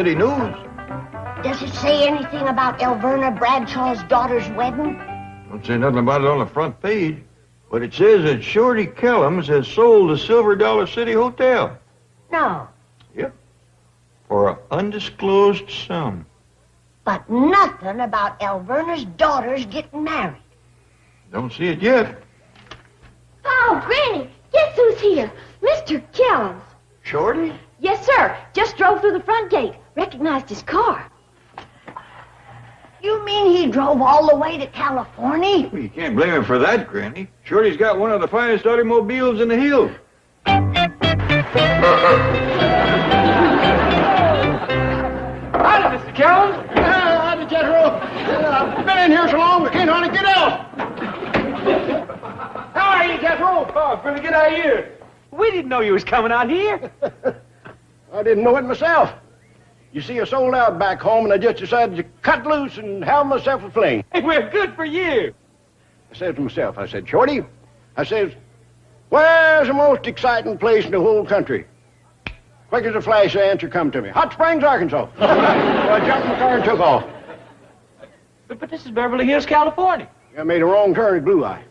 City News. Does it say anything about Elverna Bradshaw's daughter's wedding? Don't say nothing about it on the front page. But it says that Shorty Kellums has sold the Silver Dollar City Hotel. No. Yep. For an undisclosed sum. But nothing about Elverna's daughters getting married. Don't see it yet. Oh, Granny, guess who's here? Mr. Kellums. Shorty? Yes, sir. Just drove through the front gate. Recognized his car. You mean he drove all the way to California? Well, you can't blame him for that, Granny. Shorty's got one of the finest automobiles in the hills. Howdy, Mr. Kellums. Howdy, Jethro. I've been in here so long, I can't hardly get out. How are you, Jethro? Oh, pretty good out here. We didn't know you was coming out here. I didn't know it myself. You see, I sold out back home, and I just decided to cut loose and have myself a fling. Hey, we're good for you. I said to myself, I said, Shorty, I says, where's the most exciting place in the whole country? Quick as a flash, the answer come to me. Hot Springs, Arkansas. So I jumped in the car and took off. But this is Beverly Hills, California. I made a wrong turn at Blue Eye.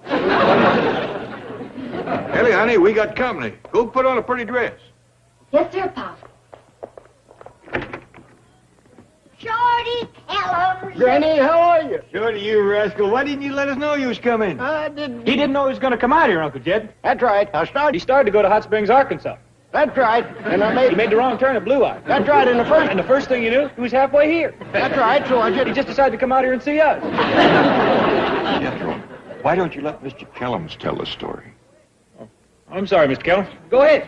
Ellie, honey, we got company. Go put on a pretty dress. Yes, sir, Pop. Shorty Kellums. Granny, how are you? Shorty, you rascal. Why didn't you let us know you was coming? I didn't. He didn't know he was going to come out here, Uncle Jed. That's right. He started to go to Hot Springs, Arkansas. That's right. And He made the wrong turn at Blue Eye. That's right. And And the first thing you knew, he was halfway here. That's right. So I He just decided to come out here and see us. Jethro, why don't you let Mr. Kellums tell the story? I'm sorry, Mr. Kellums. Go ahead.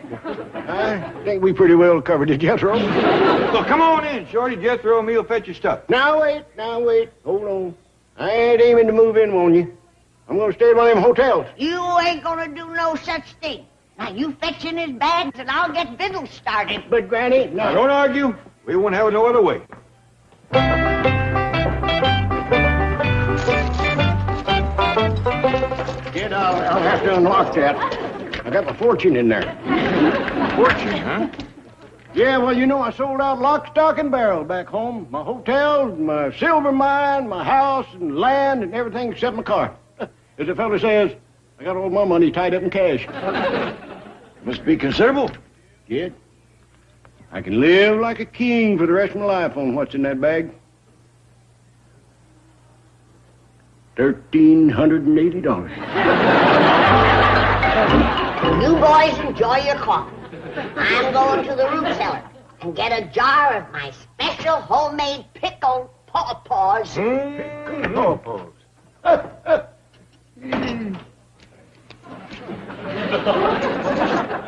I think we pretty well covered it, Jethro. Well, come on in, Shorty. Jethro and me'll fetch your stuff. Now wait. Hold on. I ain't aiming to move in on you. I'm gonna stay at one of them hotels. You ain't gonna do no such thing. Now, you fetching his bags, and I'll get victuals started. But, Granny, Now, no. don't argue. We won't have it no other way. Kid, I'll have to unlock that. I got my fortune in there. Fortune, huh? Yeah, well, you know, I sold out lock, stock, and barrel back home. My hotel, my silver mine, my house, and land, and everything except my car. As the fella says, I got all my money tied up in cash. Must be considerable. Kid, I can live like a king for the rest of my life on what's in that bag. $1,380. You boys enjoy your coffee. I'm going to the root cellar and get a jar of my special homemade pickled pawpaws.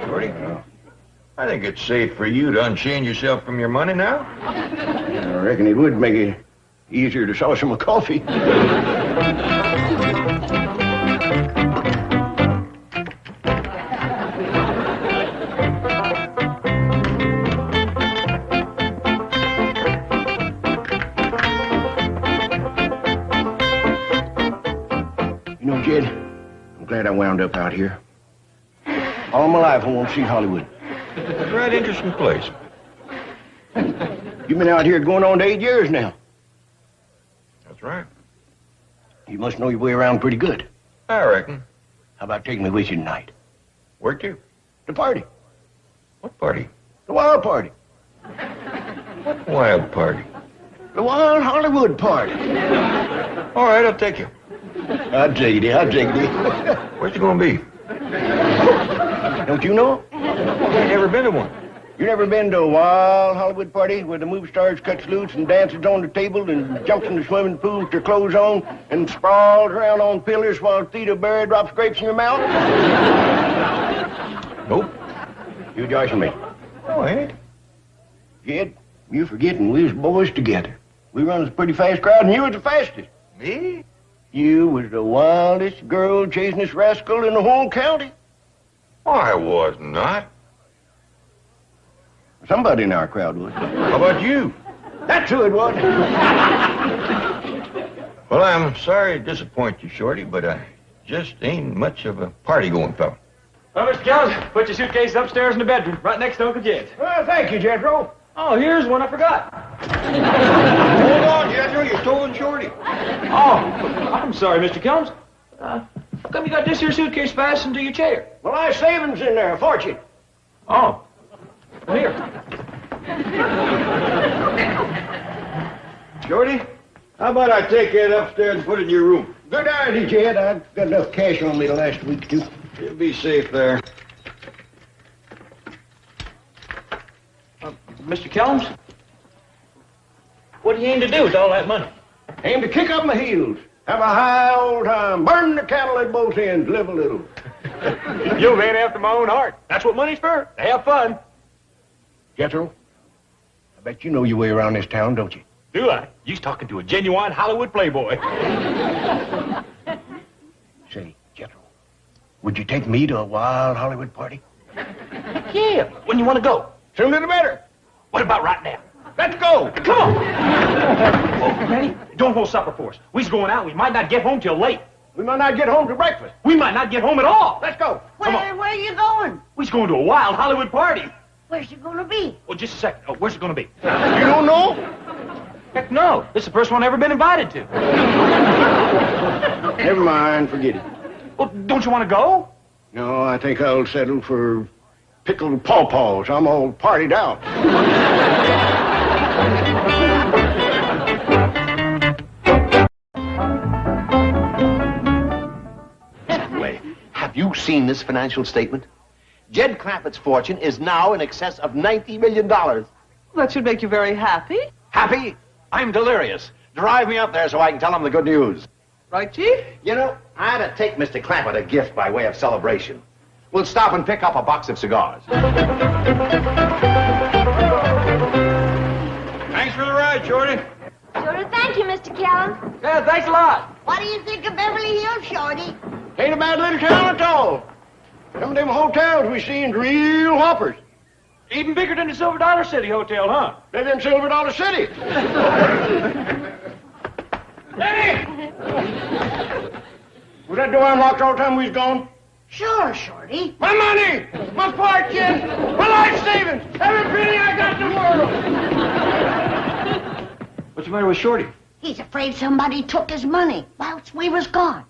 Shorty, I think it's safe for you to unchain yourself from your money now. I reckon it would make it easier to sauce my coffee. You know, Jed, I'm glad I wound up out here. All my life I want to see Hollywood. It's a right interesting place. You've been out here going on to 8 years now. That's right. You must know your way around pretty good. I reckon. How about taking me with you tonight? Where to? The party. What party? The wild party. What wild party? The wild Hollywood party. All right, I'll take you. I'll take it. Where's you gonna be? Don't you know? I ain't never been to one. You never been to a wild Hollywood party where the movie stars cuts loose and dances on the table and jumps in the swimming pool with their clothes on and sprawls around on pillars while Theta Barry drops grapes in your mouth? Nope. You joshing me. Oh, I ain't. Kid, you forgetting we was boys together. We run a pretty fast crowd and you was the fastest. Me? You was the wildest girl chasing this rascal in the whole county. I was not. Somebody in our crowd was. How about you? That's who it was. Well, I'm sorry to disappoint you, Shorty, but I just ain't much of a party-going fellow. Well, Mr. Kellums, put your suitcase upstairs in the bedroom, right next to Uncle Jed's. Well, thank you, Jethro. Oh, here's one I forgot. Hold on, Jethro, you're towing Shorty. Oh, I'm sorry, Mr. Kellums. How come you got this here suitcase fastened to your chair? Well, I savings in there, a fortune. Oh. Well, here. Shorty, how about I take that upstairs and put it in your room? Good idea, Jed. I've got enough cash on me the last week, too. You'll be safe there. Mr. Kellums? What do you aim to do with all that money? Aim to kick up my heels. Have a high old time. Burn the cattle at both ends. Live a little. You'll man after my own heart. That's what money's for. To have fun. Jethro, I bet you know your way around this town, don't you? Do I? You's talking to a genuine Hollywood playboy. Say, Jethro, would you take me to a wild Hollywood party? Yeah. When you want to go? Sooner the better. What about right now? Let's go. Come on. Oh, Granny, don't hold supper for us. We's going out. We might not get home till late. We might not get home to breakfast. We might not get home at all. Let's go. Where are you going? We's going to a wild Hollywood party. Where's it going to be? Oh, just a second. Oh, where's it going to be? You don't know? Heck no. This is the first one I've ever been invited to. Never mind. Forget it. Well, don't you want to go? No, I think I'll settle for pickled pawpaws. I'm all partied out. Wait, have you seen this financial statement? Jed Clampett's fortune is now in excess of $90 million. That should make you very happy. Happy? I'm delirious. Drive me up there so I can tell him the good news. Right, Chief? You know, I ought to take Mr. Clampett a gift by way of celebration. We'll stop and pick up a box of cigars. Thanks for the ride, Shorty. Sure, thank you, Mr. Kellums. Yeah, thanks a lot. What do you think of Beverly Hills, Shorty? Ain't a bad little town at all. Some of them hotels we seen's real whoppers. Even bigger than the Silver Dollar City Hotel, huh? Live in Silver Dollar City. Hey! Was that door unlocked all the time we was gone? Sure, Shorty. My money! My fortune! My life savings! Every penny I got in the world! What's the matter with Shorty? He's afraid somebody took his money whilst we was gone.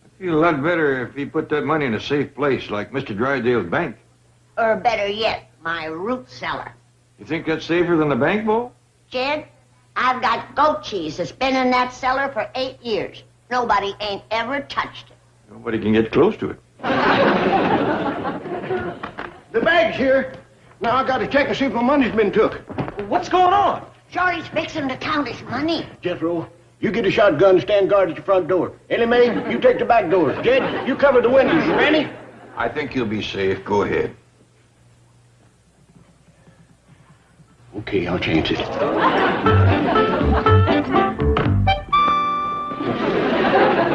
I feel a lot better if he put that money in a safe place like Mr. Drydale's bank. Or better yet, my root cellar. You think that's safer than the bank vault? Jed, I've got goat cheese that's been in that cellar for 8 years. Nobody ain't ever touched it. Nobody can get close to it. The bag's here. Now I gotta check and see if my money's been took. What's going on? Shorty's fixing to count his money. Jethro, you get a shotgun and stand guard at your front door. Ellie Mae, you take the back door. Jed, you cover the windows. You ready? I think you'll be safe. Go ahead. Okay, I'll change it.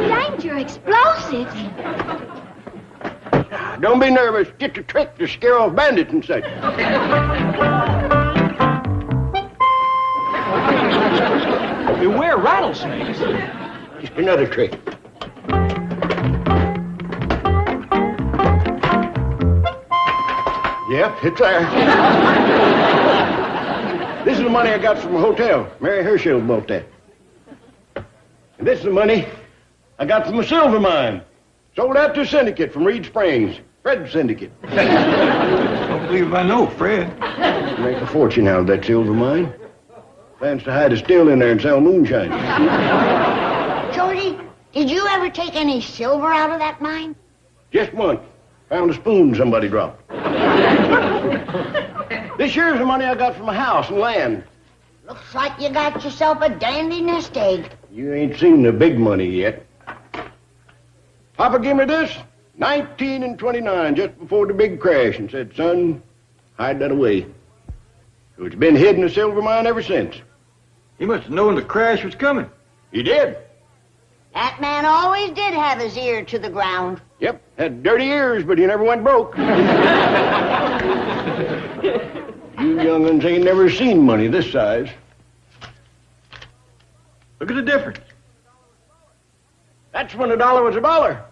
Danger explosives. Don't be nervous. Get the trick to scare off bandits and such. Beware rattlesnakes. Just another trick. Yep, it's there. This is the money I got from a hotel. Mary Herschel bought that. And this is the money I got from a silver mine. Sold out to a syndicate from Reed Springs. Fred's syndicate. Don't believe I know, Fred. Make a fortune out of that silver mine. Plans to hide a still in there and sell moonshine. Shorty, did you ever take any silver out of that mine? Just once. Found a spoon somebody dropped. This here's the money I got from a house and land. Looks like you got yourself a dandy nest egg. You ain't seen the big money yet. Papa gave me this, 19 and 29, just before the big crash, and said, son, hide that away. So it's been hid in the silver mine ever since. He must have known the crash was coming. He did. That man always did have his ear to the ground. Yep, had dirty ears, but he never went broke. You young'uns ain't never seen money this size. Look at the difference. That's when a dollar was a dollar.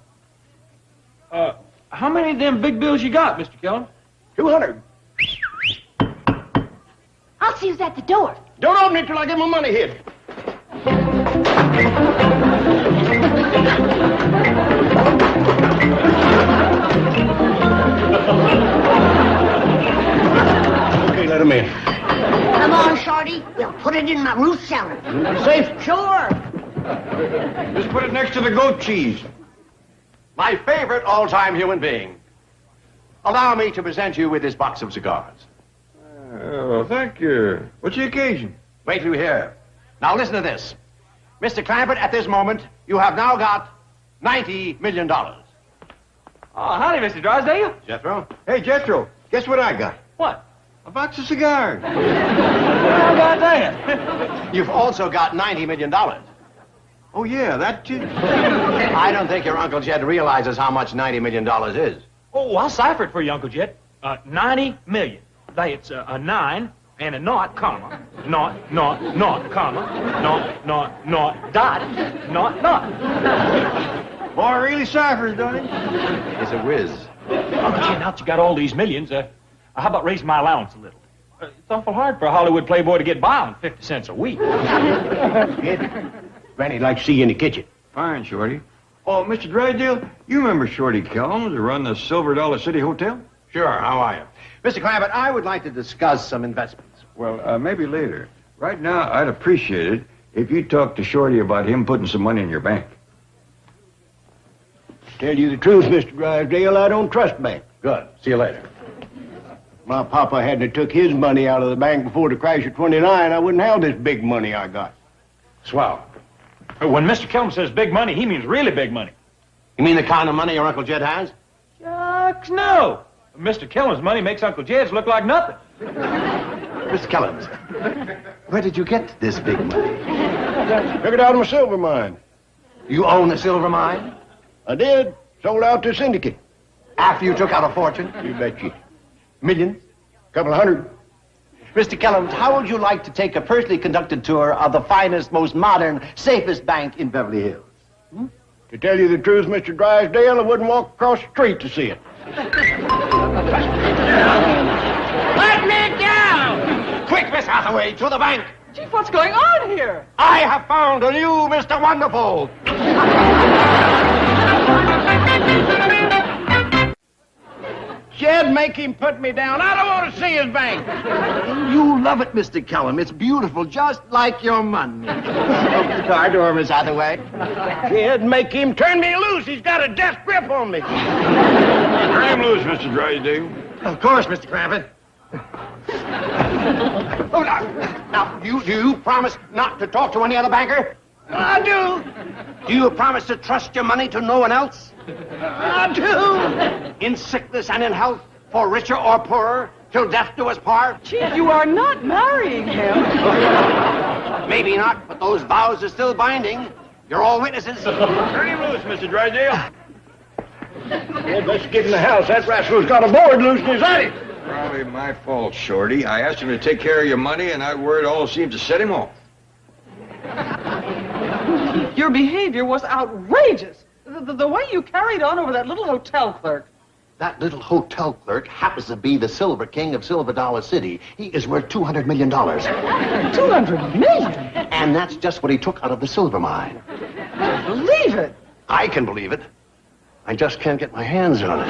How many of them big bills you got, Mr. Kellum? 200. I'll see who's at the door. Don't open it till I get my money hid. Okay, let him in. Come on, Shorty. We'll put it in my root cellar. Safe? Sure. Just put it next to the goat cheese. My favorite all-time human being. Allow me to present you with this box of cigars. Well, thank you. What's the occasion? Wait till you hear. Now listen to this. Mr. Clampett, at this moment, you have now got $90 million. Oh, howdy, Mr. Drysdale. Jethro? Hey, Jethro, guess what I got? What? A box of cigars. Well, goddamn. You've also got $90 million. Oh, yeah, that too. I don't think your Uncle Jed realizes how much $90 million is. Oh, I'll cipher it for you, Uncle Jed. 90 million. That's a 9 and a naught, comma. Naught, comma. Naught, dot. Naught. Boy, really ciphers, don't he? He's a whiz. Uncle Jed, now that you got all these millions, how about raising my allowance a little? It's awful hard for a Hollywood playboy to get by on 50 cents a week. Granny'd like to see you in the kitchen. Fine, Shorty. Oh, Mr. Drysdale, you remember Shorty Kellums who run the Silver Dollar City Hotel? Sure, how are you? Mr. Clampett, I would like to discuss some investments. Well, maybe later. Right now, I'd appreciate it if you talk to Shorty about him putting some money in your bank. Tell you the truth, Mr. Drysdale, I don't trust banks. Good. See you later. My papa hadn't took his money out of the bank before the crash of '29, I wouldn't have this big money I got. Swell. When Mr. Kellum says big money, he means really big money. You mean the kind of money your Uncle Jed has? Shucks, no. Mr. Kellum's money makes Uncle Jed's look like nothing. Mr. Kellums, where did you get this big money? Took it out of my silver mine. You own a silver mine? I did. Sold out to a syndicate. After you took out a fortune? You betcha. Millions? Couple of hundred. Mr. Kellums, how would you like to take a personally conducted tour of the finest, most modern, safest bank in Beverly Hills? To tell you the truth, Mr. Drysdale, I wouldn't walk across the street to see it. Let me down! Quick, Miss Hathaway, to the bank! Chief, what's going on here? I have found a new Mr. Wonderful! Jed, make him put me down. I don't want to see his bank. You love it, Mr. Kellum. It's beautiful, just like your money. Open the car door, Miss Hathaway. Jed, make him turn me loose. He's got a death grip on me. Turn him loose, Mr. Drysdale. Of course, Mr. Clampett. Oh, now, do you promise not to talk to any other banker? I do. Do you promise to trust your money to no one else? I do. In sickness and in health, for richer or poorer, till death do us part? Chief, you are not marrying him. Maybe not, but those vows are still binding. You're all witnesses. Turn him loose, Mr. Drysdale. Jed, let's get in the house. That rascal's got a board loose in his attic. Probably my fault, Shorty. I asked him to take care of your money, and that word all seemed to set him off. Your behavior was outrageous. The way you carried on over that little hotel clerk. That little hotel clerk happens to be the Silver King of Silver Dollar City. He is worth $200 million. $200 million? And that's just what he took out of the silver mine. Believe it. I can believe it. I just can't get my hands on it.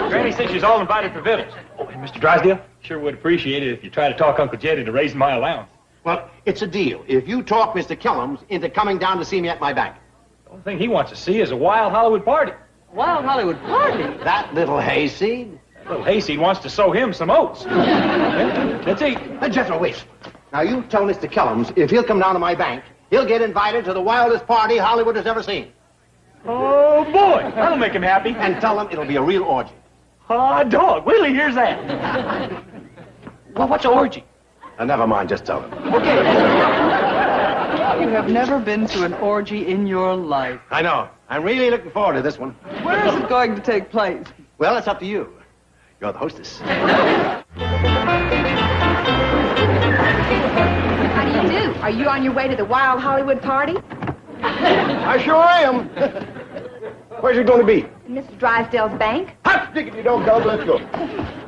Granny says she's all invited for victuals. Oh, and Mr. Drysdale, sure would appreciate it if you try to talk Uncle Jed into raising my allowance. Well, it's a deal. If you talk Mr. Kellums into coming down to see me at my bank. The only thing he wants to see is a wild Hollywood party. Wild Hollywood party. That little hayseed. Little hayseed wants to sow him some oats. Let's eat. Jethro, wait. Now, you tell Mr. Kellums if he'll come down to my bank, he'll get invited to the wildest party Hollywood has ever seen. Oh, boy. That'll make him happy. And tell him it'll be a real orgy. Aw, dog. Wait till he hears that. Well, what's an orgy? Never mind, just tell him. Okay. You have never been to an orgy in your life. I know. I'm really looking forward to this one. Where is it going to take place? Well, it's up to you. You're the hostess. How do you do? Are you on your way to the Wild Hollywood party? I sure am. Where's it going to be? In Mr. Drysdale's bank? Hot stick, you don't go. Let's go.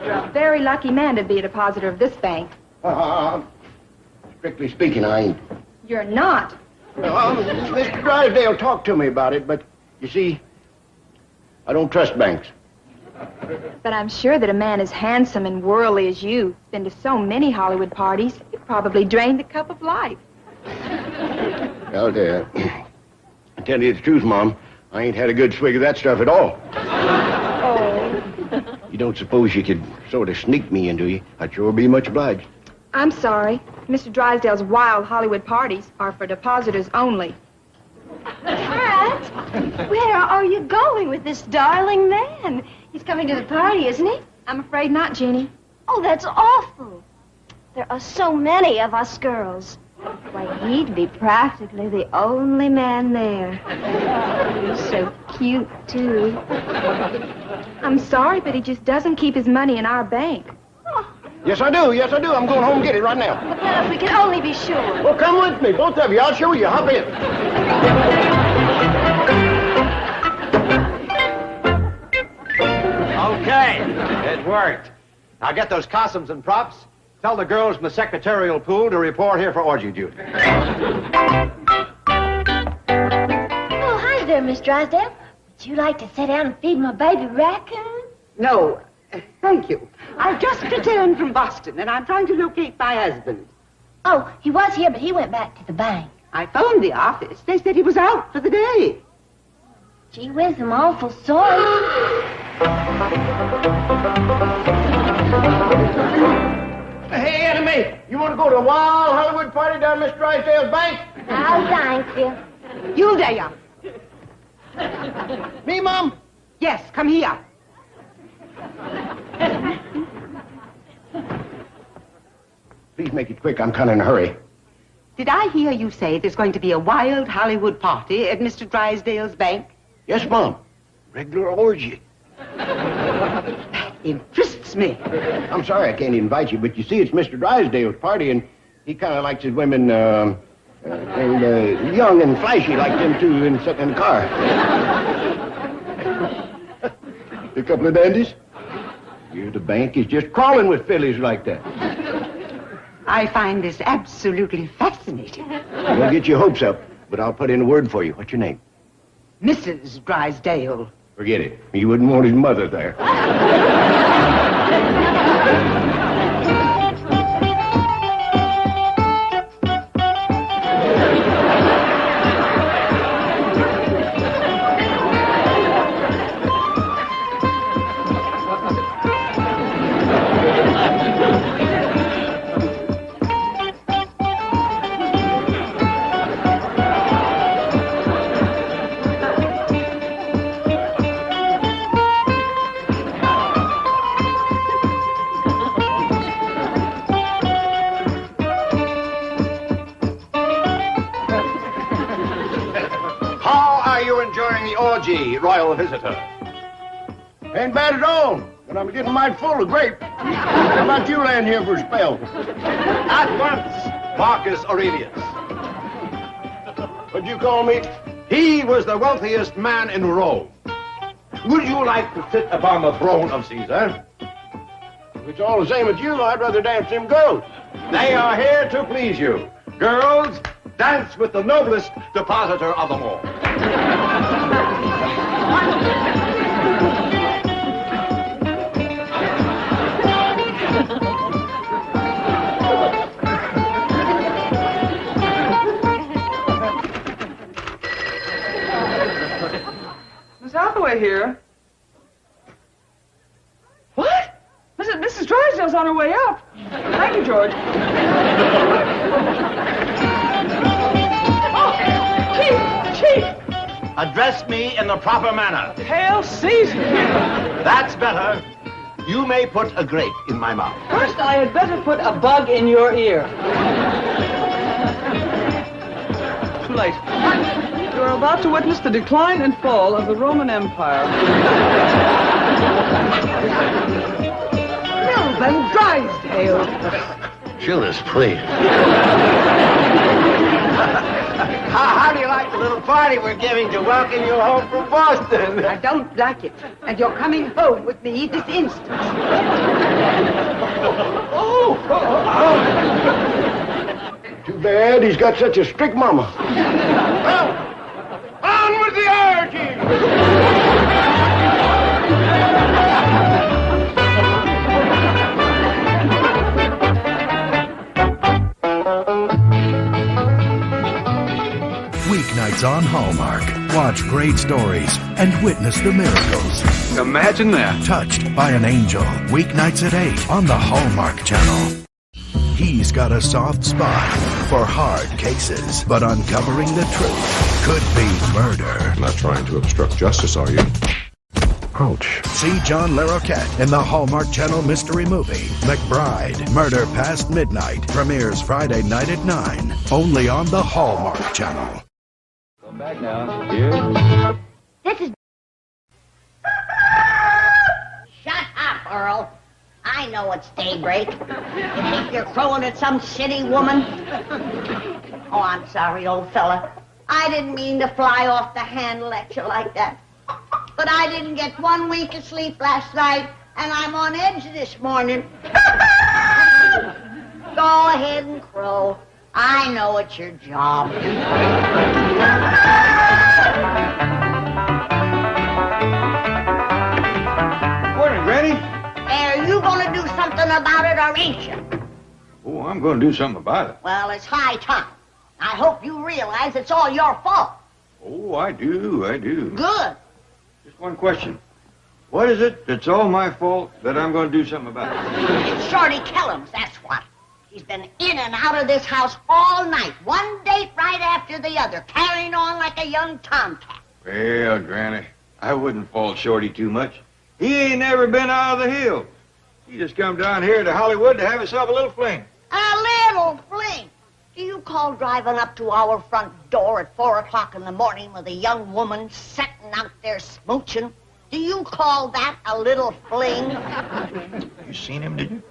You're a very lucky man to be a depositor of this bank. Strictly speaking, I ain't. You're not. Mr. Drysdale talked to me about it, but you see, I don't trust banks. But I'm sure that a man as handsome and worldly as you, been to so many Hollywood parties, you probably drained the cup of life. Well, I tell you the truth, Mom, I ain't had a good swig of that stuff at all. Oh. You don't suppose you could sort of sneak me into you? I'd sure be much obliged. I'm sorry. Mr. Drysdale's wild Hollywood parties are for depositors only. Pat, where are you going with this darling man? He's coming to the party, isn't he? I'm afraid not, Jeannie. Oh, that's awful. There are so many of us girls. Why, he'd be practically the only man there. He's so cute, too. I'm sorry, but he just doesn't keep his money in our bank. Yes, I do. Yes, I do. I'm going home and get it right now. Well, if we could only be sure. Well, come with me, both of you. I'll show you. Hop in. Okay, it worked. Now get those costumes and props. Tell the girls in the secretarial pool to report here for orgy duty. Oh, hi there, Miss Drysdale. Would you like to sit down and feed my baby raccoon? No, thank you. I've just returned from Boston, and I'm trying to locate my husband. Oh, he was here, but he went back to the bank. I phoned the office. They said he was out for the day. Gee whiz, I'm awful sorry. Hey, Annie, you want to go to a wild Hollywood party down Mr. Drysdale's bank? I'll thank you. You there. Me, Mom? Yes, come here. Please make it quick. I'm kind of in a hurry. Did I hear you say there's going to be a wild Hollywood party at Mr. Drysdale's bank? Yes, Mom. Regular orgy. That interests me. I'm sorry I can't invite you, but you see, it's Mr. Drysdale's party, and he kind of likes his women, young and flashy like them two and sitting in the car. A couple of dandies? Here, the bank is just crawling with fillies like that. I find this absolutely fascinating. I'll get your hopes up, but I'll put in a word for you. What's your name? Mrs. Drysdale. Forget it. You wouldn't want his mother there. Royal visitor. Ain't bad at all, but I'm getting mighty full of grape. How about you laying here for a spell? At once, Marcus Aurelius. What'd you call me? He was the wealthiest man in Rome. Would you like to sit upon the throne of Caesar? If it's all the same with you, I'd rather dance them girls. They are here to please you. Girls, dance with the noblest depositor of them all. Miss Hathaway here. What? Mrs. Drysdale's on her way up. Thank you, George. Oh, Chief! Address me in the proper manner. Hail Caesar! That's better. You may put a grape in my mouth. First, I had better put a bug in your ear. Too late. You're about to witness the decline and fall of the Roman Empire. Melvin Drysdale. Judas, please. How do you like a little party we're giving to welcome you home from Boston. I don't like it. And you're coming home with me this instant. Too bad he's got such a strict mama. Well, on with the orgy! Weeknights on Hallmark. Watch great stories and witness the miracles. Imagine that. Touched by an Angel. Weeknights at 8 on the Hallmark Channel. He's got a soft spot for hard cases, but uncovering the truth could be murder. Not trying to obstruct justice, are you? Ouch. See John LaRoquette in the Hallmark Channel mystery movie, McBride, Murder Past Midnight. Premieres Friday night at 9, only on the Hallmark Channel. Come back now. Here. This is... Shut up, Earl. I know it's daybreak. You think you're crowing at some city woman? Oh, I'm sorry, old fella. I didn't mean to fly off the handle at you like that. But I didn't get 1 week of sleep last night, and I'm on edge this morning. Go ahead and crow. I know it's your job. Morning, Granny. Are you going to do something about it, or ain't you? Oh, I'm going to do something about it. Well, it's high time. I hope you realize it's all your fault. Oh, I do. Good. Just one question. What is it that's all my fault that I'm going to do something about? It's Shorty Kellums, that's what. He's been in and out of this house all night, one date right after the other, carrying on like a young tomcat. Well, Granny, I wouldn't fault Shorty too much. He ain't never been out of the hills. He just come down here to Hollywood to have himself a little fling. A little fling. Do you call driving up to our front door at 4 o'clock in the morning with a young woman sitting out there smooching? Do you call that a little fling? You seen him, did you?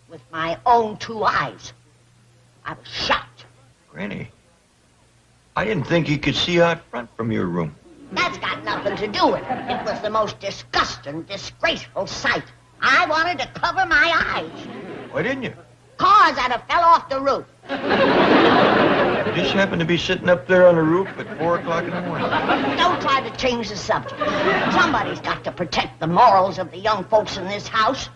With my own 2 eyes. I was shocked. Granny, I didn't think you could see out front from your room. That's got nothing to do with it. It was the most disgusting, disgraceful sight. I wanted to cover my eyes. Why didn't you? Cars that have fell off the roof. You just happened to be sitting up there on the roof at 4 o'clock in the morning. Don't try to change the subject. Somebody's got to protect the morals of the young folks in this house.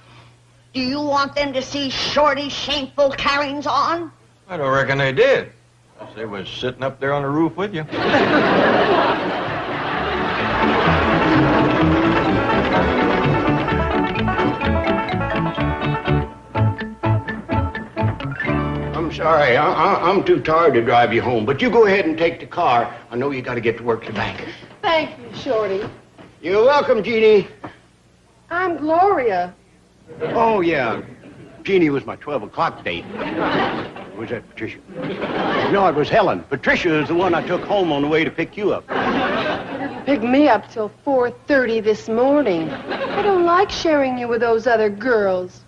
Do you want them to see Shorty's shameful carryings on? I don't reckon they did. Unless they was sitting up there on the roof with you. I'm sorry. I'm too tired to drive you home, but you go ahead and take the car. I know you got to get to work tonight. Thank you, Shorty. You're welcome, Jeannie. I'm Gloria. Oh, yeah. Jeannie was my 12 o'clock date. Or was that Patricia? No, it was Helen. Patricia is the one I took home on the way to pick you up. Picked me up till 4:30 this morning. I don't like sharing you with those other girls.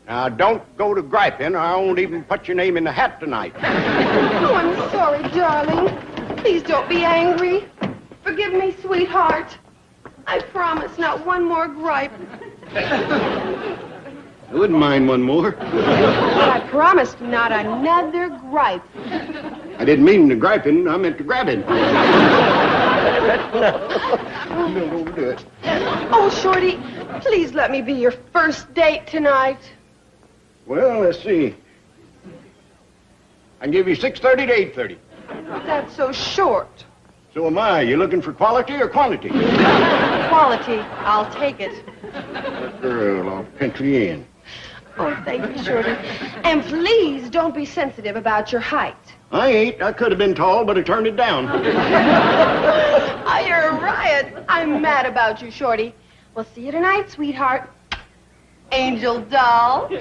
Now, don't go to griping, or I won't even put your name in the hat tonight. Oh, I'm sorry, darling. Please don't be angry. Forgive me, sweetheart. I promise not one more gripe. I wouldn't mind one more. But I promised not another gripe. I didn't mean the griping, I meant the grabbing. Don't overdo it. Oh, Shorty, please let me be your first date tonight. Well, let's see. I can give you 6:30 to 8:30. That's so short. So am I. You looking for quality or quantity? Quality. I'll take it. Girl, I'll pencil you in. Oh, thank you, Shorty. And please don't be sensitive about your height. I ain't. I could have been tall, but I turned it down. Oh, you're a riot. I'm mad about you, Shorty. We'll see you tonight, sweetheart. Angel doll. Who's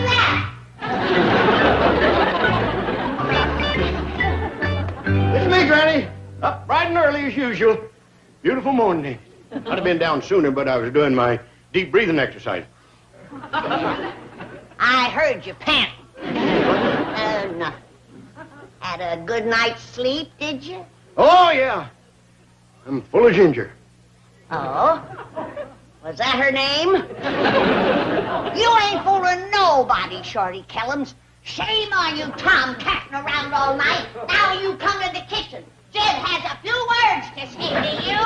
that? as usual. Beautiful morning. I'd have been down sooner, but I was doing my deep breathing exercise. I heard you panting. No. Had a good night's sleep, did you? Oh, yeah. I'm full of ginger. Oh? Was that her name? You ain't fooling nobody, Shorty Kellums. Shame on you, Tom, catting around all night. Now you come to the kitchen. Jed has a few words to say to you.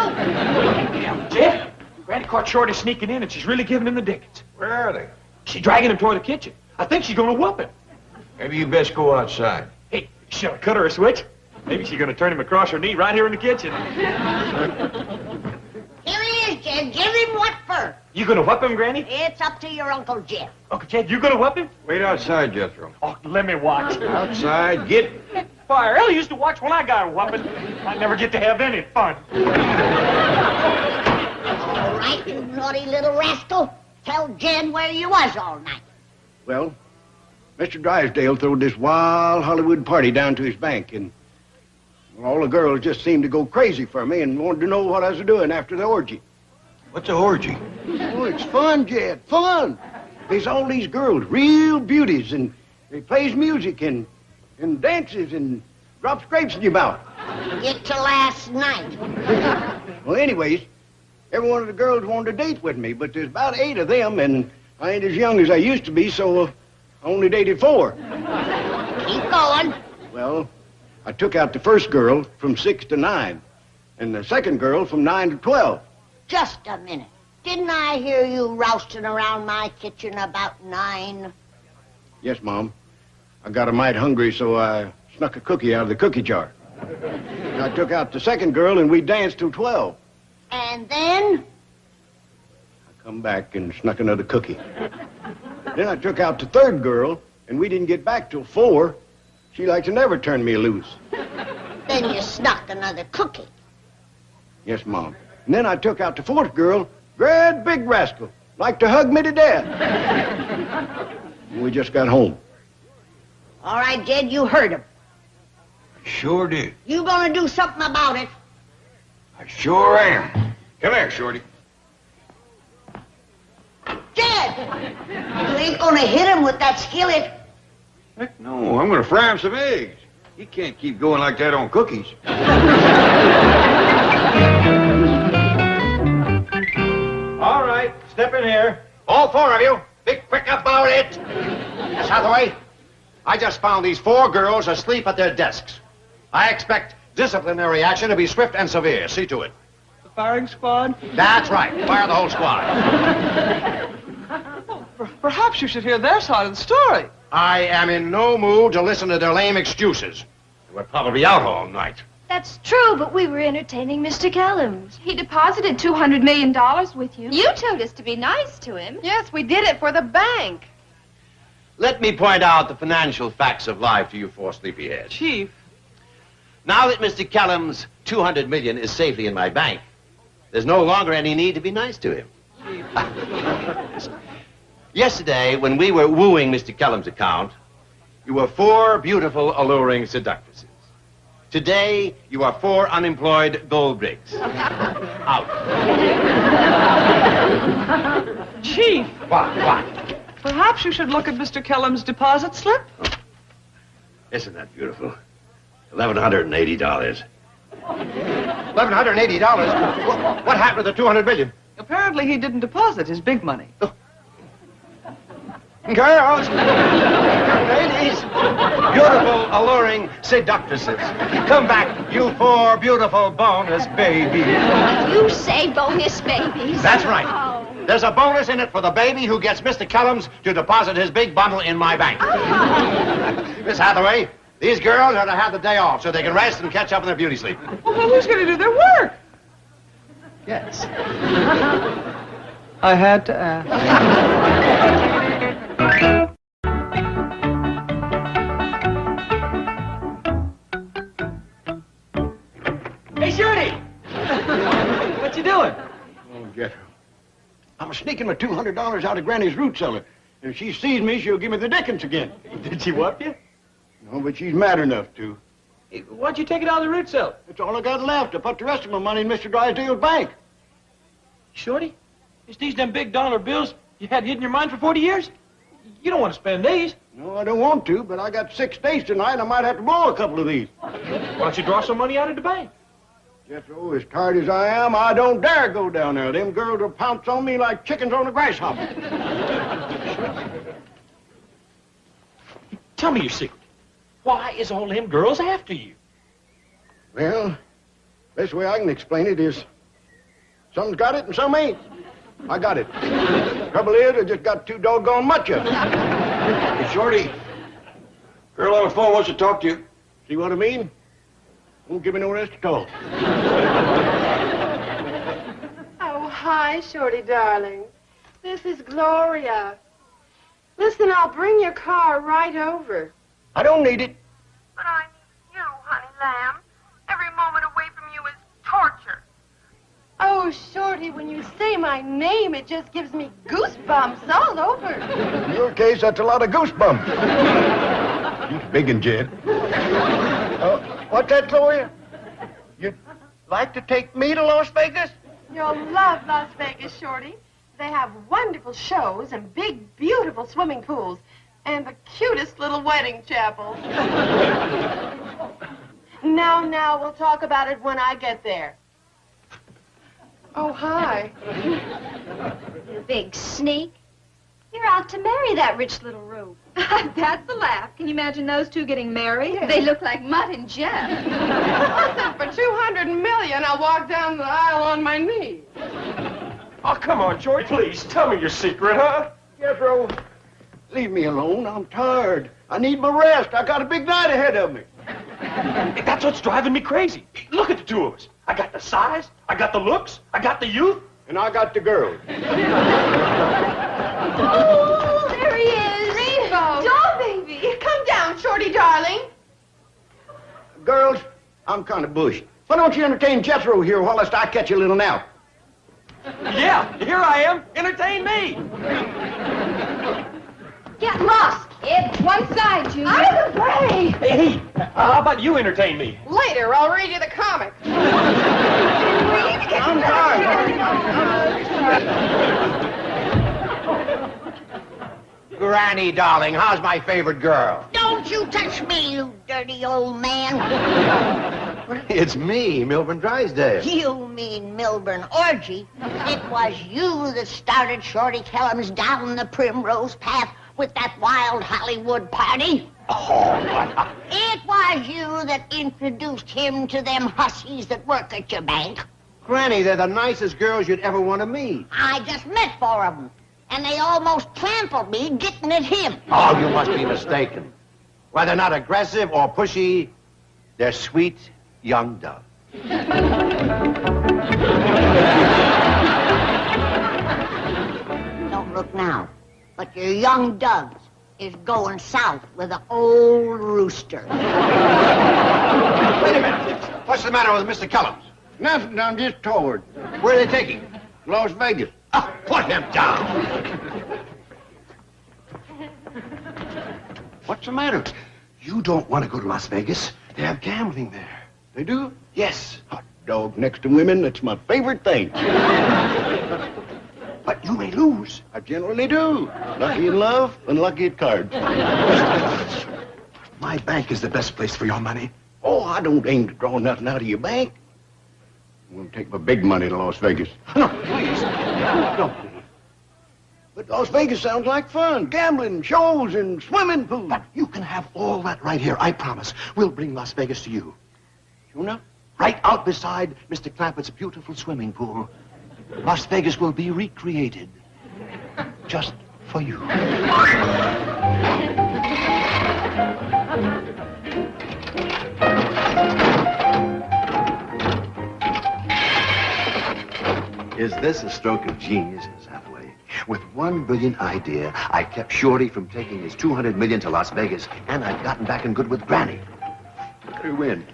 Damn, Jed. Granny caught Shorty sneaking in, and she's really giving him the dickens. Where are they? She's dragging him toward the kitchen. I think she's gonna whoop him. Maybe you best go outside. Hey, should I cut her a switch? Maybe she's gonna turn him across her knee right here in the kitchen. Here he is, Jed. Give him what for. You gonna whoop him, Granny? It's up to your Uncle Jeff. Uncle Jed, you gonna whoop him? Wait outside, Jethro. Oh, let me watch. Outside, get... Fire, Ellie used to watch when I got a whooping. I never get to have any fun. All right, you naughty little rascal. Tell Jed where you was all night. Well, Mr. Drysdale threw this wild Hollywood party down to his bank, and all the girls just seemed to go crazy for me and wanted to know what I was doing after the orgy. What's a orgy? Oh, it's fun, Jed, fun. There's all these girls, real beauties, and they plays music and dances and drops grapes in your mouth. Get to last night. Well, anyways, every one of the girls wanted to date with me, but there's about 8 of them, and I ain't as young as I used to be, so I only dated 4. Keep going. Well, I took out the first girl from 6 to 9, and the second girl from 9 to 12. Just a minute. Didn't I hear you rousting around my kitchen about 9? Yes, Mom. I got a mite hungry, so I snuck a cookie out of the cookie jar. And I took out the second girl, and we danced till 12. And then? I come back and snuck another cookie. Then I took out the third girl, and we didn't get back till 4. She like to never turn me loose. Then you snuck another cookie. Yes, Mom. And then I took out the fourth girl, great big rascal, like to hug me to death. And we just got home. All right, Jed, you heard him. I sure did. You gonna do something about it? I sure am. Come here, Shorty. Jed! You ain't gonna hit him with that skillet. Heck no, I'm gonna fry him some eggs. He can't keep going like that on cookies. All right, step in here. All 4 of you. Be quick about it. Miss Hathaway, I just found these 4 girls asleep at their desks. I expect disciplinary action to be swift and severe. See to it. The firing squad? That's right. Fire the whole squad. Perhaps you should hear their side of the story. I am in no mood to listen to their lame excuses. We're probably out all night. That's true, but we were entertaining Mr. Kellums. He deposited $200 million with you. You told us to be nice to him. Yes, we did it for the bank. Let me point out the financial facts of life to you 4 sleepyheads. Chief. Now that Mr. Kellum's $200 million is safely in my bank, there's no longer any need to be nice to him. Yesterday, when we were wooing Mr. Kellum's account, you were 4 beautiful, alluring seductresses. Today, you are 4 unemployed gold bricks. Out. Chief. What? Perhaps you should look at Mr. Kellum's deposit slip. Isn't that beautiful? $1,180. $1,180? What happened to the $200 million? Apparently he didn't deposit his big money. Girls! Ladies, beautiful, alluring seductresses. Come back, you 4 beautiful bonus babies. You say bonus babies. That's right. There's a bonus in it for the baby who gets Mr. Kellums to deposit his big bundle in my bank. Miss Hathaway, these girls are to have the day off so they can rest and catch up on their beauty sleep. Well, who's going to do their work? Yes. I had to ask. Hey, Shorty! What you doing? Oh, Jethro. I'm sneaking my $200 out of Granny's root cellar. And if she sees me, she'll give me the dickens again. Did she whoop you? No, but she's mad enough to. Hey, why'd you take it out of the root cellar? It's all I got left. I put the rest of my money in Mr. Drysdale's bank. Shorty, is these them big dollar bills you had hidden in your mind for 40 years? You don't want to spend these. No, I don't want to, but I got 6 days tonight. I might have to blow a couple of these. Why don't you draw some money out of the bank? Jethro, as tired as I am, I don't dare go down there. Them girls will pounce on me like chickens on a grasshopper. Tell me your secret. Why is all them girls after you? Well, best way I can explain it is some's got it and some ain't. I got it. Trouble is, I just got too doggone much of it. Hey, Shorty, girl on the phone wants to talk to you. See what I mean? Won't give me no rest at all. Oh, hi, Shorty, darling. This is Gloria. Listen, I'll bring your car right over. I don't need it. But I need you, honey lamb. Every moment away from you is torture. Oh, Shorty, when you say my name, it just gives me goosebumps all over. In your case, that's a lot of goosebumps. He's big and Jed. What's that, Gloria? You'd like to take me to Las Vegas? You'll love Las Vegas, Shorty. They have wonderful shows and big, beautiful swimming pools and the cutest little wedding chapels. Now, we'll talk about it when I get there. Oh, hi. You big sneak. You're out to marry that rich little rube. That's the laugh. Can you imagine those two getting married? Yeah. They look like Mutt and Jeff. For $200 million, I'll walk down the aisle on my knees. Oh, come on, Shorty, please. Tell me your secret, huh? Jethro, leave me alone. I'm tired. I need my rest. I got a big night ahead of me. That's what's driving me crazy. Look at the two of us. I got the size, I got the looks, I got the youth. And I got the girls. Oh, there he is. Rainbow. Doll baby. Come down, Shorty, darling. Girls, I'm kind of bushy. Why don't you entertain Jethro here whilst I catch a little nap? Yeah, here I am. Entertain me. Get lost, kid. One side, Junior. Out of the way. Hey, how about you entertain me? Later, I'll read you the comic. I'm tired. Granny, darling, how's my favorite girl? Don't you touch me, you dirty old man. It's me, Milburn Drysdale. You mean Milburn Orgy. It was you that started Shorty Kellums down the primrose path with that wild Hollywood party. Oh, It was you that introduced him to them hussies that work at your bank. Granny, they're the nicest girls you'd ever want to meet. I just met 4 of them, and they almost trampled me getting at him. Oh, you must be mistaken. Why, they're not aggressive or pushy. They're sweet young doves. Don't look now, but your young doves is going south with an old rooster. Wait a minute. What's the matter with Mr. Kellums? Nothing, I'm just tired. Where are they taking him? Las Vegas. Oh, put him down. What's the matter? You don't want to go to Las Vegas. They have gambling there. They do? Yes. Hot dog next to women, that's my favorite thing. But you may lose. I generally do. Lucky in love and lucky at cards. My bank is the best place for your money. Oh, I don't aim to draw nothing out of your bank. I'm going to take my big money to Las Vegas. No, please. No, please. But Las Vegas sounds like fun. Gambling, shows, and swimming pools. But you can have all that right here, I promise. We'll bring Las Vegas to you. Sure enough? Right out beside Mr. Clampett's beautiful swimming pool. Las Vegas will be recreated. Just for you. Is this a stroke of genius, Miss Hathaway? With one brilliant idea, I kept Shorty from taking his $200 million to Las Vegas, and I've gotten back in good with Granny. You win.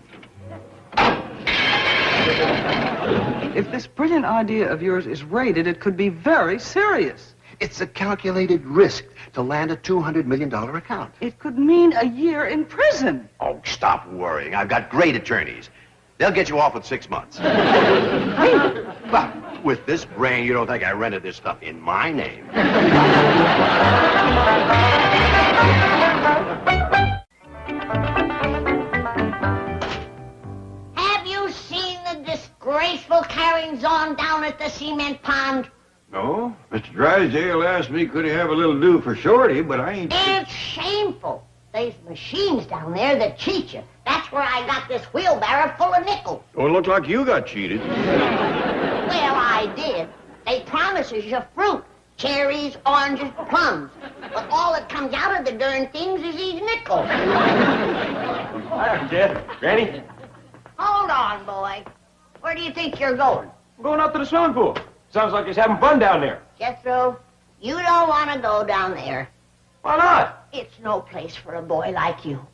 If this brilliant idea of yours is raided, it could be very serious. It's a calculated risk to land a $200 million account. It could mean a year in prison. Oh, stop worrying. I've got great attorneys. They'll get you off with 6 months. But with this brain, you don't think I rented this stuff in my name? Have you seen the disgraceful carryings-on down at the cement pond? No, Mr. Drysdale asked me could he have a little do for Shorty, but I ain't... It's shameful. There's machines down there that cheat you. That's where I got this wheelbarrow full of nickels. Oh, it looked like you got cheated. Well, I did. They promises you fruit. Cherries, oranges, plums. But all that comes out of the darn things is these nickels. Hi, Uncle Jed. Granny? Hold on, boy. Where do you think you're going? I'm going up to the swimming pool. Sounds like he's having fun down there. Jethro, you don't want to go down there. Why not? It's no place for a boy like you.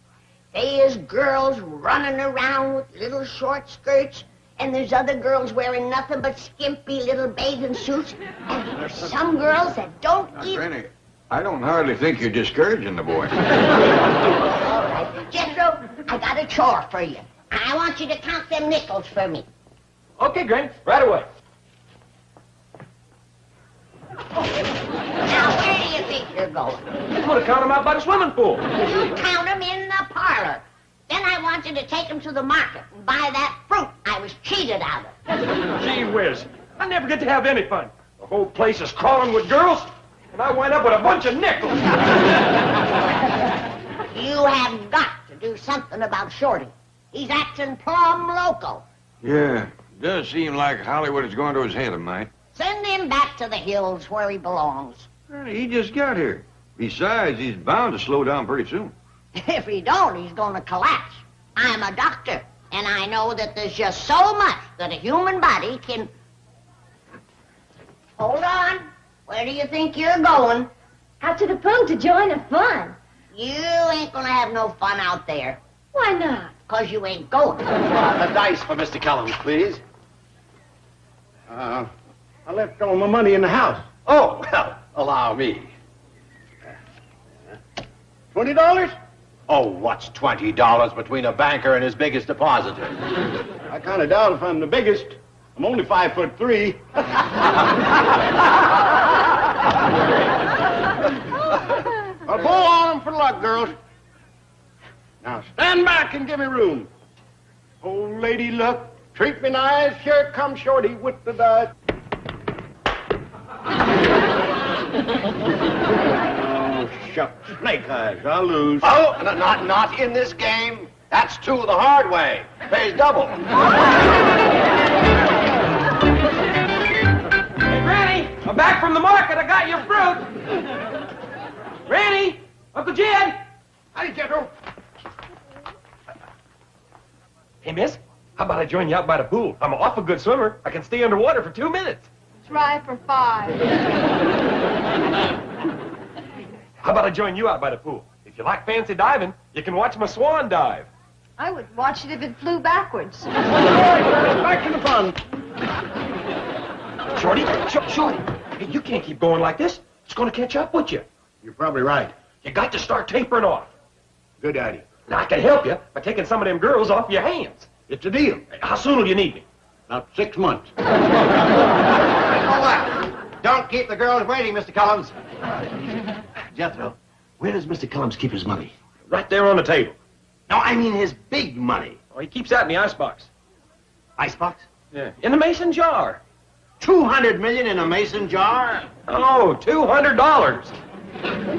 There's girls running around with little short skirts, and there's other girls wearing nothing but skimpy little bathing suits, and there's some girls that don't Now, even... Granny, I don't hardly think you're discouraging the boy. All right. Jethro, I got a chore for you. I want you to count them nickels for me. Okay, Granny. Right away. Now, where do you think you're going? I'm going to count him out by the swimming pool. You count them in the parlor. Then I want you to take them to the market and buy that fruit I was cheated out of. Gee whiz. I never get to have any fun. The whole place is crawling with girls, and I wind up with a bunch of nickels. You have got to do something about Shorty. He's acting plumb loco. Yeah, does seem like Hollywood is going to his head, mate. Send him back to the hills where he belongs. He just got here. Besides, he's bound to slow down pretty soon. If he don't, he's going to collapse. I'm a doctor, and I know that there's just so much that a human body can... Hold on. Where do you think you're going? Out to the pool to join the fun. You ain't going to have no fun out there. Why not? 'Cause you ain't going. The dice for Mr. Kellums, please. I left all my money in the house. Oh, well, allow me. $20? Oh, what's $20 between a banker and his biggest depositor? I kind of doubt if I'm the biggest. I'm only 5'3". I'll pull on them for luck, girls. Now stand back and give me room. Old lady luck, treat me nice. Here comes Shorty with the dice. Oh, shucks, snake eyes, I'll lose. Oh, not in this game. That's two the hard way. Pays double. Hey, Granny, I'm back from the market. I got your fruit. Granny, Uncle Jed. Howdy, Jethro. Hey, miss, how about I join you out by the pool? I'm an awful good swimmer. I can stay underwater for 2 minutes. Try for 5. How about I join you out by the pool? If you like fancy diving, you can watch my swan dive. I would watch it if it flew backwards. Back to the fun. Shorty, Shorty, hey, you can't keep going like this. It's going to catch up with you. You're probably right. You got to start tapering off. Good idea. Now, I can help you by taking some of them girls off your hands. It's a deal. Hey, how soon will you need me? About 6 months. Don't keep the girls waiting, Mr. Kellums. Jethro, where does Mr. Kellums keep his money? Right there on the table. No, I mean his big money. Oh, he keeps that in the icebox. Icebox? Yeah, in the mason jar. $200 million in a mason jar? Oh, $200.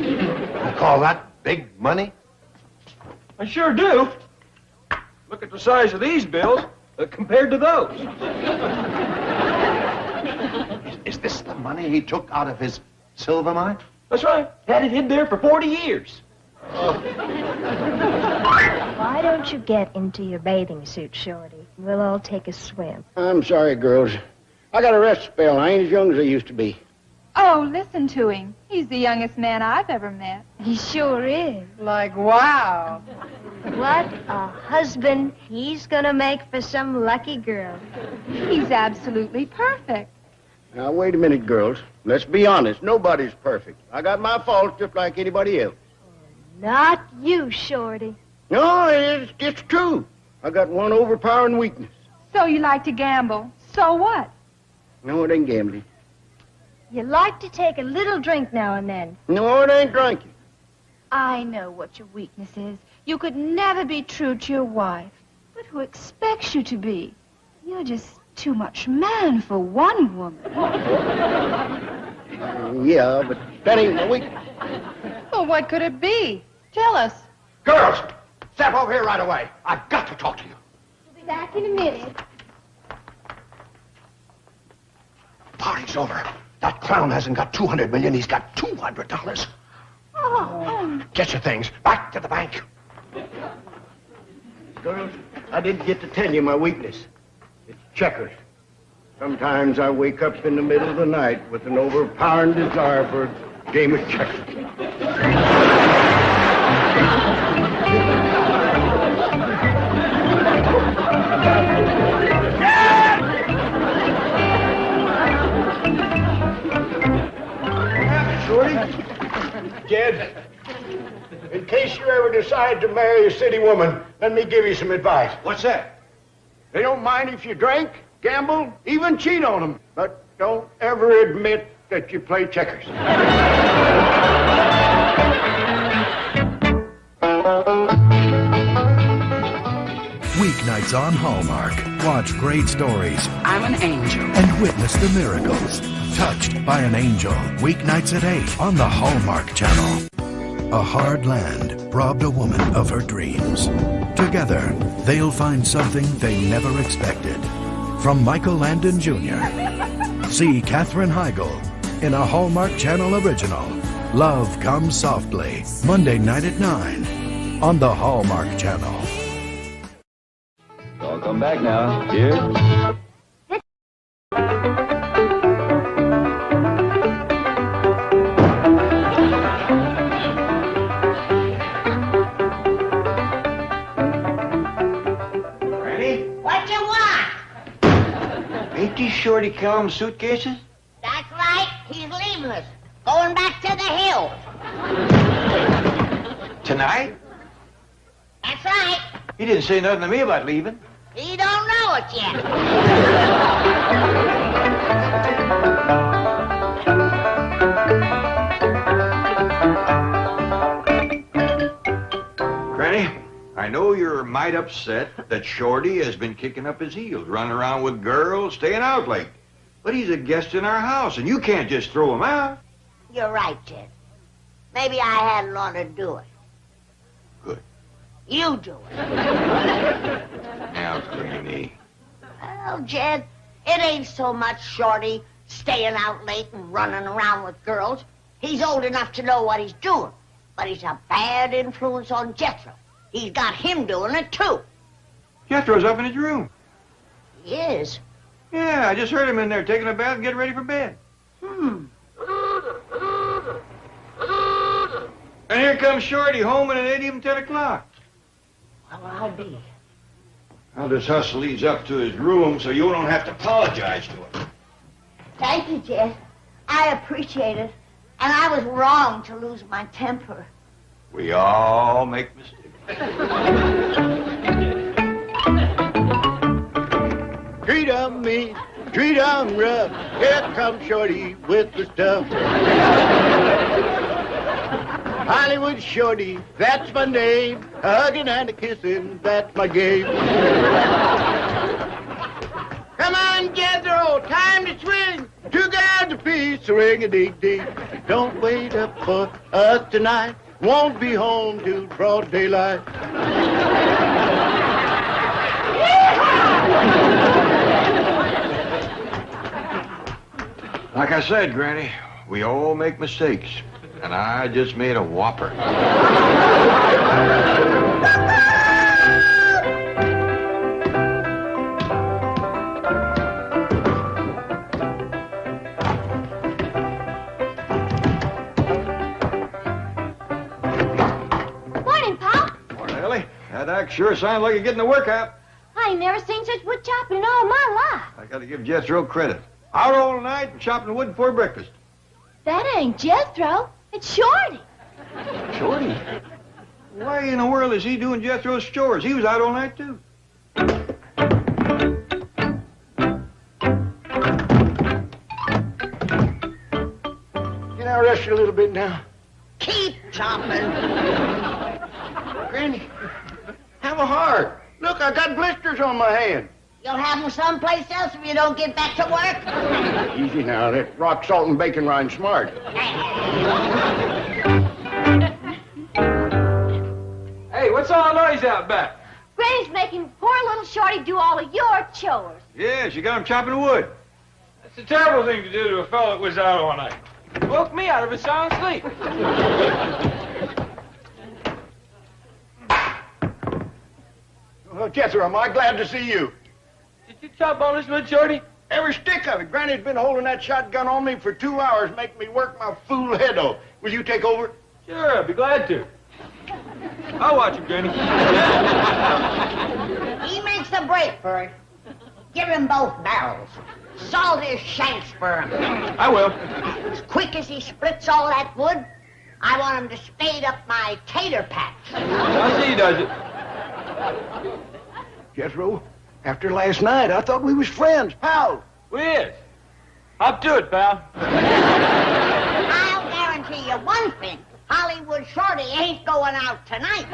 You call that big money? I sure do. Look at the size of these bills compared to those. Is this the money he took out of his silver mine? That's right. Had it hid there for 40 years. Why don't you get into your bathing suit, Shorty? We'll all take a swim. I'm sorry, girls. I got a rest spell. I ain't as young as I used to be. Oh, listen to him. He's the youngest man I've ever met. He sure is. Like, wow. What a husband he's gonna make for some lucky girl. He's absolutely perfect. Now, wait a minute, girls. Let's be honest, nobody's perfect. I got my faults just like anybody else. Not you, Shorty. No, it's true. I got one overpowering weakness. So you like to gamble. So what? No, it ain't gambling. You like to take a little drink now and then. No, it ain't drinking. I know what your weakness is. You could never be true to your wife. But who expects you to be? You're just too much man for one woman. Yeah, but that ain't my weakness. Well, what could it be? Tell us. Girls, step over here right away. I've got to talk to you. We'll be back in a minute. Party's over. That clown hasn't got $200 million. He's got $200. Oh. Get your things. Back to the bank. Girls, I didn't get to tell you my weakness. It's checkers. Sometimes I wake up in the middle of the night with an overpowering desire for a game of checkers. Shorty? Jed, in case you ever decide to marry a city woman, let me give you some advice. What's that? They don't mind if you drink, gamble, even cheat on them. But don't ever admit that you play checkers. Weeknights on Hallmark. Watch great stories I'm an angel. and witness the miracles. Touched by an Angel. Weeknights at 8 on the Hallmark Channel. A hard land robbed a woman of her dreams. Together, they'll find something they never expected. From Michael Landon Jr. See Katherine Heigl in a Hallmark Channel original. Love Comes Softly. Monday night at 9 on the Hallmark Channel. I'll come back now. Here. What you want? Ain't these Shorty Kellum suitcases? That's right. He's leaving us. Going back to the hills. Tonight? That's right. He didn't say nothing to me about leaving. He don't know it yet. Granny, I know you're might upset that Shorty has been kicking up his heels, running around with girls, staying out late. But he's a guest in our house, and you can't just throw him out. You're right, Jed. Maybe I hadn't ought to do it. Good. You do it. Now, Granny. Well, Jed, it ain't so much Shorty staying out late and running around with girls. He's old enough to know what he's doing. But he's a bad influence on Jethro. He's got him doing it, too. Jethro's up in his room. He is? Yeah, I just heard him in there taking a bath and getting ready for bed. And here comes Shorty home, and it ain't even 10 o'clock. Well, I'll be. I'll just hustle these up to his room so you don't have to apologize to him. Thank you, Jed. I appreciate it. And I was wrong to lose my temper. We all make mistakes. Treat 'em mean, treat 'em rough. Here comes Shorty with the stuff. Hollywood Shorty, that's my name. Hugging and a kissing, that's my game. Come on, Jethro, time to swing. Two guys apiece, ring-a-ding-ding. Don't wait up for us tonight. Won't be home till broad daylight. Like I said, Granny, we all make mistakes. And I just made a whopper. Morning, Pop. Morning, Ellie. That act sure sounds like you're getting the workout. I ain't never seen such wood chopping in all my life. I gotta give Jethro credit. Out all night and chopping wood before breakfast. That ain't Jethro. It's Shorty. Shorty? Why in the world is he doing Jethro's chores? He was out all night, too. Can I rest you a little bit now? Keep chopping. Granny, have a heart. Look, I got blisters on my hand. You'll have them someplace else if you don't get back to work. Easy now. That rock salt and bacon rind smart. Hey, what's all the noise out back? Granny's making poor little Shorty do all of your chores. Yeah, she got him chopping wood. That's a terrible thing to do to a fellow that was out all night. Woke me out of a sound sleep. Well, Jethro, am I glad to see you? Did you chop all this wood, Shorty? Every stick of it. Granny's been holding that shotgun on me for 2 hours, making me work my fool head off. Will you take over? Sure, I'd be glad to. I'll watch him, Granny. He makes a break for it. Give him both barrels. Salt his shanks for him. I will. As quick as he splits all that wood, I want him to spade up my tater patch. I'll see he does it. Jethro, after last night, I thought we was friends, pals. We is. Up to it, pal. I'll guarantee you one thing. Hollywood Shorty ain't going out tonight.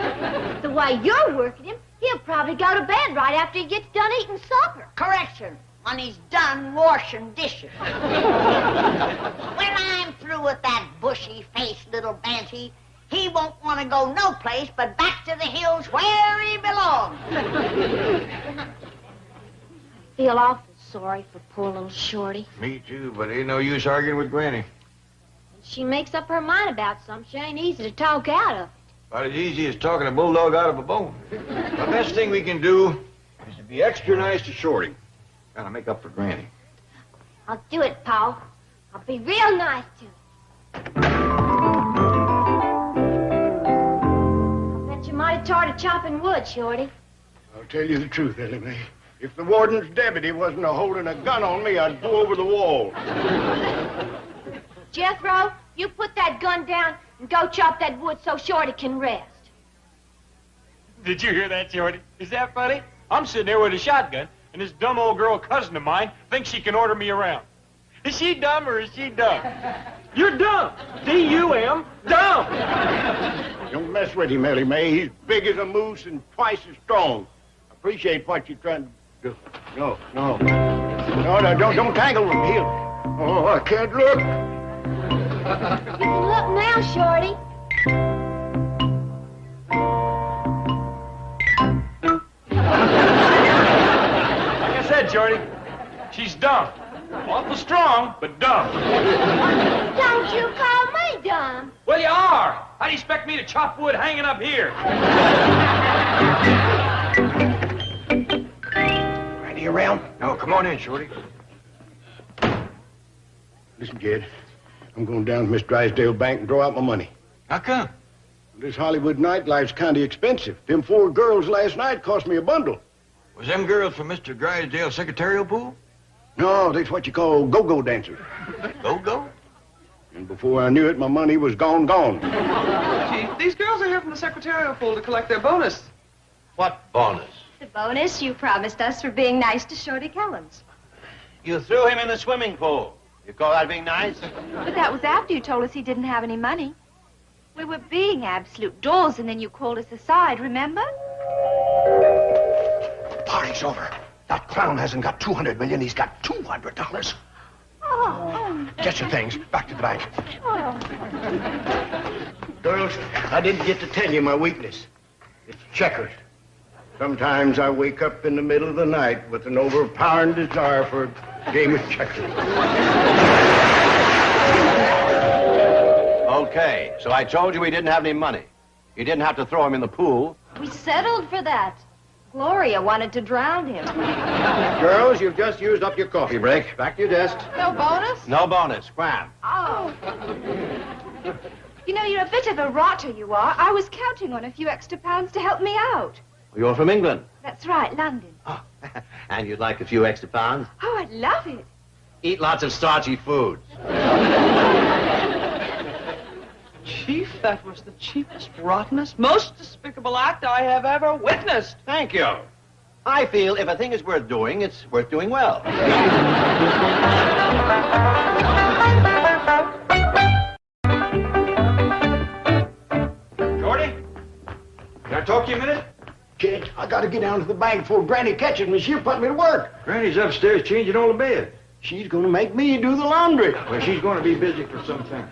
The way you're working him, he'll probably go to bed right after he gets done eating supper. Correction, when he's done washing dishes. When I'm through with that bushy-faced little banty, he won't want to go no place but back to the hills where he belongs. I feel awful sorry for poor little Shorty. Me too, but ain't no use arguing with Granny. When she makes up her mind about something, she ain't easy to talk out of. About as easy as talking a bulldog out of a bone. The best thing we can do is to be extra nice to Shorty. Gotta make up for Granny. I'll do it, Paul. I'll be real nice to him. I bet you mighty tired of chopping wood, Shorty. I'll tell you the truth, Ellie Mae. If the warden's deputy wasn't holding a gun on me, I'd go over the wall. Jethro, you put that gun down and go chop that wood so Shorty can rest. Did you hear that, Shorty? Is that funny? I'm sitting there with a shotgun, and this dumb old girl cousin of mine thinks she can order me around. Is she dumb or is she dumb? You're dumb. D-U-M, dumb. Don't mess with him, Ellie Mae. He's big as a moose and twice as strong. Appreciate what you're trying to do. No, don't tangle him. Oh, I can't look. You can look now, Shorty. Like I said, Shorty, she's dumb. Awful strong, but dumb. Don't you call me dumb. Well, you are. How do you expect me to chop wood hanging up here? Randy around? No, come on in, Shorty. Listen, Jed. I'm going down to Miss Drysdale Bank and draw out my money. How come? This Hollywood nightlife's kind of expensive. Them 4 girls last night cost me a bundle. Was them girls from Mr. Drysdale's secretarial pool? No, that's what you call go-go dancers. Go-go? And before I knew it, my money was gone. Chief, these girls are here from the secretarial pool to collect their bonus. What bonus? The bonus you promised us for being nice to Shorty Kellums. You threw him in the swimming pool. You call that being nice? But that was after you told us he didn't have any money. We were being absolute dolls, and then you called us aside, remember? Party's over. That clown hasn't got $200 million. He's got $200. Oh. Get your things. Back to the bank. Oh. Girls, I didn't get to tell you my weakness. It's checkers. Sometimes I wake up in the middle of the night with an overpowering desire for a game of checkers. Okay, so I told you we didn't have any money. You didn't have to throw him in the pool. We settled for that. Gloria wanted to drown him. Girls, you've just used up your coffee break. Back to your desk. No bonus? No bonus. Scram. Oh. You know, you're a bit of a rotter, you are. I was counting on a few extra pounds to help me out. You're from England. That's right, London. Oh, and you'd like a few extra pounds? Oh, I'd love it. Eat lots of starchy foods. That was the cheapest, rottenest, most despicable act I have ever witnessed. Thank you. I feel if a thing is worth doing, it's worth doing well. Shorty? Can I talk to you a minute? Kid, I gotta get down to the bank before Granny catches me. She'll put me to work. Granny's upstairs changing all the bed. She's gonna make me do the laundry. Well, she's going to be busy for some time.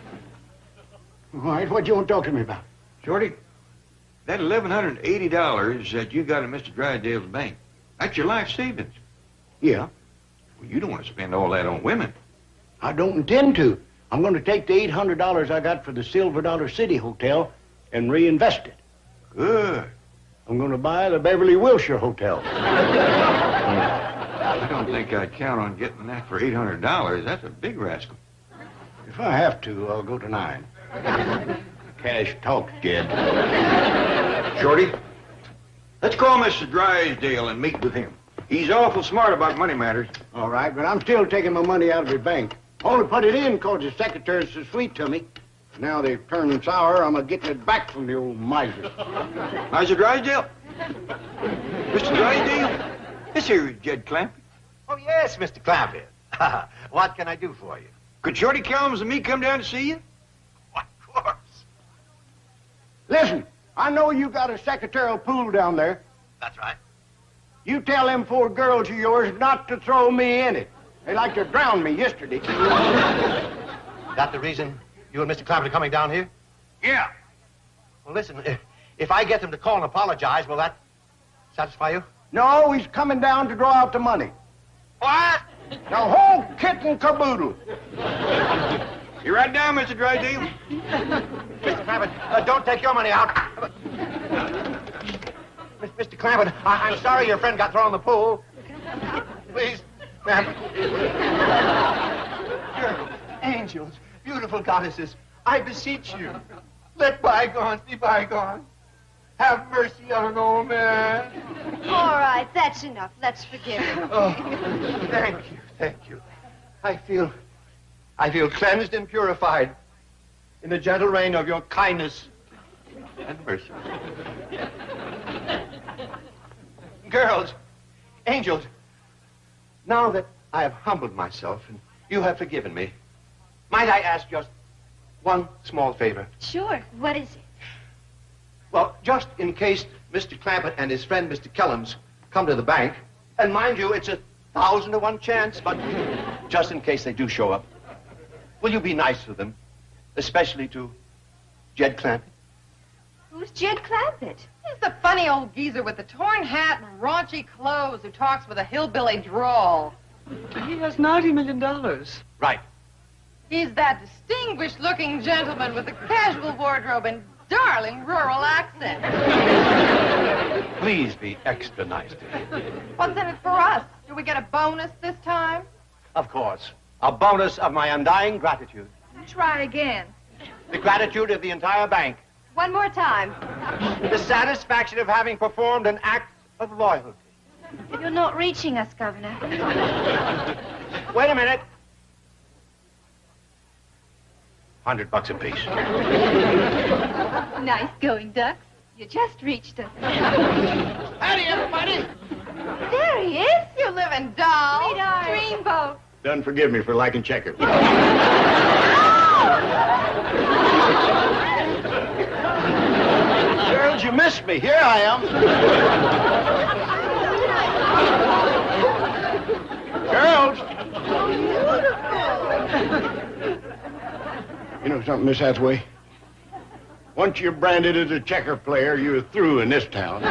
All right, what you want to talk to me about? Shorty, that $1,180 that you got in Mr. Drysdale's bank, that's your life savings. Yeah, Well, you don't want to spend all that on women. I don't intend to. I'm gonna take the $800 I got for the Silver Dollar City Hotel and reinvest it. Good. I'm gonna buy the Beverly Wilshire Hotel. I don't think I'd count on getting that for $800. That's a big rascal. If I have to, I'll go to 9. Cash talks, kid. Shorty, let's call Mr. Drysdale and meet with him. He's awful smart about money matters. All right, but I'm still taking my money out of the bank. Only put it in 'cause the secretary's so sweet to me. Now they've turned sour, I'm getting it back from the old miser. Mr. Drysdale? Mr. Drysdale? This here is Jed Clampett. Oh, yes, Mr. Clampett. What can I do for you? Could Shorty Kellums and me come down to see you? Why, of course. Listen, I know you got a secretarial pool down there. That's right. You tell them 4 girls of yours not to throw me in it. They like to drown me yesterday. That the reason you and Mr. Clampett are coming down here? Yeah. Well, listen, if I get them to call and apologize, will that satisfy you? No, he's coming down to draw out the money. What? The whole kit and caboodle. You right down, Mr. Drysdale? Mr. Clampett, don't take your money out. Mr. Clampett, I'm sorry your friend got thrown in the pool. Please, ma'am. Girls, angels, beautiful goddesses, I beseech you, let bygones be bygones. Have mercy on an old man. All right, that's enough. Let's forgive him. Oh, thank you. I feel cleansed and purified in the gentle rain of your kindness and mercy. Girls, angels, now that I have humbled myself and you have forgiven me, might I ask just one small favor? Sure. What is it? Well, just in case Mr. Clampett and his friend Mr. Kellums come to the bank, and mind you, it's 1,000 to 1 chance, but just in case they do show up, will you be nice to them, especially to Jed Clampett? Who's Jed Clampett? He's the funny old geezer with the torn hat and raunchy clothes who talks with a hillbilly drawl. He has $90 million. Right. He's that distinguished-looking gentleman with the casual wardrobe and darling rural accent. Please be extra nice to him. What's in it for us? Do we get a bonus this time? Of course. A bonus of my undying gratitude. Try again. The gratitude of the entire bank. One more time. The satisfaction of having performed an act of loyalty. You're not reaching us, Governor. Wait a minute. $100 apiece. Nice going, Ducks. You just reached us. Howdy, everybody. There he is. You living doll. Sweetheart. Dreamboat. Done forgive me for liking checkers. Girls, you missed me. Here I am. Girls. You know something, Miss Hathaway? Once you're branded as a checker player, you're through in this town.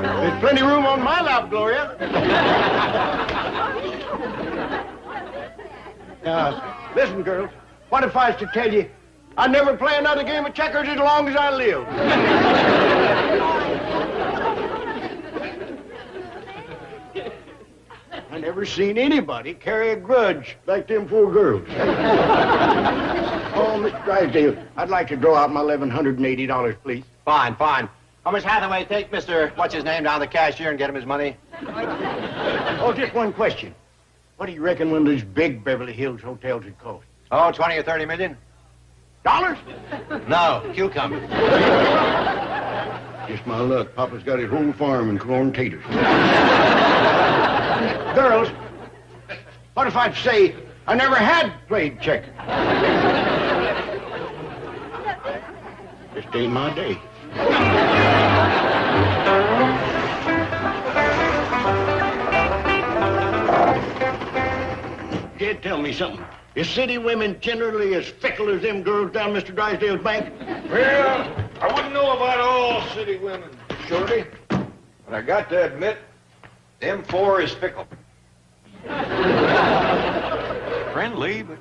There's plenty of room on my lap, Gloria. Listen, girls, what if I was to tell you I'd never play another game of checkers as long as I live? I never seen anybody carry a grudge like them four girls. Oh, Mr. Drysdale, I'd like to draw out my $1,180, please. Fine, fine. How much Hathaway take Mr. What's-his-name down to the cashier and get him his money? Oh, just one question. What do you reckon one of these big Beverly Hills hotels would cost? Oh, 20 or 30 million? Dollars? No, cucumbers. Just my luck. Papa's got his whole farm in corn taters. Girls, what if I'd say I never had played checkers? Just ain't my day. Kid, tell me something. Is city women generally as fickle as them girls down Mr. Drysdale's bank? Well, I wouldn't know about all city women, Shorty. But I got to admit, them four is fickle. Friendly, but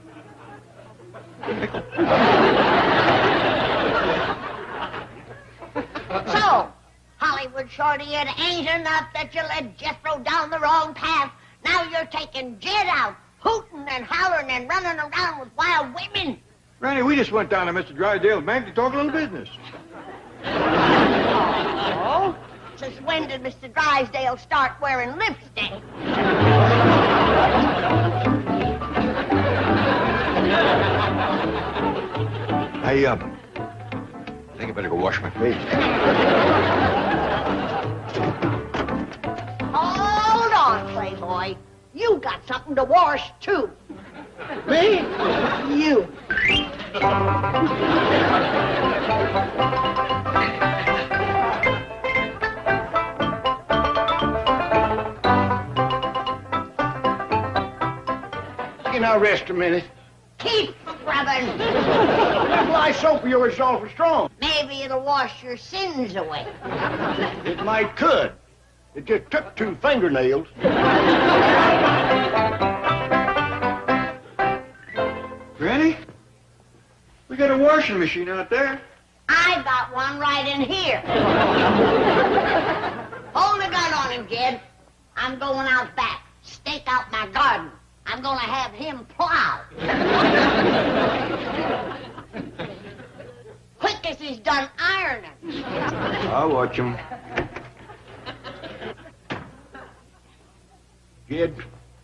fickle. So, Hollywood Shorty, it ain't enough that you led Jethro down the wrong path. Now you're taking Jed out, hooting and hollering and running around with wild women. Granny, we just went down to Mr. Drysdale's bank to talk a little business. Oh? Since when did Mr. Drysdale start wearing lipstick? I think I better go wash my face. Hold on, Playboy. You got something to wash, too. Me? You. You now rest a minute. Keep scrubbing. That lye soap of yours is awful strong. Maybe it'll wash your sins away. It might could. It just took 2 fingernails. Granny, we got a washing machine out there. I got one right in here. Hold the gun on him, Jed. I'm going out back, stake out my garden. I'm going to have him plow. Quick as he's done ironing. I'll watch him. Kid,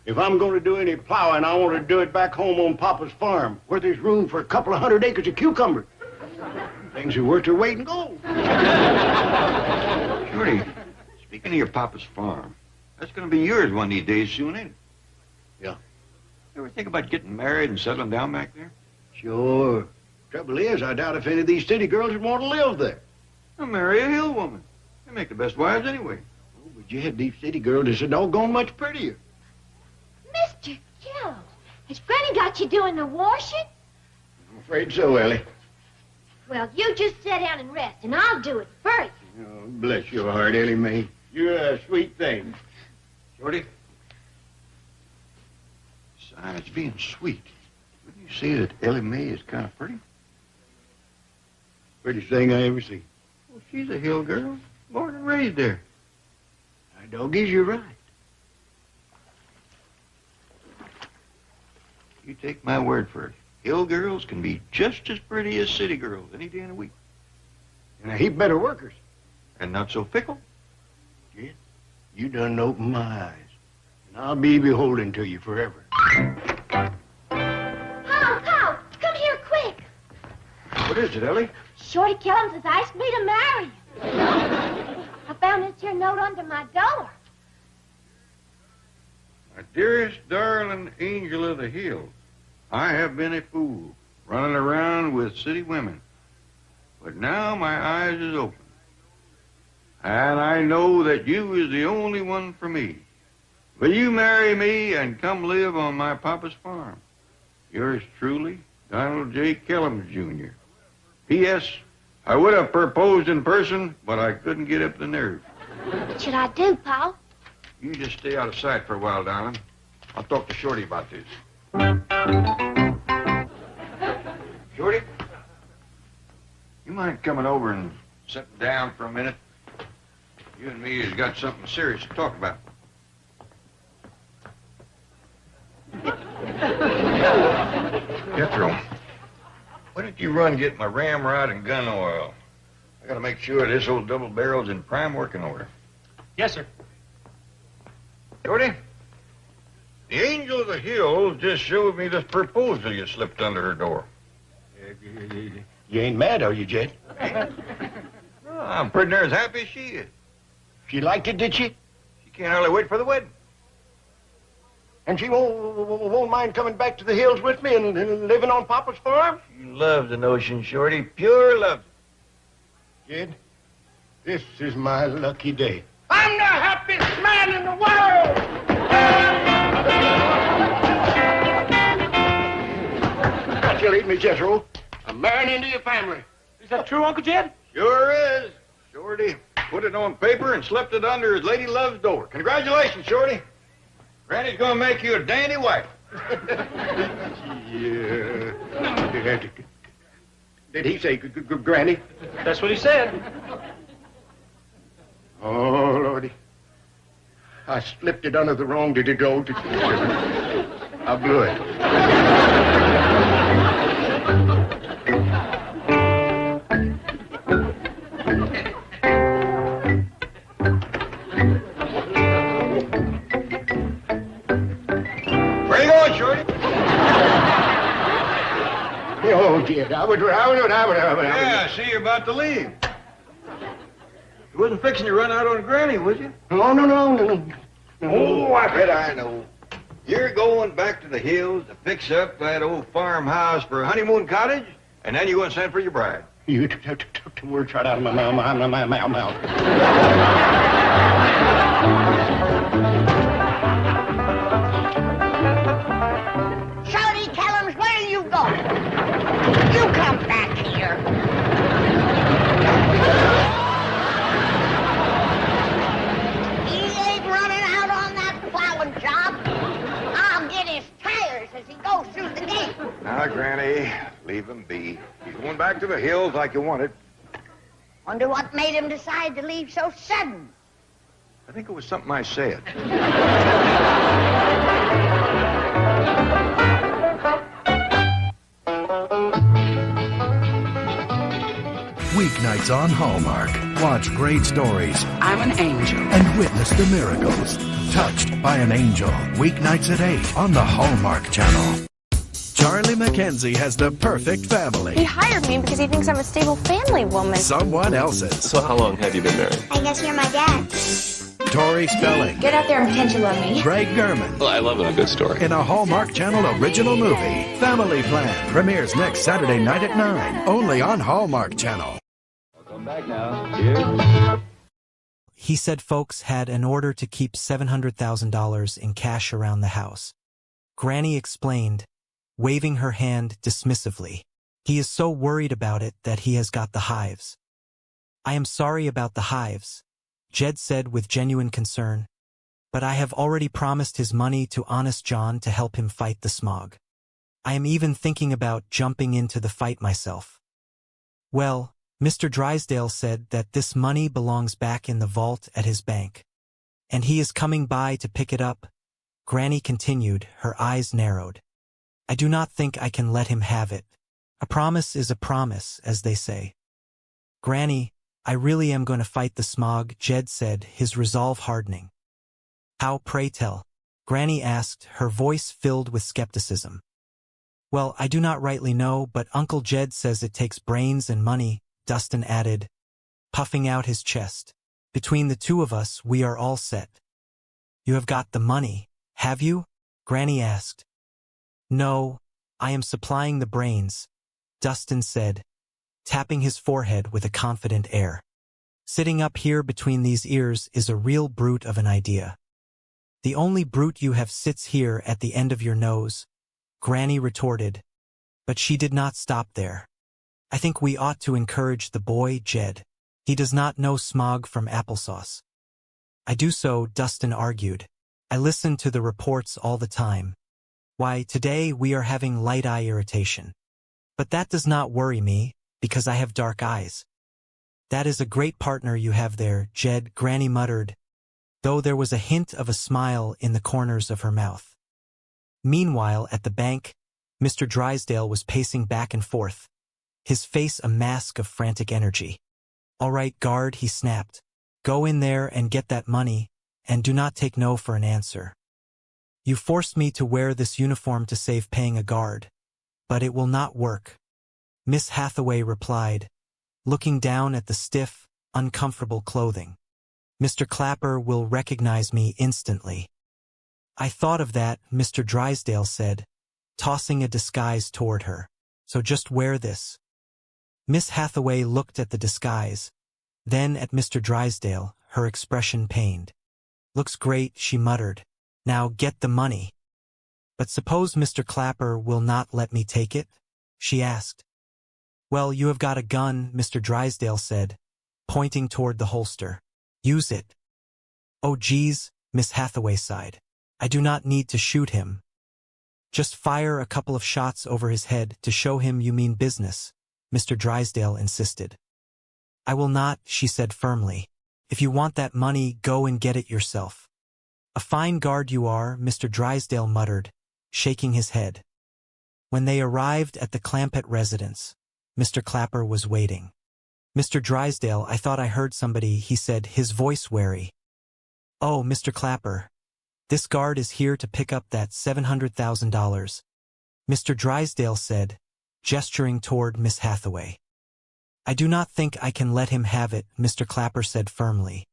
if I'm going to do any plowing, I want to do it back home on Papa's farm, where there's room for a couple of 100 acres of cucumbers. Things are worth their weight in gold. Shorty, speaking of your Papa's farm, that's going to be yours one of these days soon, ain't it? Yeah. You ever think about getting married and settling down back there? Sure. Trouble is, I doubt if any of these city girls would want to live there. I'll marry a hill woman. They make the best wives anyway. Oh, but you had these city girls that's a doggone much prettier. Mr. Joe, has Granny got you doing the washing? I'm afraid so, Ellie. Well, you just sit down and rest, and I'll do it first. Oh, bless your heart, Ellie Mae. You're a sweet thing. Shorty? Besides being sweet, wouldn't you say that Ellie Mae is kind of pretty? Prettiest thing I ever seen. Well, she's a hill girl, born and raised there. Doggies, you're right. You take my word for it. Hill girls can be just as pretty as city girls any day of the week. And a heap better workers. And not so fickle. Yeah, you done opened my eyes. And I'll be beholden to you forever. Paul, come here quick. What is it, Ellie? Shorty Kellums has asked me to marry you. I found this here note under my door. My dearest darling angel of the hill, I have been a fool, running around with city women. But now my eyes is open. And I know that you is the only one for me. Will you marry me and come live on my papa's farm? Yours truly, Donald J. Kellums, Jr. P.S. I would have proposed in person, but I couldn't get up the nerve. What should I do, Paul? You just stay out of sight for a while, darling. I'll talk to Shorty about this. Shorty? You mind coming over and sitting down for a minute? You and me has got something serious to talk about. Jethro, why don't you run get my ramrod and gun oil? I gotta make sure this old double barrel's in prime working order. Yes, sir. Shorty, the angel of the hills just showed me this proposal you slipped under her door. You ain't mad, are you, Jed? Oh, I'm pretty near as happy as she is. She liked it, did she? She can't hardly wait for the wedding. And she won't mind coming back to the hills with me and living on Papa's farm? She loves the notion, Shorty. Pure loves it. Jed, this is my lucky day. I'm the happiest man in the world! Congratulate me, Jethro. I'm marrying into your family. Is that true, Uncle Jed? Sure is. Shorty put it on paper and slipped it under his lady love's door. Congratulations, Shorty. Granny's gonna make you a dandy wife. Yeah. Did he say Granny? That's what he said. Oh, Lordy. I slipped it under the wrong did it go? I blew it. Where you going, Shorty? Oh, Jed, I would. Yeah, I see you're about to leave. You wasn't fixing to run out on Granny, was you? No. Oh, I bet I know. You're going back to the hills to fix up that old farmhouse for a honeymoon cottage, and then you're going to send for your bride. You took the words right out of my mouth. Shorty Kellums, where are you going? You come back here. He ain't running out on that plowing job. I'll get his tires as he goes through the gate. Now, Granny, leave him be. He's going back to the hills like you wanted. Wonder what made him decide to leave so sudden. I think it was something I said. Weeknights on Hallmark. Watch great stories I'm an angel. and witness the miracles. Touched by an Angel. Weeknights at 8 on the Hallmark Channel. Charlie McKenzie has the perfect family. He hired me because he thinks I'm a stable family woman. Someone else's. So how long have you been married? I guess you're my dad. Tori Spelling. Get out there and pretend you love me. Greg Gurman. Well, I love a good story. In a Hallmark Channel original movie, Family Plan, premieres next Saturday night at 9, only on Hallmark Channel. Come back now. Cheers. He said folks had an order to keep $700,000 in cash around the house. Granny explained, waving her hand dismissively. He is so worried about it that he has got the hives. I am sorry about the hives, Jed said with genuine concern, but I have already promised his money to Honest John to help him fight the smog. I am even thinking about jumping into the fight myself. Well, Mr. Drysdale said that this money belongs back in the vault at his bank, and he is coming by to pick it up. Granny continued, her eyes narrowed. I do not think I can let him have it. A promise is a promise, as they say. Granny, I really am going to fight the smog, Jed said, his resolve hardening. How, pray tell? Granny asked, her voice filled with skepticism. Well, I do not rightly know, but Uncle Jed says it takes brains and money, Dustin added, puffing out his chest. Between the two of us, we are all set. You have got the money, have you? Granny asked. No, I am supplying the brains, Dustin said, tapping his forehead with a confident air. Sitting up here between these ears is a real brute of an idea. The only brute you have sits here at the end of your nose, Granny retorted, but she did not stop there. I think we ought to encourage the boy, Jed. He does not know smog from applesauce. I do so, Dustin argued. I listen to the reports all the time. Why, today we are having light eye irritation. But that does not worry me, because I have dark eyes. That is a great partner you have there, Jed, Granny muttered, though there was a hint of a smile in the corners of her mouth. Meanwhile, at the bank, Mr. Drysdale was pacing back and forth, his face a mask of frantic energy. "All right, guard," he snapped. "Go in there and get that money, and do not take no for an answer. You forced me to wear this uniform to save paying a guard, but it will not work," Miss Hathaway replied, looking down at the stiff, uncomfortable clothing. "Mr. Clapper will recognize me instantly." "I thought of that," Mr. Drysdale said, tossing a disguise toward her. "So just wear this." Miss Hathaway looked at the disguise, then at Mr. Drysdale, her expression pained. "Looks great," she muttered. "Now get the money." "But suppose Mr. Clapper will not let me take it?" she asked. "Well, you have got a gun," Mr. Drysdale said, pointing toward the holster. "Use it." "Oh, geez," Miss Hathaway sighed. "I do not need to shoot him." "Just fire a couple of shots over his head to show him you mean business," Mr. Drysdale insisted. "I will not," she said firmly. "If you want that money, go and get it yourself." "A fine guard you are," Mr. Drysdale muttered, shaking his head. When they arrived at the Clampett residence, Mr. Clapper was waiting. "Mr. Drysdale, I thought I heard somebody," he said, his voice wary. "Oh, Mr. Clapper, this guard is here to pick up that $700,000, Mr. Drysdale said, gesturing toward Miss Hathaway. "I do not think I can let him have it," Mr. Clapper said firmly.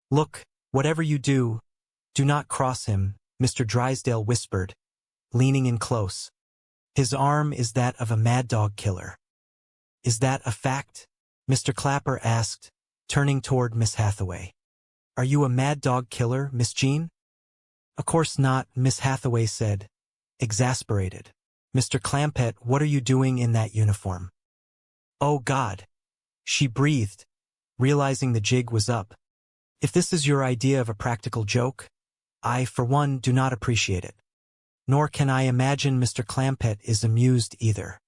"Look, whatever you do not cross him," Mr. Drysdale whispered, leaning in close. "His arm is that of a mad dog killer." "Is that a fact?" Mr. Clapper asked, turning toward Miss Hathaway. "Are you a mad dog killer, Miss Jean?" "Of course not," Miss Hathaway said, exasperated. "Mr. Clampett, what are you doing in that uniform?" "Oh, God," she breathed, realizing the jig was up. "If this is your idea of a practical joke, I, for one, do not appreciate it. Nor can I imagine Mr. Clampett is amused either."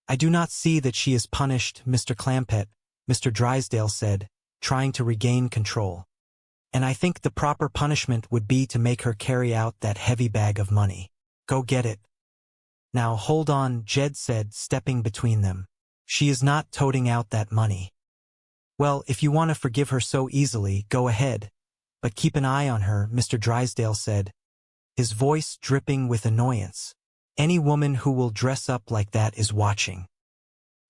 "I do not see that she is punished, Mr. Clampett," Mr. Drysdale said, trying to regain control. "And I think the proper punishment would be to make her carry out that heavy bag of money. Go get it." "Now hold on," Jed said, stepping between them. "She is not toting out that money." "Well, if you want to forgive her so easily, go ahead. But keep an eye on her," Mr. Drysdale said, his voice dripping with annoyance. "Any woman who will dress up like that is watching."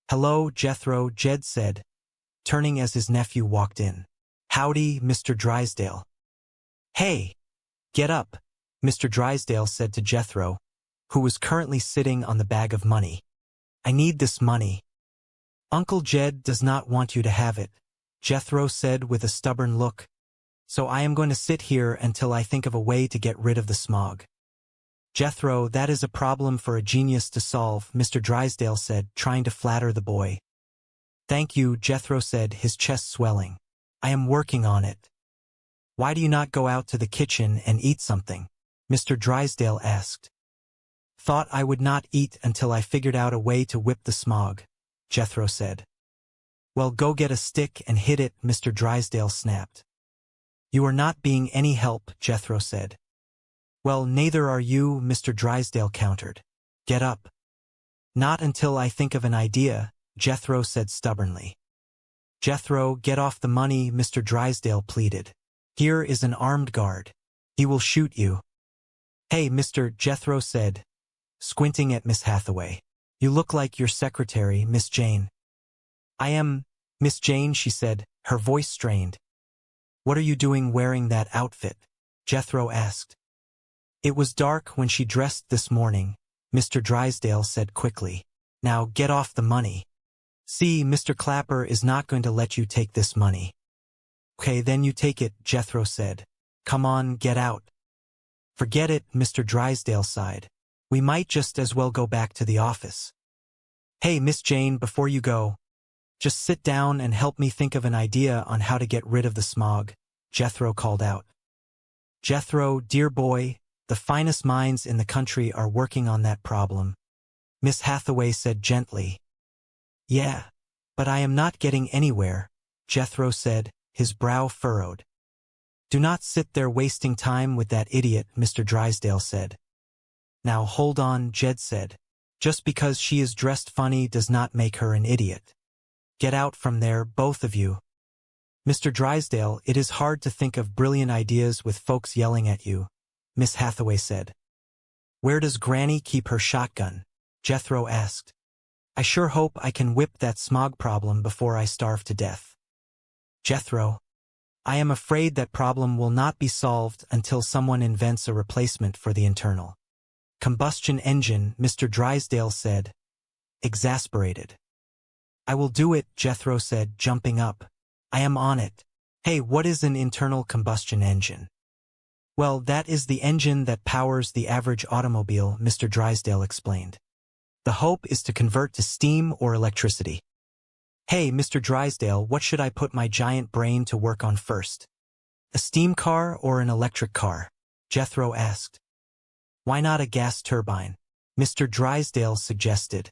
"Hello, Jethro," Jed said, turning as his nephew walked in. "Howdy, Mr. Drysdale." "Hey, get up," Mr. Drysdale said to Jethro, who was currently sitting on the bag of money. "I need this money." "Uncle Jed does not want you to have it," Jethro said with a stubborn look. "So I am going to sit here until I think of a way to get rid of the smog." "Jethro, that is a problem for a genius to solve," Mr. Drysdale said, trying to flatter the boy. "Thank you," Jethro said, his chest swelling. "I am working on it." "Why do you not go out to the kitchen and eat something?" Mr. Drysdale asked. "Thought I would not eat until I figured out a way to whip the smog," Jethro said. "Well, go get a stick and hit it," Mr. Drysdale snapped. "You are not being any help," Jethro said. "Well, neither are you," Mr. Drysdale countered. "Get up." "Not until I think of an idea," Jethro said stubbornly. "Jethro, get off the money," Mr. Drysdale pleaded. "Here is an armed guard. He will shoot you." "Hey, Mr. Jethro said, squinting at Miss Hathaway. "You look like your secretary, Miss Jane." "I am Miss Jane," she said, her voice strained. "What are you doing wearing that outfit?" Jethro asked. "It was dark when she dressed this morning," Mr. Drysdale said quickly. "Now get off the money. See, Mr. Clapper is not going to let you take this money." "Okay, then you take it," Jethro said. "Come on, get out." "Forget it," Mr. Drysdale sighed. "We might just as well go back to the office." "Hey, Miss Jane, before you go, just sit down and help me think of an idea on how to get rid of the smog," Jethro called out. "Jethro, dear boy, the finest minds in the country are working on that problem," Miss Hathaway said gently. "Yeah, but I am not getting anywhere," Jethro said, his brow furrowed. "Do not sit there wasting time with that idiot," Mr. Drysdale said. Now hold on, Jed said. Just because she is dressed funny does not make her an idiot. Get out from there, both of you. Mr. Drysdale, it is hard to think of brilliant ideas with folks yelling at you, Miss Hathaway said. Where does Granny keep her shotgun? Jethro asked. I sure hope I can whip that smog problem before I starve to death. Jethro, I am afraid that problem will not be solved until someone invents a replacement for the internal combustion engine, Mr. Drysdale said, exasperated. I will do it, Jethro said, jumping up. I am on it. Hey, what is an internal combustion engine? Well, that is the engine that powers the average automobile, Mr. Drysdale explained. The hope is to convert to steam or electricity. Hey, Mr. Drysdale, what should I put my giant brain to work on first? A steam car or an electric car? Jethro asked. Why not a gas turbine? Mr. Drysdale suggested.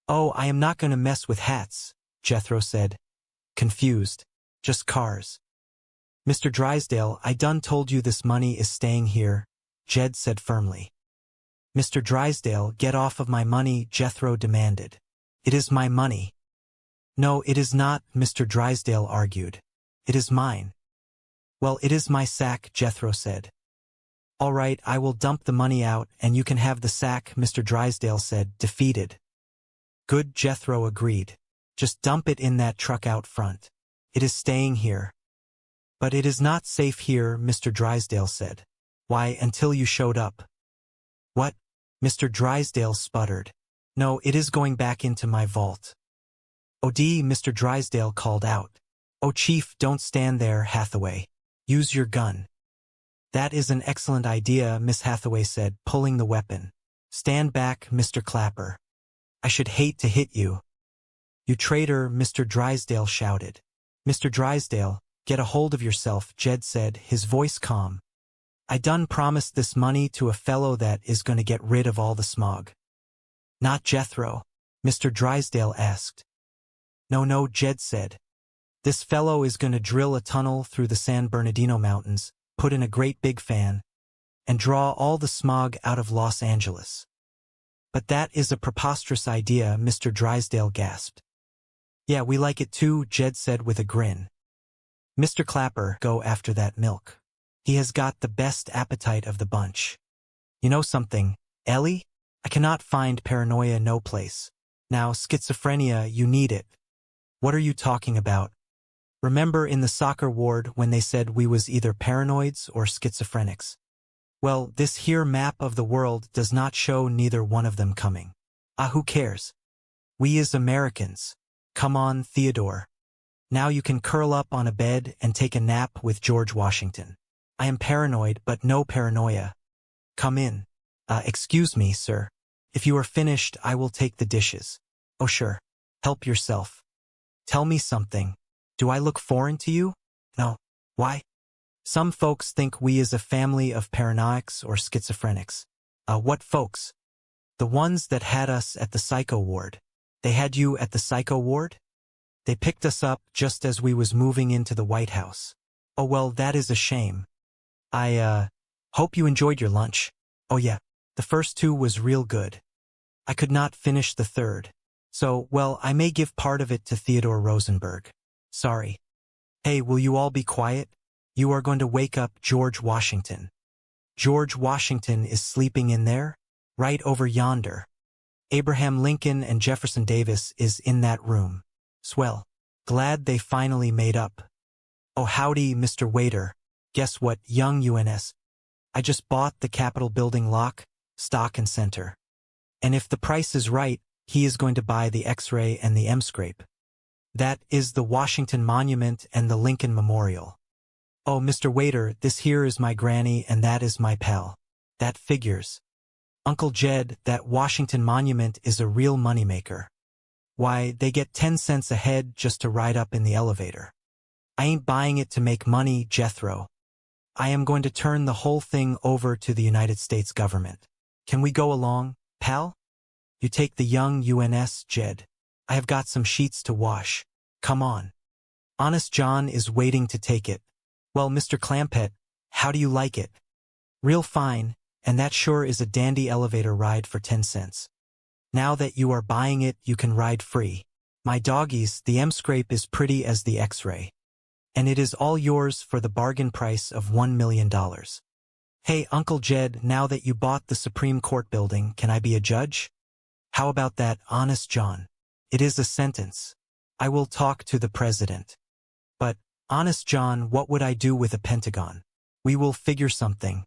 Oh, I am not going to mess with hats, Jethro said, confused. Just cars. Mr. Drysdale, I done told you this money is staying here, Jed said firmly. Mr. Drysdale, get off of my money, Jethro demanded. It is my money. No, it is not, Mr. Drysdale argued. It is mine. Well, it is my sack, Jethro said. All right, I will dump the money out and you can have the sack, Mr. Drysdale said, defeated. Good, Jethro agreed. Just dump it in that truck out front. It is staying here. But it is not safe here, Mr. Drysdale said. Why, until you showed up. What? Mr. Drysdale sputtered. No, it is going back into my vault. Oh, Mr. Drysdale called out. Oh, Chief, don't stand there, Hathaway. Use your gun. That is an excellent idea, Miss Hathaway said, pulling the weapon. Stand back, Mr. Clapper. I should hate to hit you. You traitor, Mr. Drysdale shouted. Mr. Drysdale, get a hold of yourself, Jed said, his voice calm. I done promised this money to a fellow that is going to get rid of all the smog. Not Jethro, Mr. Drysdale asked. No, Jed said. This fellow is going to drill a tunnel through the San Bernardino Mountains, put in a great big fan, and draw all the smog out of Los Angeles. But that is a preposterous idea, Mr. Drysdale gasped. Yeah, we like it too, Jed said with a grin. Mr. Clapper, go after that milk. He has got the best appetite of the bunch. You know something, Ellie? I cannot find paranoia no place. Now, schizophrenia, you need it. What are you talking about? Remember in the soccer ward when they said we was either paranoids or schizophrenics? Well, this here map of the world does not show neither one of them coming. Who cares? We is Americans. Come on, Theodore. Now you can curl up on a bed and take a nap with George Washington. I am paranoid, but no paranoia. Come in. Excuse me, sir. If you are finished, I will take the dishes. Oh, sure. Help yourself. Tell me something. Do I look foreign to you? No. Why? Some folks think we is a family of paranoics or schizophrenics. What folks? The ones that had us at the psycho ward. They had you at the psycho ward? They picked us up just as we was moving into the White House. Oh, well, that is a shame. I, hope you enjoyed your lunch. Oh, yeah. The first two was real good. I could not finish the third. So, well, I may give part of it to Theodore Rosenberg. Sorry. Hey, will you all be quiet? You are going to wake up George Washington. George Washington is sleeping in there, right over yonder. Abraham Lincoln and Jefferson Davis is in that room. Swell. Glad they finally made up. Oh, howdy, Mr. Waiter. Guess what, young UNS? I just bought the Capitol building lock, stock and center. And if the price is right, he is going to buy the X-ray and the M-scrape. That is the Washington Monument and the Lincoln Memorial. Oh, Mr. Waiter, this here is my granny and that is my pal. That figures. Uncle Jed, that Washington Monument is a real moneymaker. Why, they get 10 cents a head just to ride up in the elevator. I ain't buying it to make money, Jethro. I am going to turn the whole thing over to the United States government. Can we go along, pal? You take the young UNS, Jed. I have got some sheets to wash. Come on. Honest John is waiting to take it. Well, Mr. Clampett, how do you like it? Real fine, And that sure is a dandy elevator ride for 10 cents. Now that you are buying it, you can ride free. My doggies, the M-scrape is pretty as the X-ray. And it is all yours for the bargain price of $1 million. Hey, Uncle Jed, now that you bought the Supreme Court building, can I be a judge? How about that, Honest John? It is a sentence. I will talk to the president. But, Honest John, what would I do with a Pentagon? We will figure something.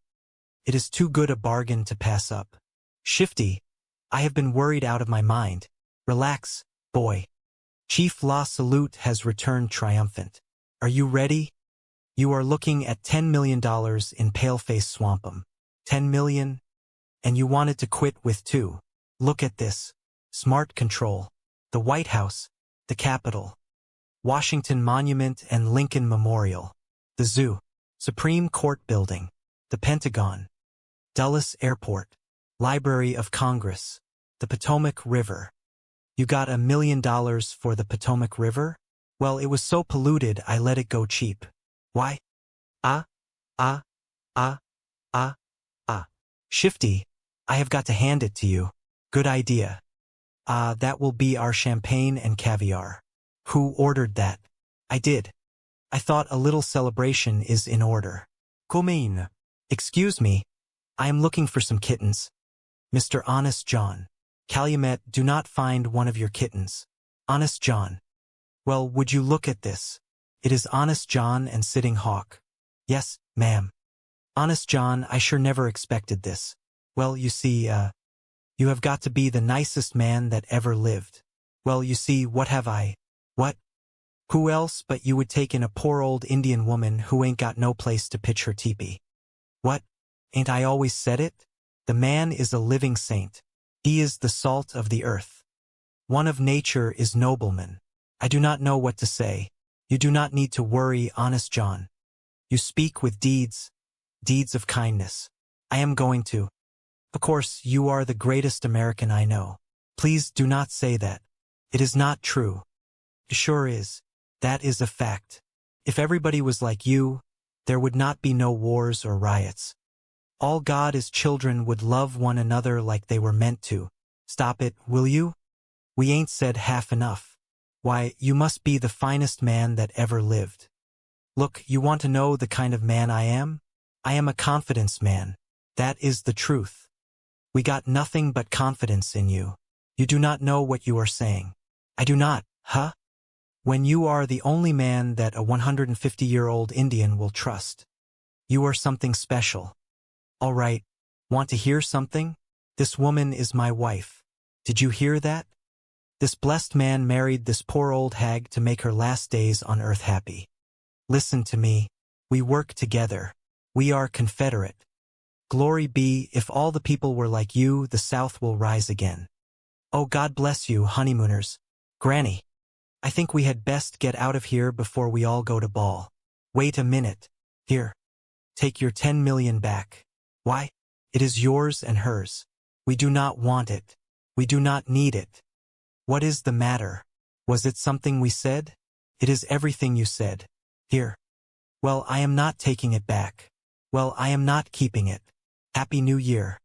It is too good a bargain to pass up. Shifty, I have been worried out of my mind. Relax, boy. Chief La Salute has returned triumphant. Are you ready? You are looking at $10 million in Paleface Swamp'em. 10 million? And you wanted to quit with 2. Look at this. Smart control. The White House, the Capitol, Washington Monument and Lincoln Memorial, the Zoo, Supreme Court Building, the Pentagon, Dulles Airport, Library of Congress, the Potomac River. You got $1 million for the Potomac River? Well, it was so polluted I let it go cheap. Why? Shifty, I have got to hand it to you. Good idea. That will be our champagne and caviar. Who ordered that? I did. I thought a little celebration is in order. Commune. Excuse me. I am looking for some kittens. Mr. Honest John. Calumet, do not find one of your kittens. Honest John. Well, would you look at this? It is Honest John and Sitting Hawk. Yes, ma'am. Honest John, I sure never expected this. Well, you see, you have got to be the nicest man that ever lived. Well, you see, what have I? What? Who else but you would take in a poor old Indian woman who ain't got no place to pitch her teepee? What? Ain't I always said it? The man is a living saint. He is the salt of the earth. One of nature is nobleman. I do not know what to say. You do not need to worry, Honest John. You speak with deeds of kindness. I am going to. Of course, you are the greatest American I know. Please do not say that. It is not true. It sure is. That is a fact. If everybody was like you, there would not be no wars or riots. All God as children would love one another like they were meant to. Stop it, will you? We ain't said half enough. Why, you must be the finest man that ever lived. Look, you want to know the kind of man I am? I am a confidence man. That is the truth. We got nothing but confidence in you. You do not know what you are saying. I do not, huh? When you are the only man that a 150-year-old Indian will trust. You are something special. All right, want to hear something? This woman is my wife. Did you hear that? This blessed man married this poor old hag to make her last days on earth happy. Listen to me. We work together. We are Confederate. Glory be, if all the people were like you, the South will rise again. Oh, God bless you, honeymooners. Granny, I think we had best get out of here before we all go to ball. Wait a minute. Here. Take your 10 million back. Why? It is yours and hers. We do not want it. We do not need it. What is the matter? Was it something we said? It is everything you said. Here. Well, I am not taking it back. Well, I am not keeping it. Happy New Year.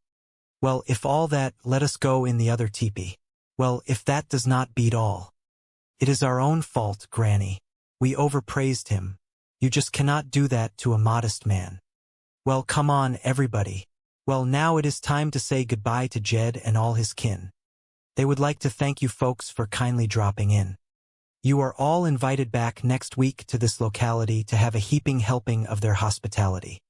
Well, if all that, let us go in the other teepee. Well, if that does not beat all. It is our own fault, Granny. We overpraised him. You just cannot do that to a modest man. Well, come on, everybody. Well, now it is time to say goodbye to Jed and all his kin. They would like to thank you folks for kindly dropping in. You are all invited back next week to this locality to have a heaping helping of their hospitality.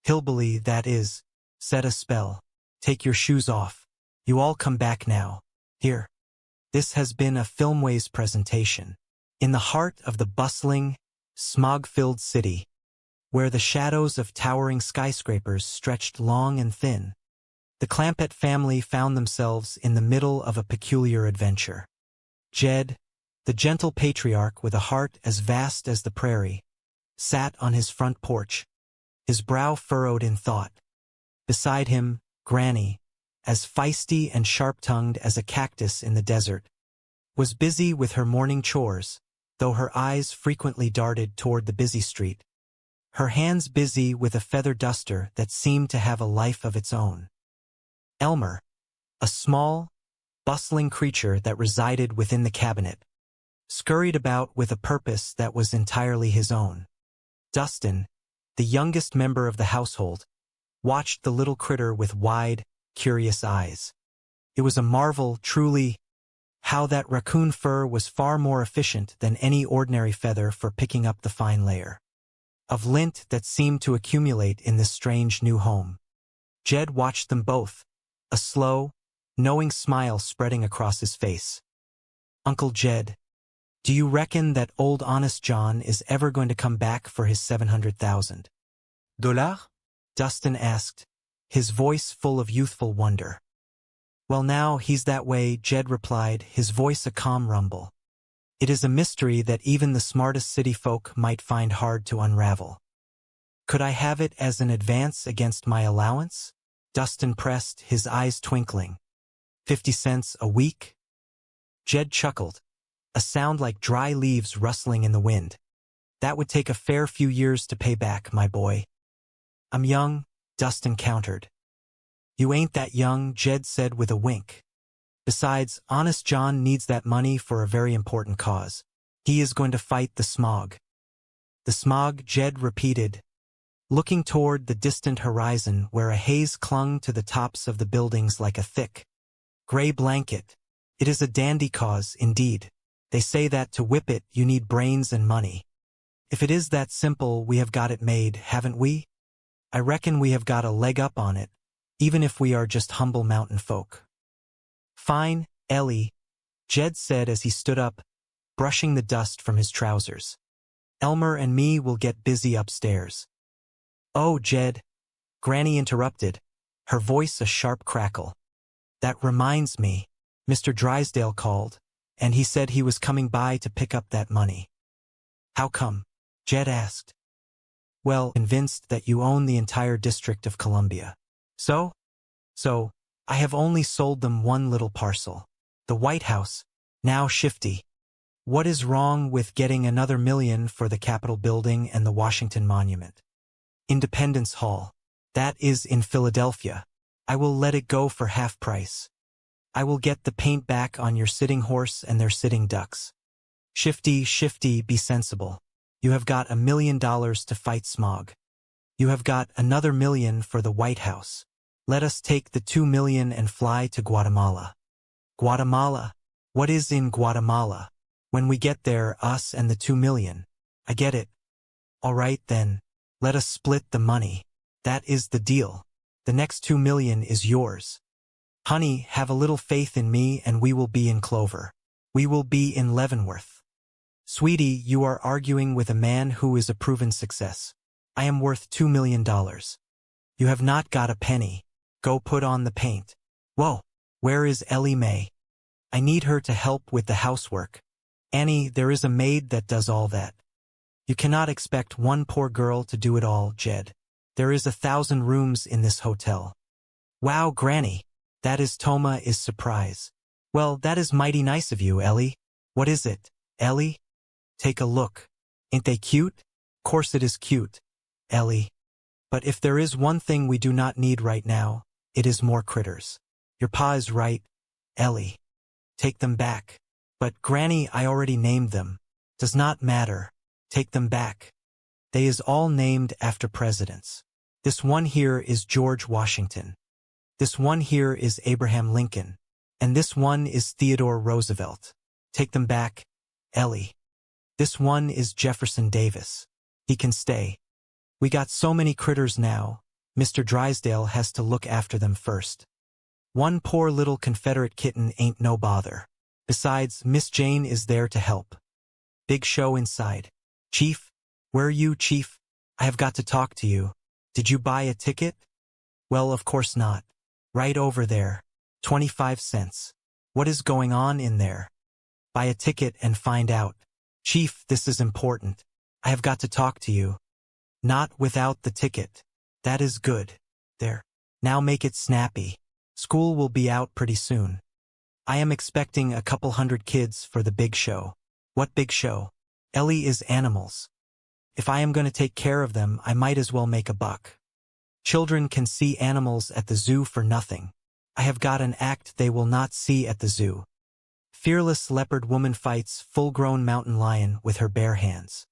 Hillbilly, that is, set a spell. Take your shoes off. You all come back now. Here. This has been a Filmways presentation. In the heart of the bustling, smog-filled city, where the shadows of towering skyscrapers stretched long and thin, the Clampett family found themselves in the middle of a peculiar adventure. Jed, the gentle patriarch with a heart as vast as the prairie, sat on his front porch, his brow furrowed in thought. Beside him, Granny, as feisty and sharp-tongued as a cactus in the desert, was busy with her morning chores, though her eyes frequently darted toward the busy street. her hands busy with a feather duster that seemed to have a life of its own. Elmer, a small, bustling creature that resided within the cabinet, scurried about with a purpose that was entirely his own. Dustin, the youngest member of the household, watched the little critter with wide, curious eyes. It was a marvel, truly, how that raccoon fur was far more efficient than any ordinary feather for picking up the fine layer of lint that seemed to accumulate in this strange new home. Jed watched them both, a slow, knowing smile spreading across his face. Uncle Jed, do you reckon that old Honest John is ever going to come back for his $700,000? Dustin asked, his voice full of youthful wonder. Well, now he's that way, Jed replied, his voice a calm rumble. It is a mystery that even the smartest city folk might find hard to unravel. Could I have it as an advance against my allowance? Dustin pressed, his eyes twinkling. 50 cents a week? Jed chuckled, a sound like dry leaves rustling in the wind. That would take a fair few years to pay back, my boy. I'm young, Dustin countered. You ain't that young, Jed said with a wink. Besides, Honest John needs that money for a very important cause. He is going to fight the smog. The smog, Jed repeated, looking toward the distant horizon where a haze clung to the tops of the buildings like a thick, gray blanket. It is a dandy cause, indeed. They say that to whip it you need brains and money. If it is that simple, we have got it made, haven't we? I reckon we have got a leg up on it, even if we are just humble mountain folk. Fine, Ellie, Jed said as he stood up, brushing the dust from his trousers. Elmer and me will get busy upstairs. Oh, Jed, Granny interrupted, her voice a sharp crackle. That reminds me, Mr. Drysdale called, and he said he was coming by to pick up that money. How come? Jed asked. Well, convinced that you own the entire District of Columbia. So, I have only sold them one little parcel. The White House, now shifty. What is wrong with getting another $1 million for the Capitol building and the Washington Monument? Independence Hall. That is in Philadelphia. I will let it go for half price. I will get the paint back on your sitting horse and their sitting ducks. Shifty, be sensible. You have got $1 million to fight smog. You have got another $1 million for the White House. Let us take the $2 million and fly to Guatemala. Guatemala? What is in Guatemala? When we get there, us and the $2 million. I get it. All right then, let us split the money. That is the deal. The next $2 million is yours. Honey, have a little faith in me and we will be in Clover. We will be in Leavenworth. Sweetie, you are arguing with a man who is a proven success. I am worth $2 million. You have not got a penny. Go put on the paint. Whoa, where is Ellie Mae? I need her to help with the housework. Annie, there is a maid that does all that. You cannot expect one poor girl to do it all, Jed. There is 1,000 rooms in this hotel. Wow, Granny, that is Toma is surprise. Well, that is mighty nice of you, Ellie. What is it, Ellie? Take a look. Ain't they cute? Course it is cute, Ellie. But if there is one thing we do not need right now, it is more critters. Your pa is right, Ellie. Take them back. But Granny, I already named them. Does not matter. Take them back. They is all named after presidents. This one here is George Washington. This one here is Abraham Lincoln. And this one is Theodore Roosevelt. Take them back, Ellie. This one is Jefferson Davis. He can stay. We got so many critters now, Mr. Drysdale has to look after them first. One poor little Confederate kitten ain't no bother. Besides, Miss Jane is there to help. Big show inside. Chief, where are you, Chief? I have got to talk to you. Did you buy a ticket? Well, of course not. Right over there. 25 cents. What is going on in there? Buy a ticket and find out. Chief, this is important. I have got to talk to you. Not without the ticket. That is good. There. Now make it snappy. School will be out pretty soon. I am expecting a couple hundred kids for the big show. What big show? Ellie is animals. If I am going to take care of them, I might as well make a buck. Children can see animals at the zoo for nothing. I have got an act they will not see at the zoo. Fearless leopard woman fights full-grown mountain lion with her bare hands.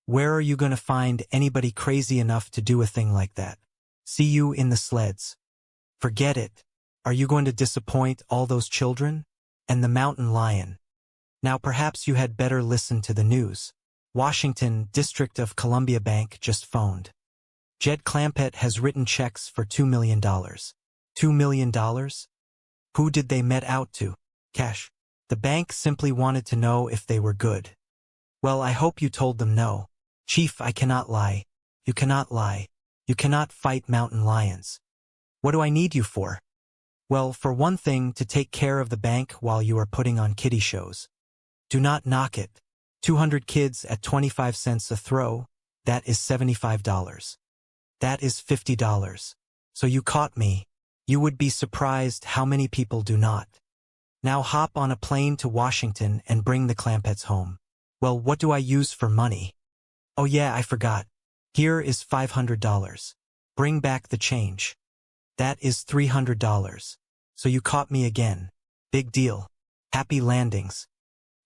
Where are you going to find anybody crazy enough to do a thing like that? See you in the sleds. Forget it. Are you going to disappoint all those children? And the mountain lion. Now perhaps you had better listen to the news. Washington, District of Columbia Bank just phoned. Jed Clampett has written checks for $2 million. $2 million? Who did they met out to? Cash. The bank simply wanted to know if they were good. Well, I hope you told them no. Chief, I cannot lie. You cannot lie. You cannot fight mountain lions. What do I need you for? Well, for one thing, to take care of the bank while you are putting on kiddie shows. Do not knock it. 200 kids at 25 cents a throw, that is $75. That is $50. So you caught me. You would be surprised how many people do not. Now hop on a plane to Washington and bring the Clampetts home. Well, what do I use for money? Oh yeah, I forgot. Here is $500. Bring back the change. That is $300. So you caught me again. Big deal. Happy landings.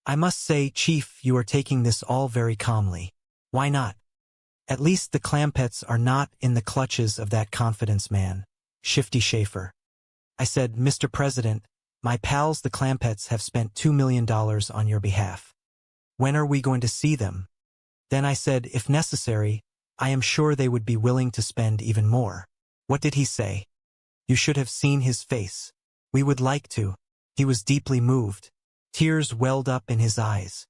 I must say, Chief, you are taking this all very calmly. Why not? At least the Clampetts are not in the clutches of that confidence man, Shifty Schaefer. I said, Mr. President, my pals the Clampetts have spent $2 million on your behalf. When are we going to see them? Then I said, if necessary, I am sure they would be willing to spend even more. What did he say? You should have seen his face. We would like to. He was deeply moved. Tears welled up in his eyes.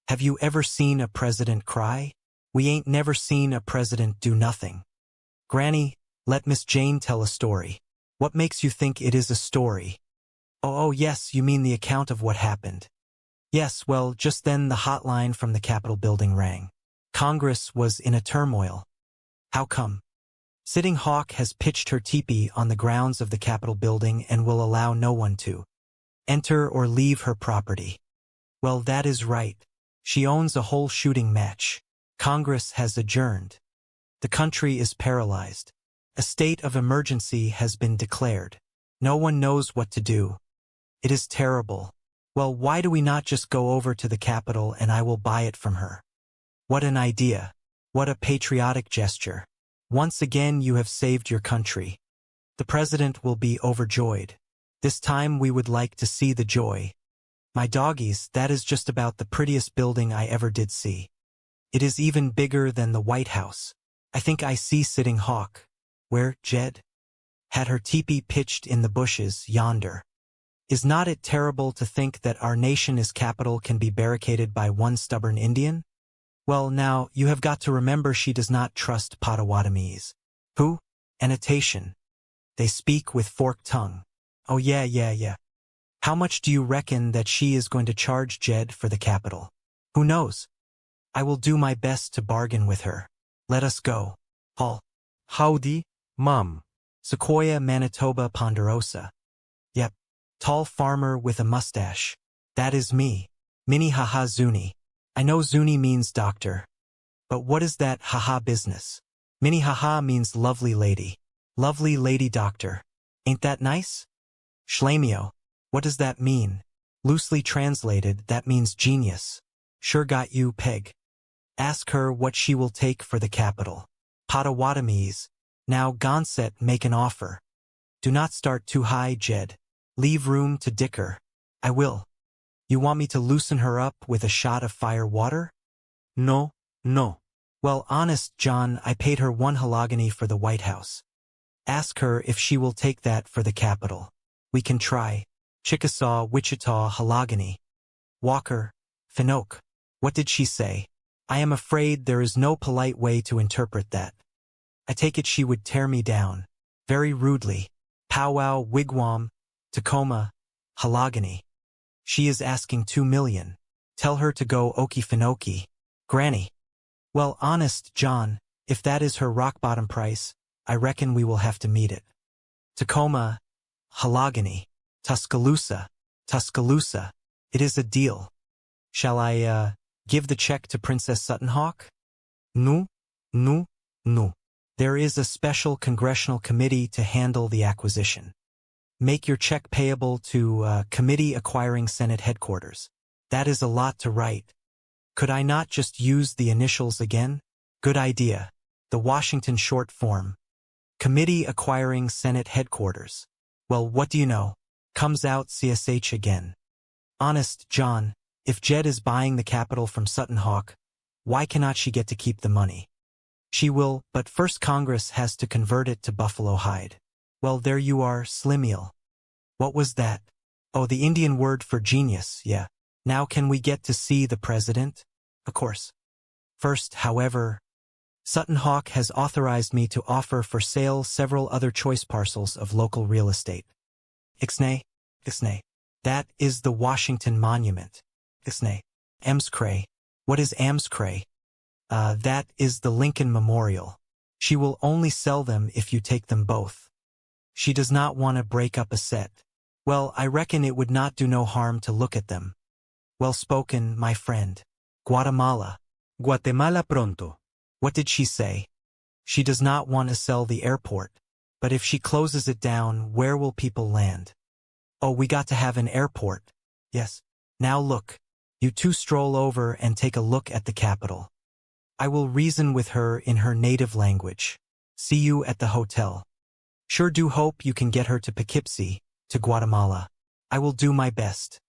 Have you ever seen a president cry? We ain't never seen a president do nothing. Granny, let Miss Jane tell a story. What makes you think it is a story? Oh, yes, you mean the account of what happened. Yes, well, just then the hotline from the Capitol building rang. Congress was in a turmoil. How come? Sitting Hawk has pitched her teepee on the grounds of the Capitol building and will allow no one to enter or leave her property. Well, that is right. She owns a whole shooting match. Congress has adjourned. The country is paralyzed. A state of emergency has been declared. No one knows what to do. It is terrible. Well, why do we not just go over to the Capitol and I will buy it from her? What an idea. What a patriotic gesture. Once again you have saved your country. The president will be overjoyed. This time we would like to see the joy. My doggies, that is just about the prettiest building I ever did see. It is even bigger than the White House. I think I see Sitting Hawk. Where, Jed? Had her teepee pitched in the bushes yonder. Is not it terrible to think that our nation's capital can be barricaded by one stubborn Indian? Well, now, you have got to remember she does not trust Potawatomis. Who? Annotation. They speak with forked tongue. Oh, yeah. How much do you reckon that she is going to charge Jed for the capital? Who knows? I will do my best to bargain with her. Let us go. Paul. Howdy, Mom. Sequoia, Manitoba Ponderosa. Yep. Tall farmer with a mustache. That is me. Minnehaha Zuni. I know Zuni means doctor. But what is that haha business? Minnehaha means lovely lady. Lovely lady doctor. Ain't that nice? Schlemio. What does that mean? Loosely translated, that means genius. Sure got you, Peg. Ask her what she will take for the capital. Potawatomis. Now Gonset make an offer. Do not start too high, Jed. Leave room to dicker. I will. You want me to loosen her up with a shot of fire water? No. Well, honest, John, I paid her 1 halogany for the White House. Ask her if she will take that for the capital. We can try. Chickasaw, Wichita, halogany. Walker, Finoke. What did she say? I am afraid there is no polite way to interpret that. I take it she would tear me down. Very rudely. Powwow, wigwam, Tacoma, halogany. She is asking $2 million. Tell her to go Okefenokee. Granny. Well, honest, John, if that is her rock-bottom price, I reckon we will have to meet it. Tacoma, halogany. Tuscaloosa. It is a deal. Shall I, give the check to Princess Sutton Hawk? No, no, no. There is a special congressional committee to handle the acquisition. Make your check payable to Committee Acquiring Senate Headquarters. That is a lot to write. Could I not just use the initials again? Good idea. The Washington short form. Committee Acquiring Senate Headquarters. Well, what do you know? Comes out CSH again. Honest, John, if Jed is buying the capital from Sutton Hawk, why cannot she get to keep the money? She will, but first Congress has to convert it to buffalo hide. Well, there you are, Slimiel. What was that? Oh, the Indian word for genius, yeah. Now can we get to see the president? Of course. First, however, Sutton Hawk has authorized me to offer for sale several other choice parcels of local real estate. Ixnay? That is the Washington Monument. Ixnay. Amscray. What is Amscray? That is the Lincoln Memorial. She will only sell them if you take them both. She does not want to break up a set. Well, I reckon it would not do no harm to look at them. Well spoken, my friend. Guatemala. Guatemala pronto. What did she say? She does not want to sell the airport. But if she closes it down, where will people land? Oh, we got to have an airport. Yes. Now look. You two stroll over and take a look at the capital. I will reason with her in her native language. See you at the hotel. Sure do hope you can get her to Poughkeepsie, to Guatemala. I will do my best.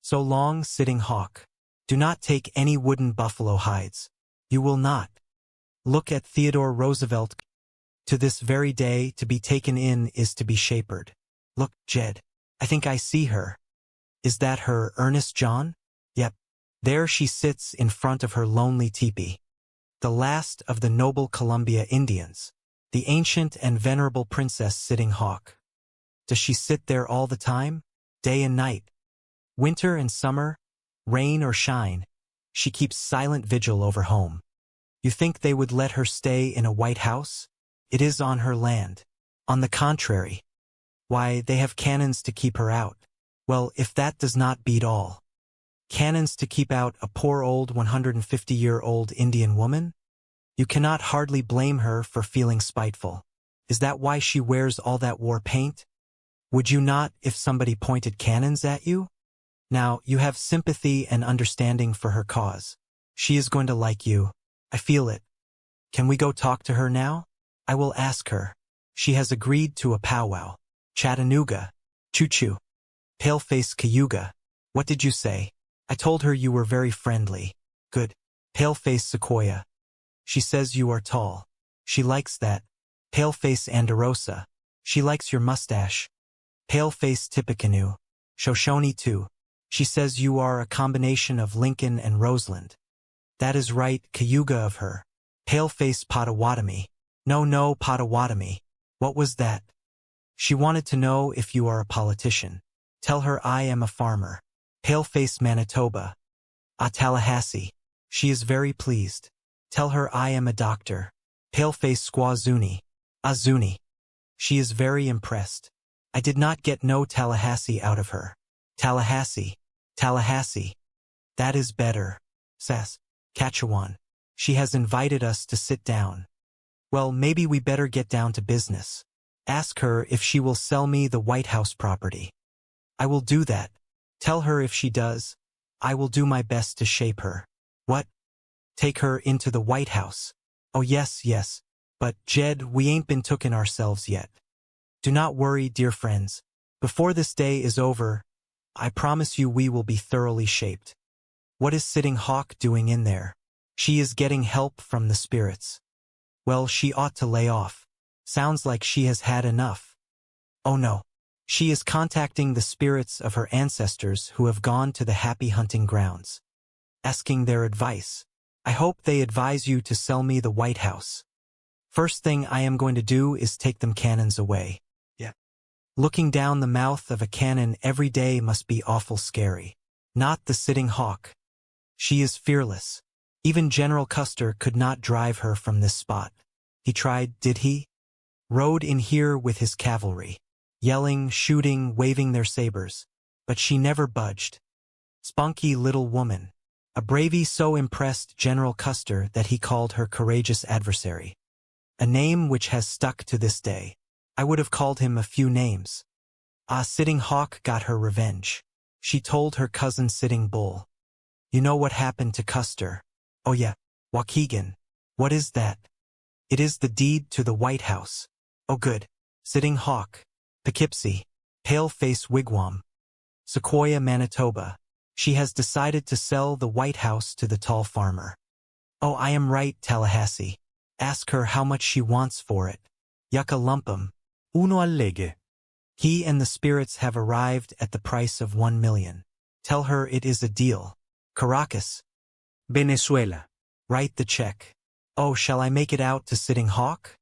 So long, Sitting Hawk. Do not take any wooden buffalo hides. You will not. Look at Theodore Roosevelt. To this very day, to be taken in is to be shapered. Look, Jed. I think I see her. Is that her Ernest John? Yep. There she sits in front of her lonely teepee. The last of the noble Columbia Indians. The ancient and venerable Princess Sitting Hawk. Does she sit there all the time? Day and night? Winter and summer? Rain or shine? She keeps silent vigil over home. You think they would let her stay in a White House? It is on her land. On the contrary. Why, they have cannons to keep her out. Well, if that does not beat all. Cannons to keep out a poor old 150-year-old Indian woman? You cannot hardly blame her for feeling spiteful. Is that why she wears all that war paint? Would you not if somebody pointed cannons at you? Now, you have sympathy and understanding for her cause. She is going to like you. I feel it. Can we go talk to her now? I will ask her. She has agreed to a powwow. Chattanooga. Choo-choo. Paleface Cayuga. What did you say? I told her you were very friendly. Good. Paleface Sequoia. She says you are tall. She likes that. Paleface Anderosa. She likes your mustache. Paleface Tippecanoe. Shoshone too. She says you are a combination of Lincoln and Roseland. That is right, Cayuga of her. Paleface Potawatomi. No, Potawatomi. What was that? She wanted to know if you are a politician. Tell her I am a farmer. Paleface Manitoba. Tallahassee. She is very pleased. Tell her I am a doctor. Paleface Squazuni. Azuni. She is very impressed. I did not get no Tallahassee out of her. Tallahassee. That is better. Saskatchewan. She has invited us to sit down. Well, maybe we better get down to business. Ask her if she will sell me the White House property. I will do that. Tell her if she does, I will do my best to shape her. What? Take her into the White House. Oh yes. But, Jed, we ain't been tooken ourselves yet. Do not worry, dear friends. Before this day is over, I promise you we will be thoroughly shaped. What is Sitting Hawk doing in there? She is getting help from the spirits. Well, she ought to lay off. Sounds like she has had enough. Oh no. She is contacting the spirits of her ancestors who have gone to the happy hunting grounds. Asking their advice. I hope they advise you to sell me the White House. First thing I am going to do is take them cannons away. Yeah. Looking down the mouth of a cannon every day must be awful scary. Not the Sitting Hawk. She is fearless. Even General Custer could not drive her from this spot. He tried, did he? Rode in here with his cavalry. Yelling, shooting, waving their sabers. But she never budged. Spunky little woman. A bravey so impressed General Custer that he called her courageous adversary. A name which has stuck to this day. I would have called him a few names. Sitting Hawk got her revenge. She told her cousin Sitting Bull. You know what happened to Custer? Oh yeah, Waukegan. What is that? It is the deed to the White House. Oh good. Sitting Hawk. Poughkeepsie. Paleface Wigwam. Sequoia, Manitoba. She has decided to sell the White House to the tall farmer. Oh, I am right, Tallahassee. Ask her how much she wants for it. Yucca lumpum. Uno allege. He and the spirits have arrived at the price of 1 million. Tell her it is a deal. Caracas. Venezuela. Write the check. Oh, shall I make it out to Sitting Hawk?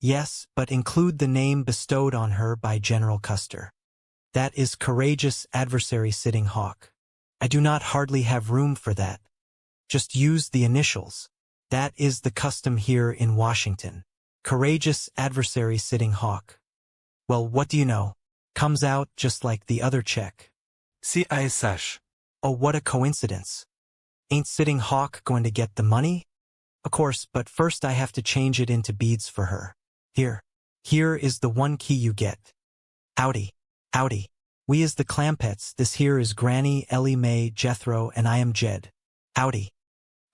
Yes, but include the name bestowed on her by General Custer. That is courageous adversary Sitting Hawk. I do not hardly have room for that. Just use the initials. That is the custom here in Washington. Courageous adversary Sitting Hawk. Well, what do you know? Comes out just like the other check. CISH. Oh, what a coincidence. Ain't Sitting Hawk going to get the money? Of course, but first I have to change it into beads for her. Here. Here is the one key you get. Howdy. Howdy. We is the Clampetts. This here is Granny, Ellie Mae, Jethro, and I am Jed. Howdy.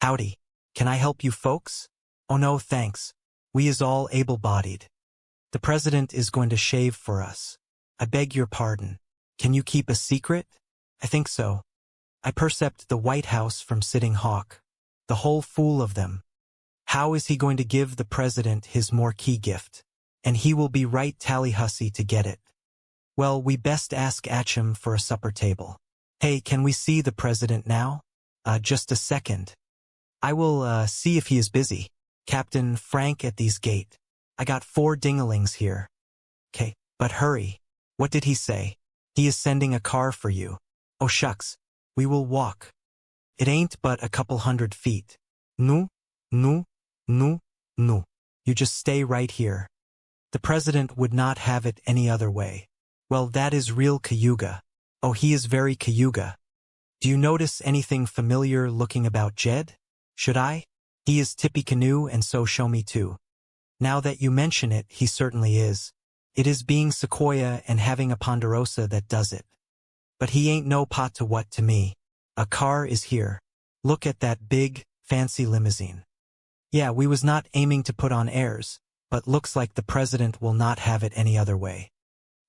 Howdy. Can I help you folks? Oh no, thanks. We is all able-bodied. The president is going to shave for us. I beg your pardon. Can you keep a secret? I think so. I percept the White House from Sitting Hawk. The whole fool of them. How is he going to give the president his more key gift? And he will be right tally-hussy to get it. Well, we best ask Atcham for a supper table. Hey, can we see the president now? Just a second. I will, see if he is busy. Captain Frank at these gate. I got 4 dingalings here. 'Kay, but hurry. What did he say? He is sending a car for you. Oh shucks. We will walk. It ain't but a couple 100 feet. No. You just stay right here. The president would not have it any other way. Well, that is real Cayuga. Oh, he is very Cayuga. Do you notice anything familiar looking about Jed? Should I? He is Tippecanoe and so show me too. Now that you mention it, he certainly is. It is being Sequoia and having a Ponderosa that does it. But he ain't no pot to what to me. A car is here. Look at that big, fancy limousine. Yeah, we was not aiming to put on airs, but looks like the president will not have it any other way.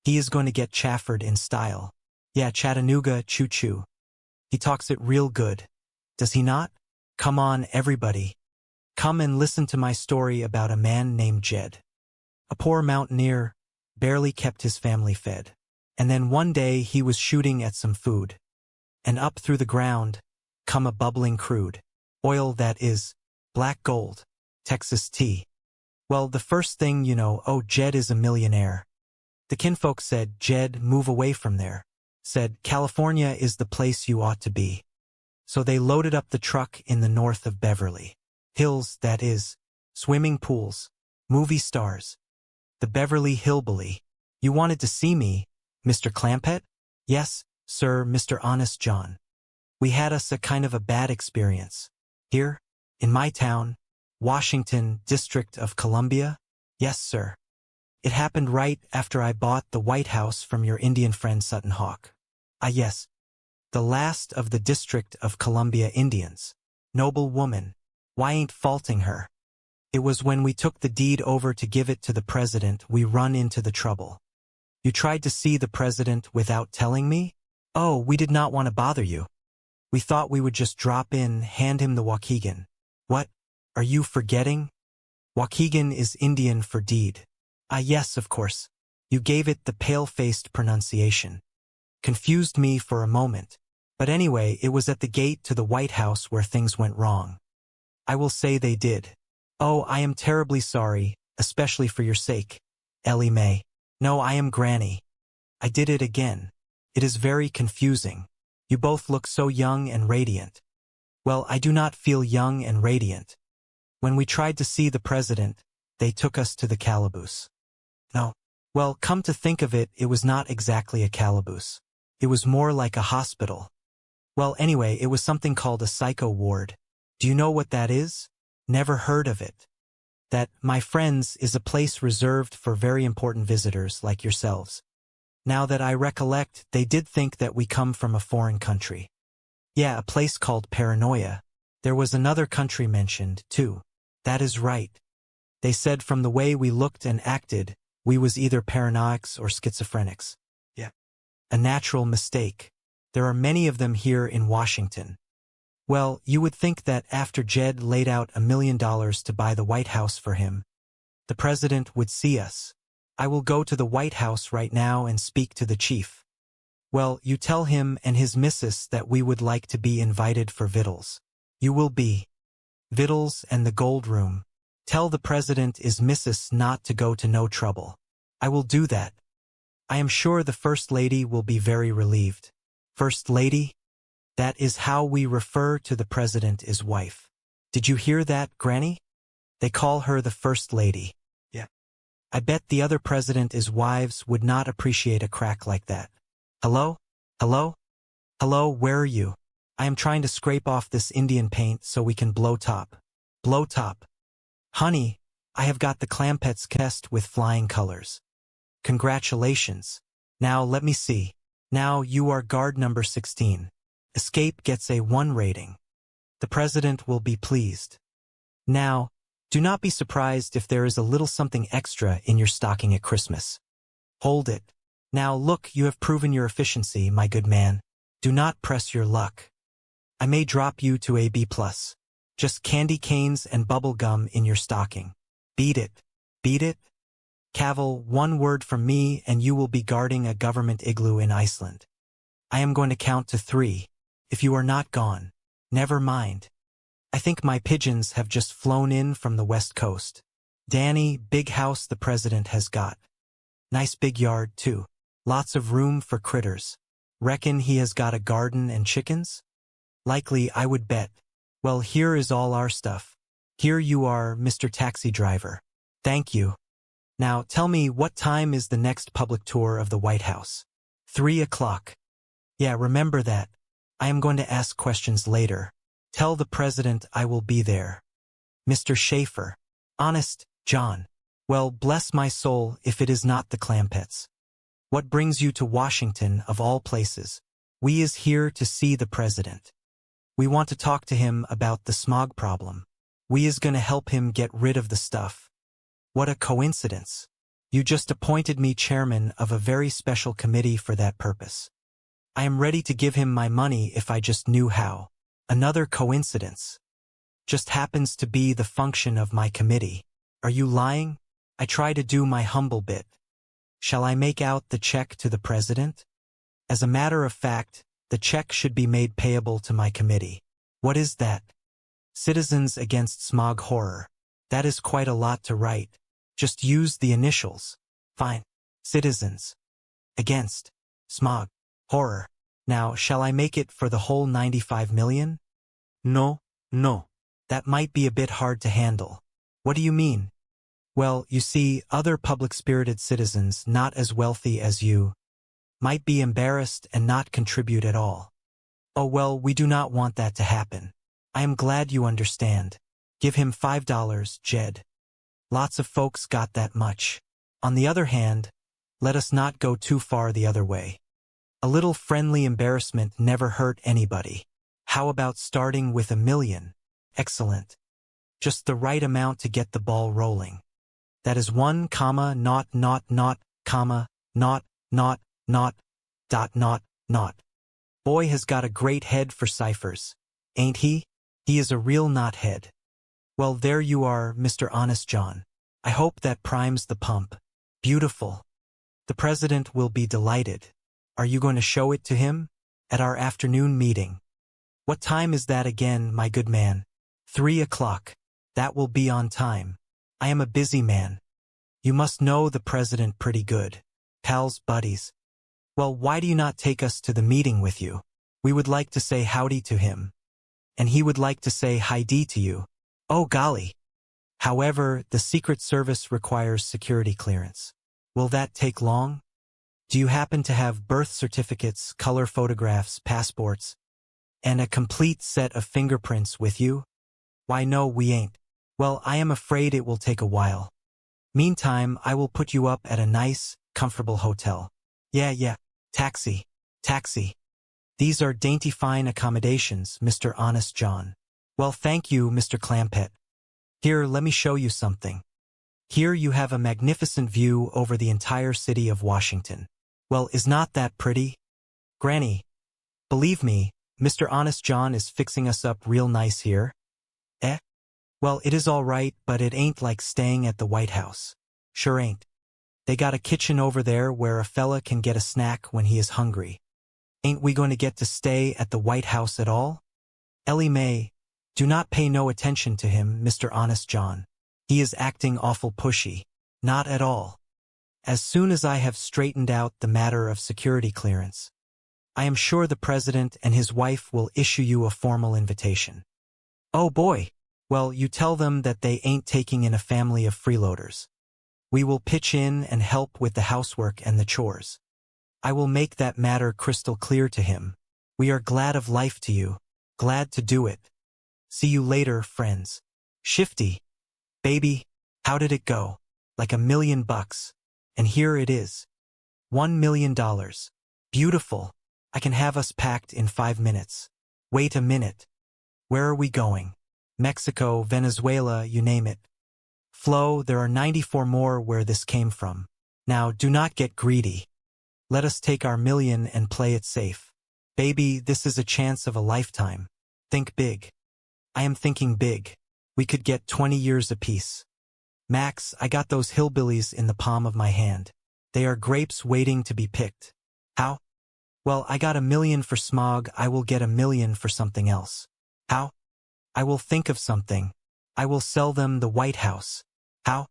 He is going to get Chafford in style. Yeah, Chattanooga choo-choo. He talks it real good. Does he not? Come on, everybody. Come and listen to my story about a man named Jed. A poor mountaineer, barely kept his family fed. And then one day he was shooting at some food. And up through the ground, come a bubbling crude. Oil that is, black gold, Texas tea. Well, the first thing you know, oh, Jed is a millionaire. The kinfolk said, Jed, move away from there. Said, California is the place you ought to be. So they loaded up the truck in the north of Beverly Hills, that is, swimming pools, movie stars. The Beverly Hillbilly. You wanted to see me, Mr. Clampett? Yes, sir, Mr. Honest John. We had us a kind of a bad experience. Here, in my town, Washington, District of Columbia? Yes, sir. It happened right after I bought the White House from your Indian friend Sutton Hawk. Ah, yes. The last of the District of Columbia Indians. Noble woman. Why ain't faulting her? It was when we took the deed over to give it to the president we run into the trouble. You tried to see the president without telling me? Oh, we did not want to bother you. We thought we would just drop in, hand him the Waukegan. What? Are you forgetting? Waukegan is Indian for deed. Ah, yes, of course. You gave it the pale-faced pronunciation. Confused me for a moment. But anyway, it was at the gate to the White House where things went wrong. I will say they did. Oh, I am terribly sorry, especially for your sake. Ellie Mae. No, I am Granny. I did it again. It is very confusing. You both look so young and radiant. Well, I do not feel young and radiant. When we tried to see the president, they took us to the calaboose. No. Well, come to think of it, it was not exactly a calaboose. It was more like a hospital. Well, anyway, it was something called a psycho ward. Do you know what that is? Never heard of it. That, my friends, is a place reserved for very important visitors like yourselves. Now that I recollect, they did think that we come from a foreign country. Yeah, a place called Paranoia. There was another country mentioned, too. That is right. They said from the way we looked and acted, we was either paranoics or schizophrenics. Yeah. A natural mistake. There are many of them here in Washington. Well, you would think that after Jed laid out $1 million to buy the White House for him, the president would see us. I will go to the White House right now and speak to the chief. Well, you tell him and his missus that we would like to be invited for vittles. You will be. Vittles and the gold room. Tell the president is missus not to go to no trouble. I will do that. I am sure the First Lady will be very relieved. First Lady? That is how we refer to the president as wife. Did you hear that, Granny? They call her the First Lady. Yeah. I bet the other president is wives would not appreciate a crack like that. Hello? Hello? Hello, where are you? I am trying to scrape off this Indian paint so we can blow top. Blow top. Honey, I have got the Clampett's test with flying colors. Congratulations. Now let me see. Now you are guard number 16. Escape gets a 1 rating. The president will be pleased. Now, do not be surprised if there is a little something extra in your stocking at Christmas. Hold it. Now look, you have proven your efficiency, my good man. Do not press your luck. I may drop you to a B+. Just candy canes and bubble gum in your stocking. Beat it. Beat it? Cavil, 1 word from me and you will be guarding a government igloo in Iceland. I am going to count to 3. If you are not gone, never mind. I think my pigeons have just flown in from the West Coast. Danny, big house the president has got. Nice big yard, too. Lots of room for critters. Reckon he has got a garden and chickens? Likely, I would bet. Well, here is all our stuff. Here you are, Mr. Taxi Driver. Thank you. Now, tell me, what time is the next public tour of the White House? 3 o'clock. Yeah, remember that. I am going to ask questions later. Tell the president I will be there. Mr. Schaefer. Honest, John. Well, bless my soul if it is not the Clampetts. What brings you to Washington, of all places? We is here to see the president. We want to talk to him about the smog problem. We is gonna help him get rid of the stuff. What a coincidence. You just appointed me chairman of a very special committee for that purpose. I am ready to give him my money if I just knew how. Another coincidence. Just happens to be the function of my committee. Are you lying? I try to do my humble bit. Shall I make out the check to the president? As a matter of fact, the check should be made payable to my committee. What is that? Citizens Against Smog Horror. That is quite a lot to write. Just use the initials. Fine. Citizens Against Smog Horror. Now, shall I make it for the whole 95 million? No, no. That might be a bit hard to handle. What do you mean? Well, you see, other public-spirited citizens not as wealthy as you might be embarrassed and not contribute at all. Oh well, we do not want that to happen. I am glad you understand. Give him $5, Jed. Lots of folks got that much. On the other hand, let us not go too far the other way. A little friendly embarrassment never hurt anybody. How about starting with $1 million? Excellent. Just the right amount to get the ball rolling. That is 1, naught, naught, naught, comma, naught, naught, naught, dot, naught, naught. Boy has got a great head for ciphers, ain't he? He is a real knothead. Well, there you are, Mr. Honest John. I hope that primes the pump. Beautiful. The president will be delighted. Are you going to show it to him? At our afternoon meeting. What time is that again, my good man? 3 o'clock. That will be on time. I am a busy man. You must know the president pretty good. Pals, buddies. Well, why do you not take us to the meeting with you? We would like to say howdy to him. And he would like to say hi-dee to you. Oh golly. However, the Secret Service requires security clearance. Will that take long? Do you happen to have birth certificates, color photographs, passports? And a complete set of fingerprints with you? Why no, we ain't. Well, I am afraid it will take a while. Meantime, I will put you up at a nice, comfortable hotel. Yeah. Taxi. These are dainty fine accommodations, Mr. Honest John. Well, thank you, Mr. Clampett. Here, let me show you something. Here you have a magnificent view over the entire city of Washington. Well, is not that pretty? Granny, believe me, Mr. Honest John is fixing us up real nice here. Well, it is all right, but it ain't like staying at the White House. Sure ain't. They got a kitchen over there where a fella can get a snack when he is hungry. Ain't we going to get to stay at the White House at all? Ellie Mae, do not pay no attention to him, Mr. Honest John. He is acting awful pushy. Not at all. As soon as I have straightened out the matter of security clearance, I am sure the president and his wife will issue you a formal invitation. Oh boy. Well, you tell them that they ain't taking in a family of freeloaders. We will pitch in and help with the housework and the chores. I will make that matter crystal clear to him. We are glad of life to you. Glad to do it. See you later, friends. Shifty. Baby, how did it go? Like $1 million. And here it is. $1 million. Beautiful. I can have us packed in 5 minutes. Wait a minute. Where are we going? Mexico, Venezuela, you name it. Flo, there are 94 more where this came from. Now, do not get greedy. Let us take our $1 million and play it safe. Baby, this is a chance of a lifetime. Think big. I am thinking big. We could get 20 years apiece. Max, I got those hillbillies in the palm of my hand. They are grapes waiting to be picked. How? Well, I got $1 million for smog. I will get $1 million for something else. How? I will think of something. I will sell them the White House. How?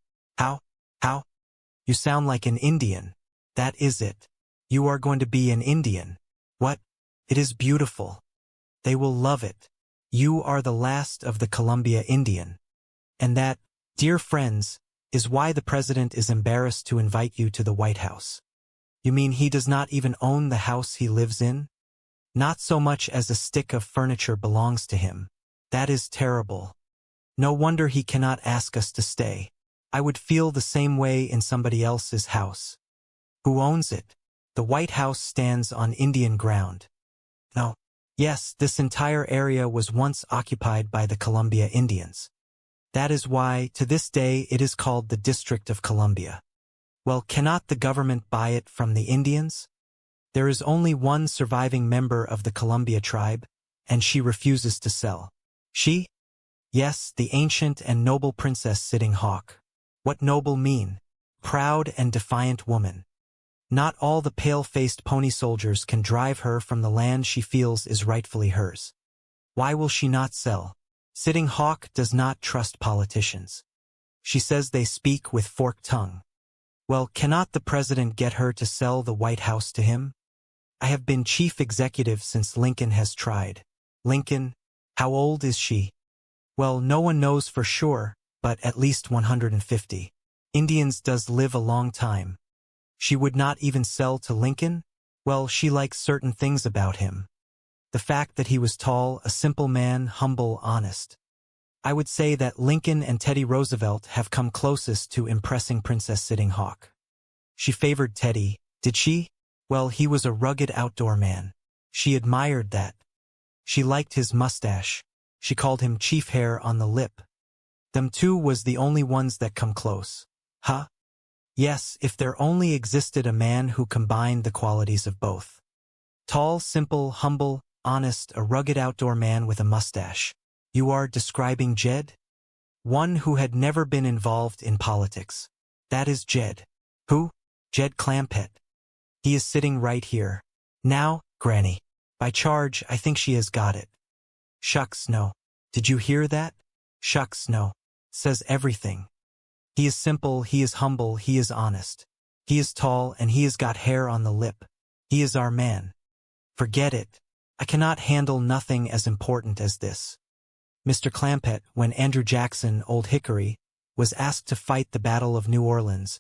You sound like an Indian. That is it. You are going to be an Indian. What? It is beautiful. They will love it. You are the last of the Columbia Indian. And that, dear friends, is why the president is embarrassed to invite you to the White House. You mean he does not even own the house he lives in? Not so much as a stick of furniture belongs to him. That is terrible. No wonder he cannot ask us to stay. I would feel the same way in somebody else's house. Who owns it? The White House stands on Indian ground. No. Yes, this entire area was once occupied by the Columbia Indians. That is why, to this day, it is called the District of Columbia. Well, cannot the government buy it from the Indians? There is only one surviving member of the Columbia tribe, and she refuses to sell. She? Yes, the ancient and noble Princess Sitting Hawk. What noble mean? Proud and defiant woman. Not all the pale-faced pony soldiers can drive her from the land she feels is rightfully hers. Why will she not sell? Sitting Hawk does not trust politicians. She says they speak with forked tongue. Well, cannot the president get her to sell the White House to him? I have been chief executive since Lincoln has tried. Lincoln? How old is she? Well, no one knows for sure, but at least 150. Indians does live a long time. She would not even sell to Lincoln? Well, she likes certain things about him. The fact that he was tall, a simple man, humble, honest. I would say that Lincoln and Teddy Roosevelt have come closest to impressing Princess Sitting Hawk. She favored Teddy, did she? Well, he was a rugged outdoor man. She admired that. She liked his mustache. She called him chief hair on the lip. Them two was the only ones that come close. Huh? Yes, if there only existed a man who combined the qualities of both. Tall, simple, humble, honest, a rugged outdoor man with a mustache. You are describing Jed? One who had never been involved in politics. That is Jed. Who? Jed Clampett. He is sitting right here. Now, Granny. By charge, I think she has got it. Shucks, no. Did you hear that? Shucks, no. Says everything. He is simple, he is humble, he is honest. He is tall, and he has got hair on the lip. He is our man. Forget it. I cannot handle nothing as important as this. Mr. Clampett, when Andrew Jackson, Old Hickory, was asked to fight the Battle of New Orleans,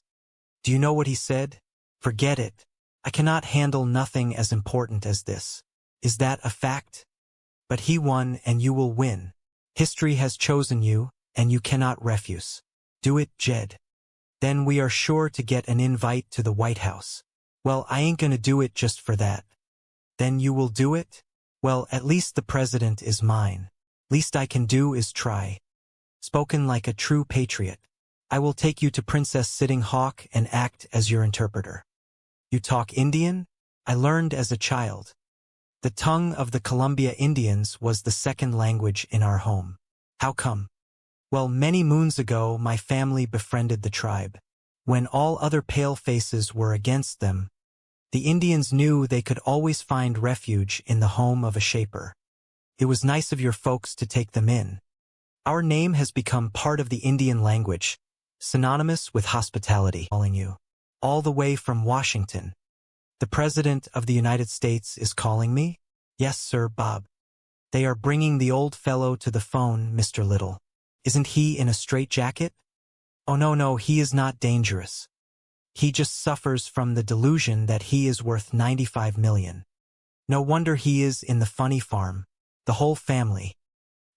do you know what he said? Forget it. I cannot handle nothing as important as this. Is that a fact? But he won and you will win. History has chosen you, and you cannot refuse. Do it, Jed. Then we are sure to get an invite to the White House. Well, I ain't gonna do it just for that. Then you will do it? Well, at least the president is mine. Least I can do is try. Spoken like a true patriot. I will take you to Princess Sitting Hawk and act as your interpreter. You talk Indian? I learned as a child. The tongue of the Columbia Indians was the second language in our home. How come? Well, many moons ago, my family befriended the tribe. When all other palefaces were against them, the Indians knew they could always find refuge in the home of a shaper. It was nice of your folks to take them in. Our name has become part of the Indian language, synonymous with hospitality. Calling you all the way from Washington. The President of the United States is calling me? Yes, sir, Bob. They are bringing the old fellow to the phone, Mr. Little. Isn't he in a straitjacket? Oh, no, he is not dangerous. He just suffers from the delusion that he is worth $95 million. No wonder he is in the funny farm. The whole family.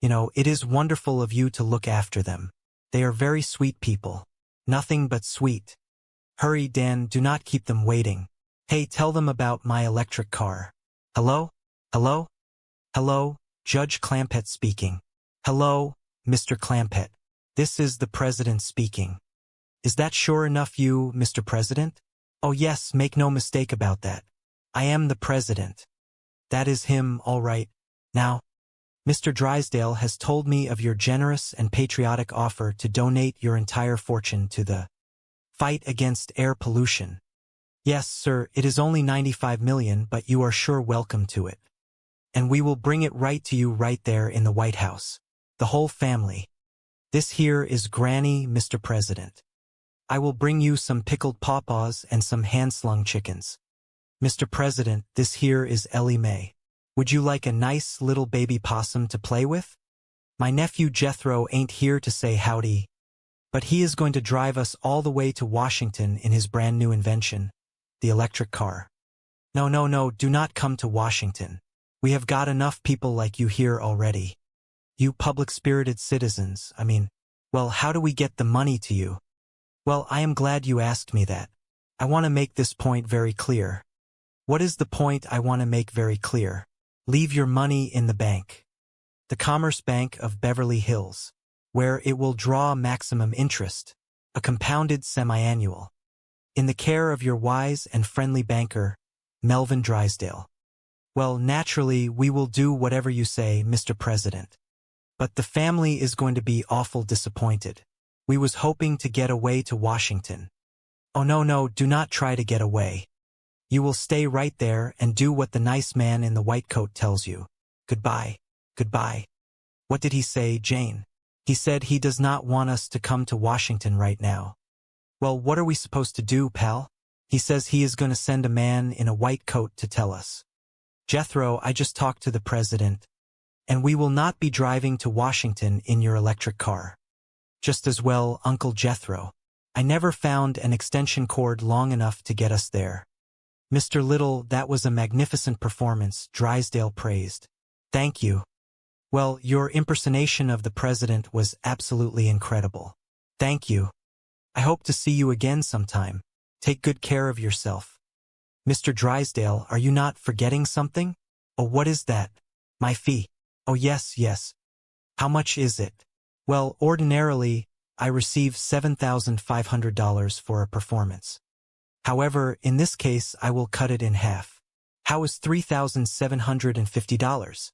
You know, it is wonderful of you to look after them. They are very sweet people. Nothing but sweet. Hurry, Dan, do not keep them waiting. Hey, tell them about my electric car. Hello? Hello? Hello, Judge Clampett speaking. Hello, Mr. Clampett. This is the President speaking. Is that sure enough you, Mr. President? Oh yes, make no mistake about that. I am the President. That is him, all right. Now, Mr. Drysdale has told me of your generous and patriotic offer to donate your entire fortune to the fight against air pollution. Yes, sir, it is only $95 million, but you are sure welcome to it. And we will bring it right to you right there in the White House. The whole family. This here is Granny, Mr. President. I will bring you some pickled pawpaws and some hand-slung chickens. Mr. President, this here is Ellie Mae. Would you like a nice little baby possum to play with? My nephew Jethro ain't here to say howdy, but he is going to drive us all the way to Washington in his brand new invention, the electric car. No, do not come to Washington. We have got enough people like you here already. You public-spirited citizens, well, how do we get the money to you? Well, I am glad you asked me that. I want to make this point very clear. What is the point I want to make very clear? Leave your money in the bank. The Commerce Bank of Beverly Hills, where it will draw maximum interest, a compounded semi-annual. In the care of your wise and friendly banker, Melvin Drysdale. Well, naturally, we will do whatever you say, Mr. President. But the family is going to be awful disappointed. We was hoping to get away to Washington. Oh no, do not try to get away. You will stay right there and do what the nice man in the white coat tells you. Goodbye. Goodbye. What did he say, Jane? He said he does not want us to come to Washington right now. Well, what are we supposed to do, pal? He says he is going to send a man in a white coat to tell us. Jethro, I just talked to the president, and we will not be driving to Washington in your electric car. Just as well, Uncle Jethro. I never found an extension cord long enough to get us there. Mr. Little, that was a magnificent performance, Drysdale praised. Thank you. Well, your impersonation of the president was absolutely incredible. Thank you. I hope to see you again sometime. Take good care of yourself. Mr. Drysdale, are you not forgetting something? Oh, what is that? My fee. Oh, yes. How much is it? Well, ordinarily, I receive $7,500 for a performance. However, in this case, I will cut it in half. How is $3,750?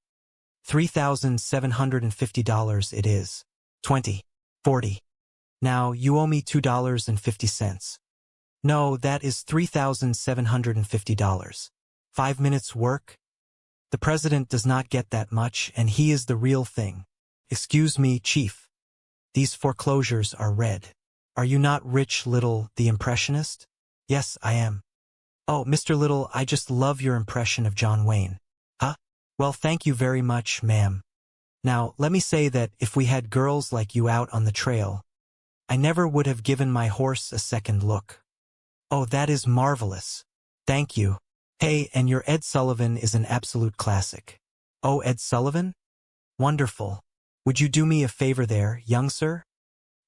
$3,750 it is. 20, 40. Now, you owe me $2.50. No, that is $3,750. 5 minutes work? The president does not get that much, and he is the real thing. Excuse me, Chief. These foreclosures are red. Are you not Rich Little, the impressionist? Yes, I am. Oh, Mr. Little, I just love your impression of John Wayne. Huh? Well, thank you very much, ma'am. Now, let me say that if we had girls like you out on the trail, I never would have given my horse a second look. Oh, that is marvelous. Thank you. Hey, and your Ed Sullivan is an absolute classic. Oh, Ed Sullivan? Wonderful. Would you do me a favor there, young sir?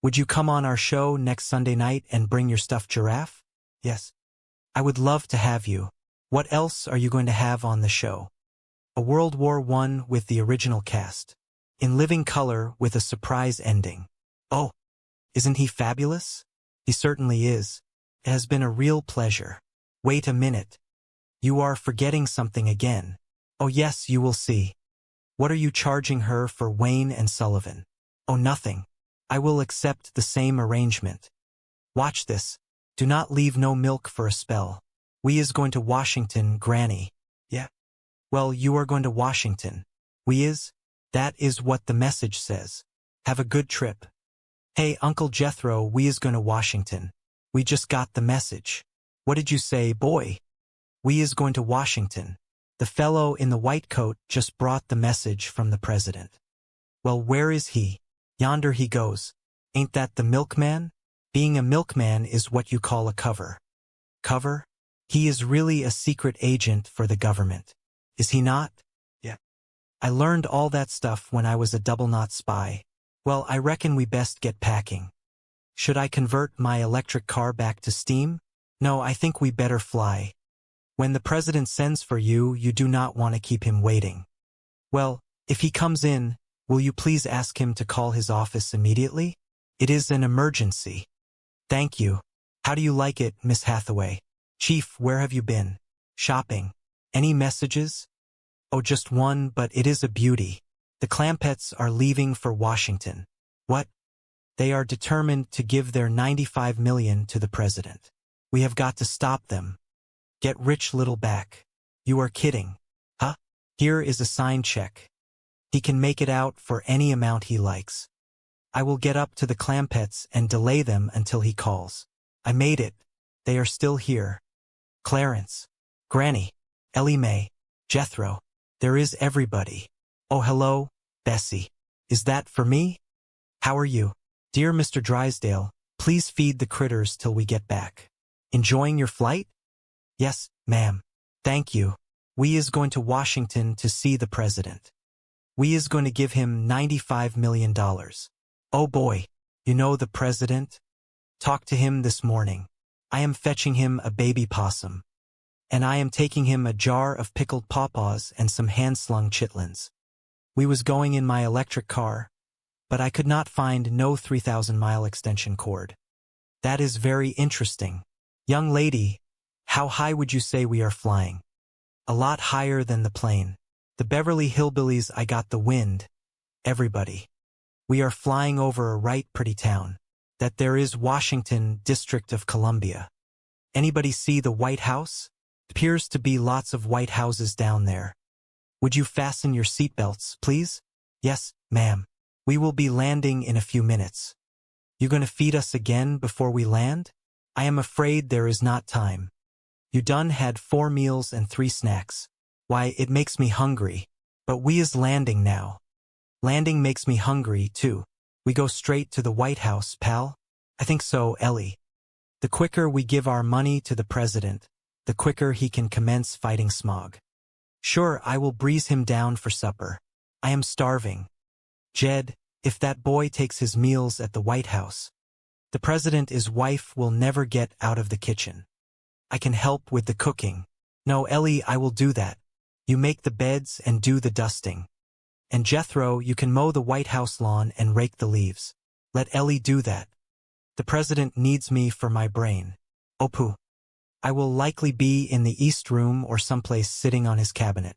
Would you come on our show next Sunday night and bring your stuffed giraffe? Yes. I would love to have you. What else are you going to have on the show? A World War I with the original cast. In living color with a surprise ending. Oh, isn't he fabulous? He certainly is. It has been a real pleasure. Wait a minute. You are forgetting something again. Oh yes, you will see. What are you charging her for Wayne and Sullivan? Oh, nothing. I will accept the same arrangement. Watch this. Do not leave no milk for a spell. We is going to Washington, Granny. Yeah. Well, you are going to Washington. We is? That is what the message says. Have a good trip. Hey, Uncle Jethro, we is going to Washington. We just got the message. What did you say, boy? We is going to Washington. The fellow in the white coat just brought the message from the president. Well, where is he? Yonder he goes. Ain't that the milkman? Being a milkman is what you call a cover. Cover? He is really a secret agent for the government. Is he not? Yeah. I learned all that stuff when I was a double-knot spy. Well, I reckon we best get packing. Should I convert my electric car back to steam? No, I think we better fly. When the president sends for you, you do not want to keep him waiting. Well, if he comes in, will you please ask him to call his office immediately? It is an emergency. Thank you. How do you like it, Miss Hathaway? Chief, where have you been? Shopping. Any messages? Oh, just one, but it is a beauty. The Clampetts are leaving for Washington. What? They are determined to give their $95 million to the president. We have got to stop them. Get rich little back. You are kidding. Huh? Here is a signed check. He can make it out for any amount he likes. I will get up to the Clampetts and delay them until he calls. I made it. They are still here. Clarence. Granny. Ellie Mae. Jethro. There is everybody. Oh, hello, Bessie. Is that for me? How are you? Dear Mr. Drysdale, please feed the critters till we get back. Enjoying your flight? Yes, ma'am. Thank you. We is going to Washington to see the president. We is going to give him $95 million. Oh boy, you know the president? Talked to him this morning. I am fetching him a baby possum. And I am taking him a jar of pickled pawpaws and some hand-slung chitlins. We was going in my electric car, but I could not find no 3,000-mile extension cord. That is very interesting. Young lady, how high would you say we are flying? A lot higher than the plane. The Beverly Hillbillies, I got the wind. Everybody. We are flying over a right pretty town. That there is Washington, District of Columbia. Anybody see the White House? Appears to be lots of white houses down there. Would you fasten your seatbelts, please? Yes, ma'am. We will be landing in a few minutes. You going to feed us again before we land? I am afraid there is not time. You done had 4 meals and 3 snacks. Why, it makes me hungry. But we is landing now. Landing makes me hungry, too. We go straight to the White House, pal? I think so, Ellie. The quicker we give our money to the president, the quicker he can commence fighting smog. Sure, I will breeze him down for supper. I am starving. Jed, if that boy takes his meals at the White House, the president, his wife, will never get out of the kitchen. I can help with the cooking. No, Ellie, I will do that. You make the beds and do the dusting. And Jethro, you can mow the White House lawn and rake the leaves. Let Ellie do that. The president needs me for my brain. Opu. I will likely be in the East Room or someplace sitting on his cabinet.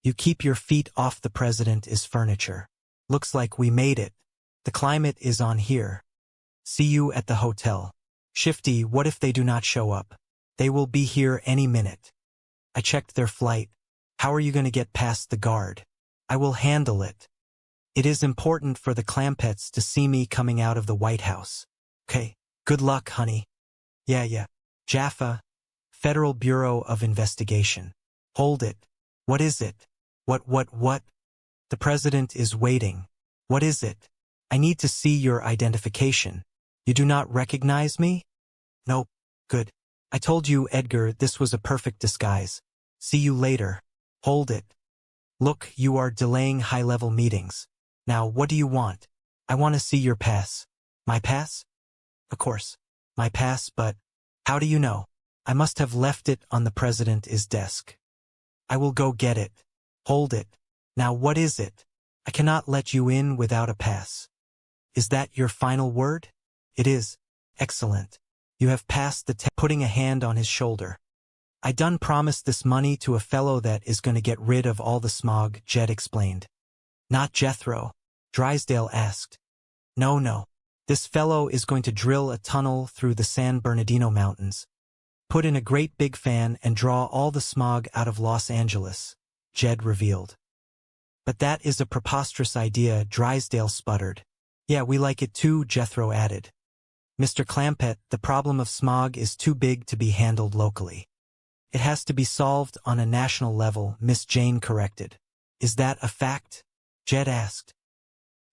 You keep your feet off the president is furniture. Looks like we made it. The climate is on here. See you at the hotel. Shifty, what if they do not show up? They will be here any minute. I checked their flight. How are you going to get past the guard? I will handle it. It is important for the Clampetts to see me coming out of the White House. Okay, good luck, honey. Yeah. Jaffa, Federal Bureau of Investigation. Hold it. What is it? What? The president is waiting. What is it? I need to see your identification. You do not recognize me? Nope. Good. I told you, Edgar, this was a perfect disguise. See you later. Hold it. Look, you are delaying high-level meetings. Now, what do you want? I want to see your pass. My pass? Of course, my pass, but how do you know? I must have left it on the president's desk. I will go get it. Hold it. Now what is it? I cannot let you in without a pass. Is that your final word? It is. Excellent. You have passed the test. Putting a hand on his shoulder. I done promised this money to a fellow that is going to get rid of all the smog, Jed explained. Not Jethro, Drysdale asked. No. This fellow is going to drill a tunnel through the San Bernardino Mountains, put in a great big fan and draw all the smog out of Los Angeles, Jed revealed. But that is a preposterous idea, Drysdale sputtered. Yeah, we like it too, Jethro added. Mr. Clampett, the problem of smog is too big to be handled locally. It has to be solved on a national level, Miss Jane corrected. Is that a fact? Jed asked.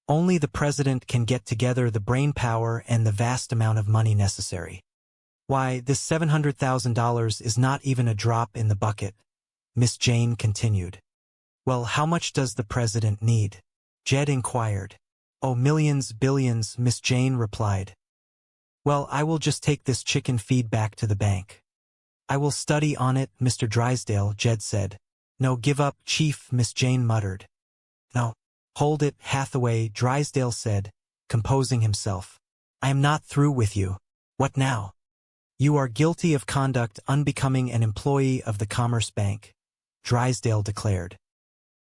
Only the president can get together the brain power and the vast amount of money necessary. Why, this $700,000 is not even a drop in the bucket, Miss Jane continued. Well, how much does the president need? Jed inquired. Oh, millions, billions, Miss Jane replied. Well, I will just take this chicken feed back to the bank. I will study on it, Mr. Drysdale, Jed said. No, give up, Chief, Miss Jane muttered. No, hold it, Hathaway, Drysdale said, composing himself. I am not through with you. What now? You are guilty of conduct unbecoming an employee of the Commerce Bank, Drysdale declared.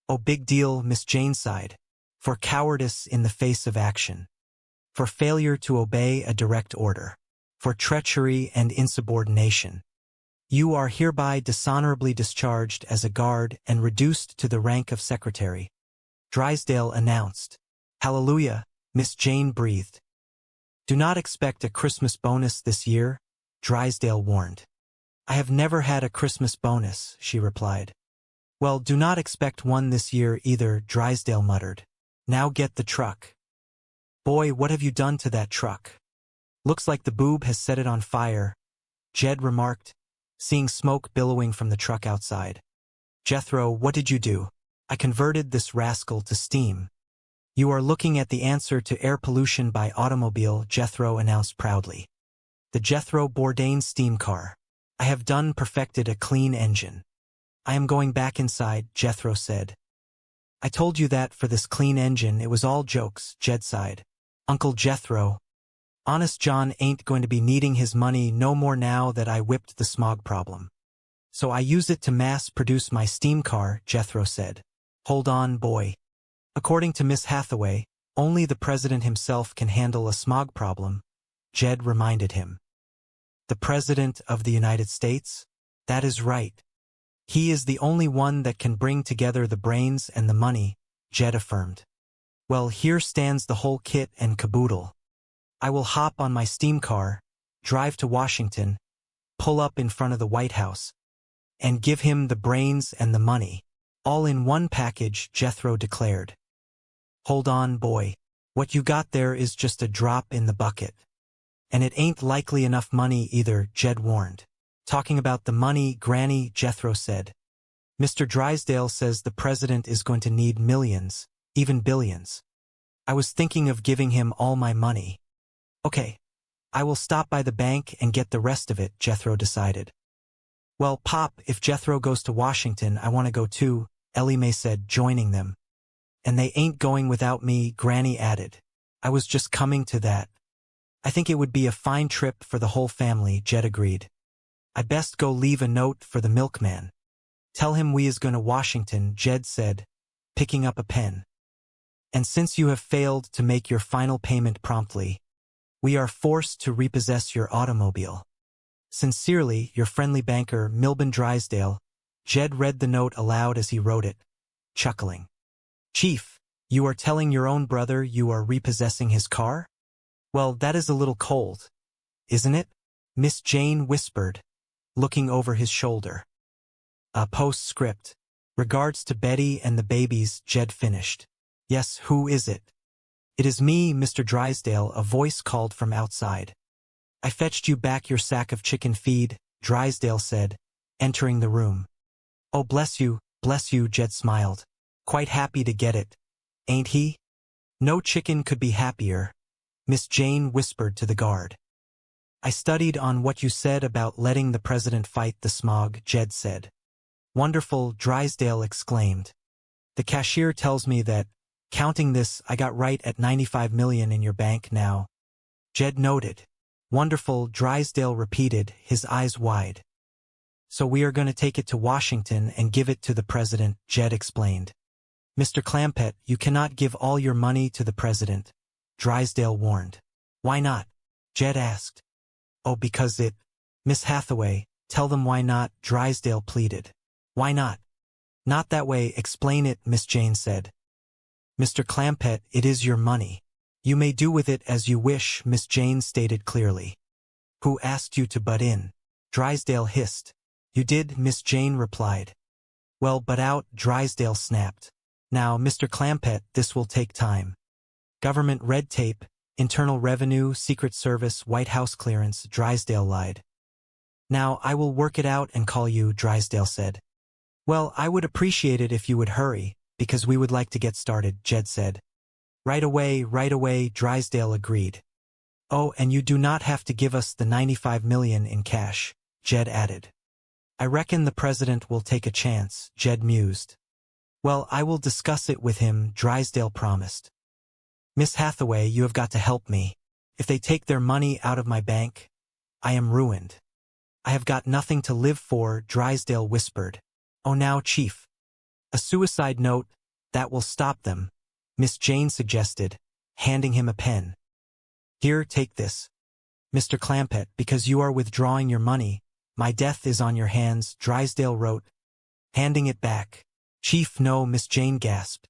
Oh, big deal, Miss Jane sighed. For cowardice in the face of action. For failure to obey a direct order. For treachery and insubordination. You are hereby dishonorably discharged as a guard and reduced to the rank of secretary, Drysdale announced. Hallelujah, Miss Jane breathed. Do not expect a Christmas bonus this year, Drysdale warned. I have never had a Christmas bonus, she replied. Well, do not expect one this year either, Drysdale muttered. Now get the truck. Boy, what have you done to that truck? Looks like the boob has set it on fire, Jed remarked, seeing smoke billowing from the truck outside. Jethro, what did you do? I converted this rascal to steam. You are looking at the answer to air pollution by automobile, Jethro announced proudly. The Jethro Bourdain steam car. I have done perfected a clean engine. I am going back inside, Jethro said. I told you that for this clean engine it was all jokes, Jed sighed. Uncle Jethro. Honest John ain't going to be needing his money no more now that I whipped the smog problem. So I use it to mass-produce my steam car, Jethro said. Hold on, boy. According to Miss Hathaway, only the president himself can handle a smog problem, Jed reminded him. The President of the United States? That is right. He is the only one that can bring together the brains and the money, Jed affirmed. Well, here stands the whole kit and caboodle. I will hop on my steam car, drive to Washington, pull up in front of the White House, and give him the brains and the money, all in one package, Jethro declared. Hold on, boy. What you got there is just a drop in the bucket. And it ain't likely enough money either, Jed warned. Talking about the money, Granny, Jethro said. Mr. Drysdale says the president is going to need millions, even billions. I was thinking of giving him all my money. Okay, I will stop by the bank and get the rest of it, Jethro decided. Well, Pop, if Jethro goes to Washington, I want to go too, Ellie Mae said, joining them. And they ain't going without me, Granny added. I was just coming to that. I think it would be a fine trip for the whole family, Jed agreed. I best go leave a note for the milkman. Tell him we is going to Washington, Jed said, picking up a pen. And since you have failed to make your final payment promptly, we are forced to repossess your automobile. Sincerely, your friendly banker, Milburn Drysdale. Jed read the note aloud as he wrote it, chuckling. Chief, you are telling your own brother you are repossessing his car? Well, that is a little cold, isn't it? Miss Jane whispered, looking over his shoulder. A postscript. Regards to Betty and the babies, Jed finished. Yes, who is it? It is me, Mr. Drysdale, a voice called from outside. I fetched you back your sack of chicken feed, Drysdale said, entering the room. Oh, bless you, Jed smiled. quite happy to get it, ain't he? No chicken could be happier, Miss Jane whispered to the guard. I studied on what you said about letting the president fight the smog, Jed said. Wonderful, Drysdale exclaimed. The cashier tells me that, counting this, I got right at 95 million in your bank now. Jed noted. Wonderful, Drysdale repeated, his eyes wide. So we are going to take it to Washington and give it to the president, Jed explained. Mr. Clampett, you cannot give all your money to the president, Drysdale warned. Why not? Jed asked. Oh, because it... Miss Hathaway, tell them why not, Drysdale pleaded. Why not? Not that way, explain it, Miss Jane said. Mr. Clampett, it is your money. You may do with it as you wish, Miss Jane stated clearly. Who asked you to butt in? Drysdale hissed. You did, Miss Jane replied. Well, butt out, Drysdale snapped. Now, Mr. Clampett, this will take time. Government red tape, Internal Revenue, Secret Service, White House clearance, Drysdale lied. Now, I will work it out and call you, Drysdale said. Well, I would appreciate it if you would hurry, because we would like to get started, Jed said. Right away, Drysdale agreed. Oh, and you do not have to give us the 95 million in cash, Jed added. I reckon the president will take a chance, Jed mused. Well, I will discuss it with him, Drysdale promised. Miss Hathaway, you have got to help me. If they take their money out of my bank, I am ruined. I have got nothing to live for, Drysdale whispered. Oh, now, Chief. A suicide note, that will stop them, Miss Jane suggested, handing him a pen. Here, take this. Mr. Clampett, because you are withdrawing your money, my death is on your hands, Drysdale wrote, handing it back. Chief, no, Miss Jane gasped.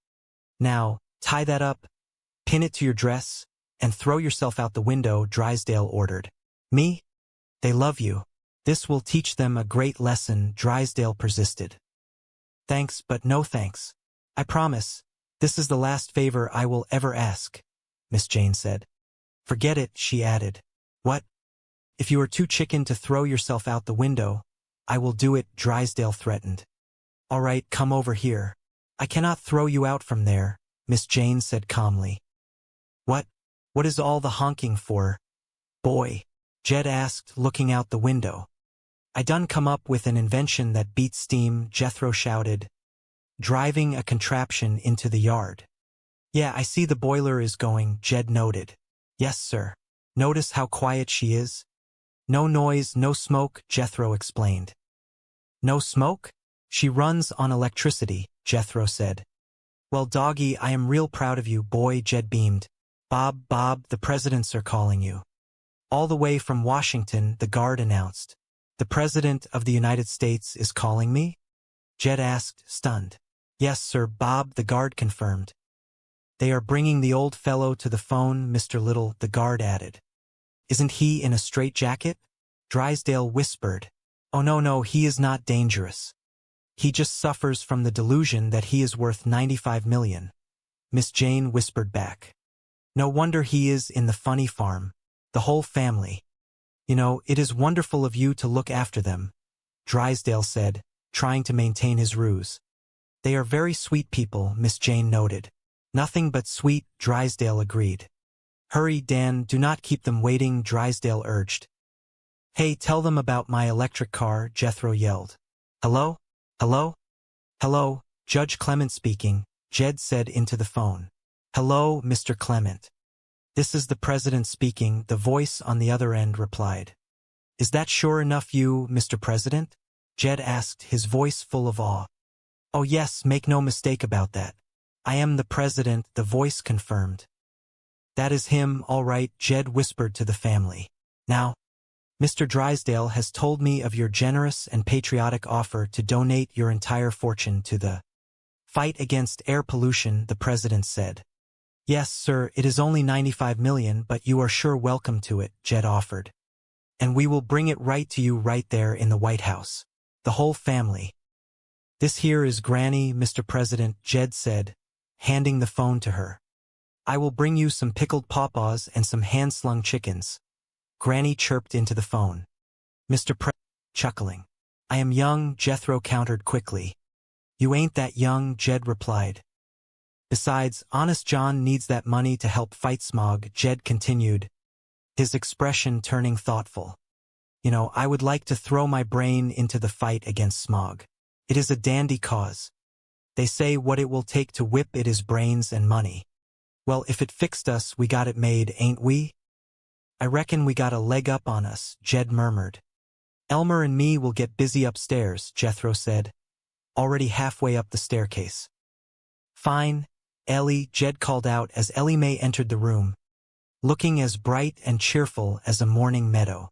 Now, tie that up, pin it to your dress, and throw yourself out the window, Drysdale ordered. Me? They love you. This will teach them a great lesson, Drysdale persisted. Thanks, but no thanks. I promise, this is the last favor I will ever ask, Miss Jane said. Forget it, she added. What? If you are too chicken to throw yourself out the window, I will do it, Drysdale threatened. All right, come over here. I cannot throw you out from there, Miss Jane said calmly. What? What is all the honking for? Boy, Jed asked, looking out the window. I done come up with an invention that beats steam, Jethro shouted, driving a contraption into the yard. Yeah, I see the boiler is going, Jed noted. Yes, sir. Notice how quiet she is? No noise, no smoke, Jethro explained. No smoke? She runs on electricity, Jethro said. Well, doggy, I am real proud of you, boy, Jed beamed. Bob, the presidents are calling you. All the way from Washington, the guard announced. The President of the United States is calling me? Jed asked, stunned. Yes, sir, Bob, the guard confirmed. They are bringing the old fellow to the phone, Mr. Little, the guard added. Isn't he in a straitjacket? Drysdale whispered. Oh, no, he is not dangerous. He just suffers from the delusion that he is worth 95 million. Miss Jane whispered back. No wonder he is in the funny farm. The whole family. You know, it is wonderful of you to look after them, Drysdale said, trying to maintain his ruse. They are very sweet people, Miss Jane noted. Nothing but sweet, Drysdale agreed. Hurry, Dan, do not keep them waiting, Drysdale urged. Hey, tell them about my electric car, Jethro yelled. Hello? Hello, Judge Clement speaking, Jed said into the phone. Hello, Mr. Clement. This is the president speaking, the voice on the other end replied. Is that sure enough you, Mr. President? Jed asked, his voice full of awe. Oh yes, make no mistake about that. I am the president, the voice confirmed. That is him, all right, Jed whispered to the family. Now, Mr. Drysdale has told me of your generous and patriotic offer to donate your entire fortune to the fight against air pollution, the president said. Yes, sir, it is only 95 million, but you are sure welcome to it, Jed offered. And we will bring it right to you right there in the White House. The whole family. This here is Granny, Mr. President, Jed said, handing the phone to her. I will bring you some pickled pawpaws and some hand-slung chickens. Granny chirped into the phone. Mr. President, chuckling. I am young, Jethro countered quickly. You ain't that young, Jed replied. Besides, Honest John needs that money to help fight smog, Jed continued, his expression turning thoughtful. You know, I would like to throw my brain into the fight against smog. It is a dandy cause. They say what it will take to whip it is brains and money. Well, if it fixed us, we got it made, ain't we? I reckon we got a leg up on us, Jed murmured. Elmer and me will get busy upstairs, Jethro said, already halfway up the staircase. Fine, Ellie, Jed called out as Ellie Mae entered the room, looking as bright and cheerful as a morning meadow.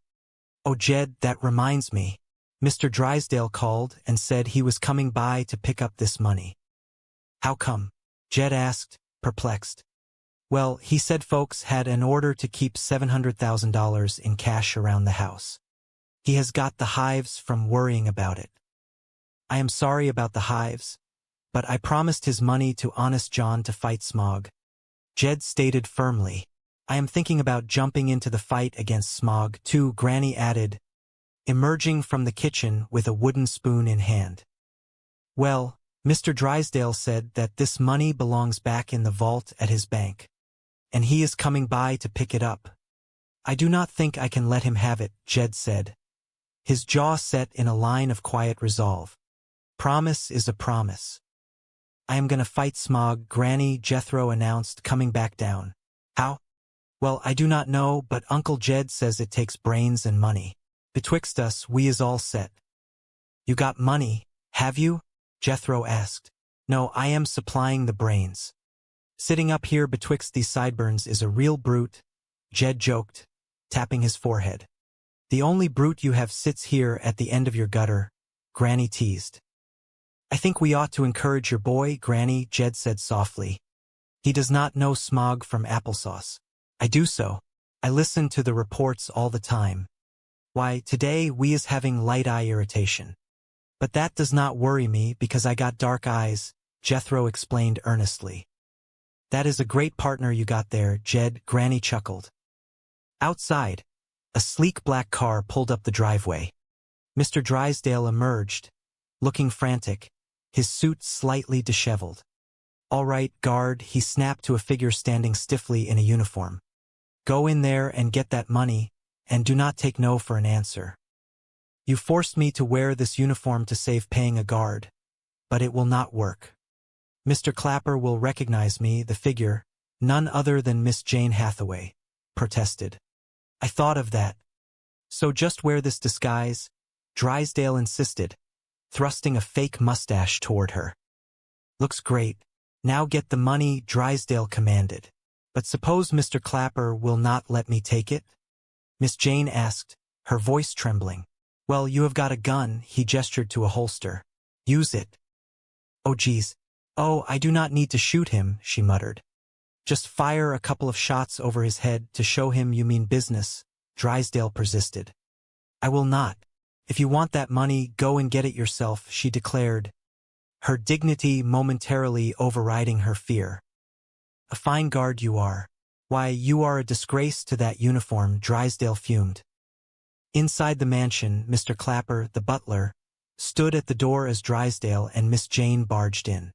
Oh, Jed, that reminds me. Mr. Drysdale called and said he was coming by to pick up this money. How come? Jed asked, perplexed. Well, he said folks had an order to keep $700,000 in cash around the house. He has got the hives from worrying about it. I am sorry about the hives, but I promised his money to Honest John to fight smog. Jed stated firmly. I am thinking about jumping into the fight against smog, too, Granny added, emerging from the kitchen with a wooden spoon in hand. Well, Mr. Drysdale said that this money belongs back in the vault at his bank, and he is coming by to pick it up. I do not think I can let him have it, Jed said, his jaw set in a line of quiet resolve. Promise is a promise. I am gonna fight smog, Granny, Jethro announced, coming back down. How? Well, I do not know, but Uncle Jed says it takes brains and money. Betwixt us, we is all set. You got money, have you? Jethro asked. No, I am supplying the brains. Sitting up here betwixt these sideburns is a real brute, Jed joked, tapping his forehead. The only brute you have sits here at the end of your gutter, Granny teased. I think we ought to encourage your boy, Granny, Jed said softly. He does not know smog from applesauce. I do so. I listen to the reports all the time. Why, today we is having light eye irritation. But that does not worry me because I got dark eyes, Jethro explained earnestly. That is a great partner you got there, Jed, Granny chuckled. Outside, a sleek black car pulled up the driveway. Mr. Drysdale emerged, looking frantic, his suit slightly disheveled. All right, guard, he snapped to a figure standing stiffly in a uniform. Go in there and get that money, and do not take no for an answer. You forced me to wear this uniform to save paying a guard, but it will not work. Mr. Clapper will recognize me, the figure, none other than Miss Jane Hathaway, protested. I thought of that. So just wear this disguise, Drysdale insisted, thrusting a fake mustache toward her. Looks great. Now get the money, Drysdale commanded. But suppose Mr. Clapper will not let me take it? Miss Jane asked, her voice trembling. Well, you have got a gun, he gestured to a holster. Use it. Oh, geez. Oh, I do not need to shoot him, she muttered. Just fire a couple of shots over his head to show him you mean business, Drysdale persisted. I will not. If you want that money, go and get it yourself, she declared, her dignity momentarily overriding her fear. A fine guard you are. Why, you are a disgrace to that uniform, Drysdale fumed. Inside the mansion, Mr. Clapper, the butler, stood at the door as Drysdale and Miss Jane barged in.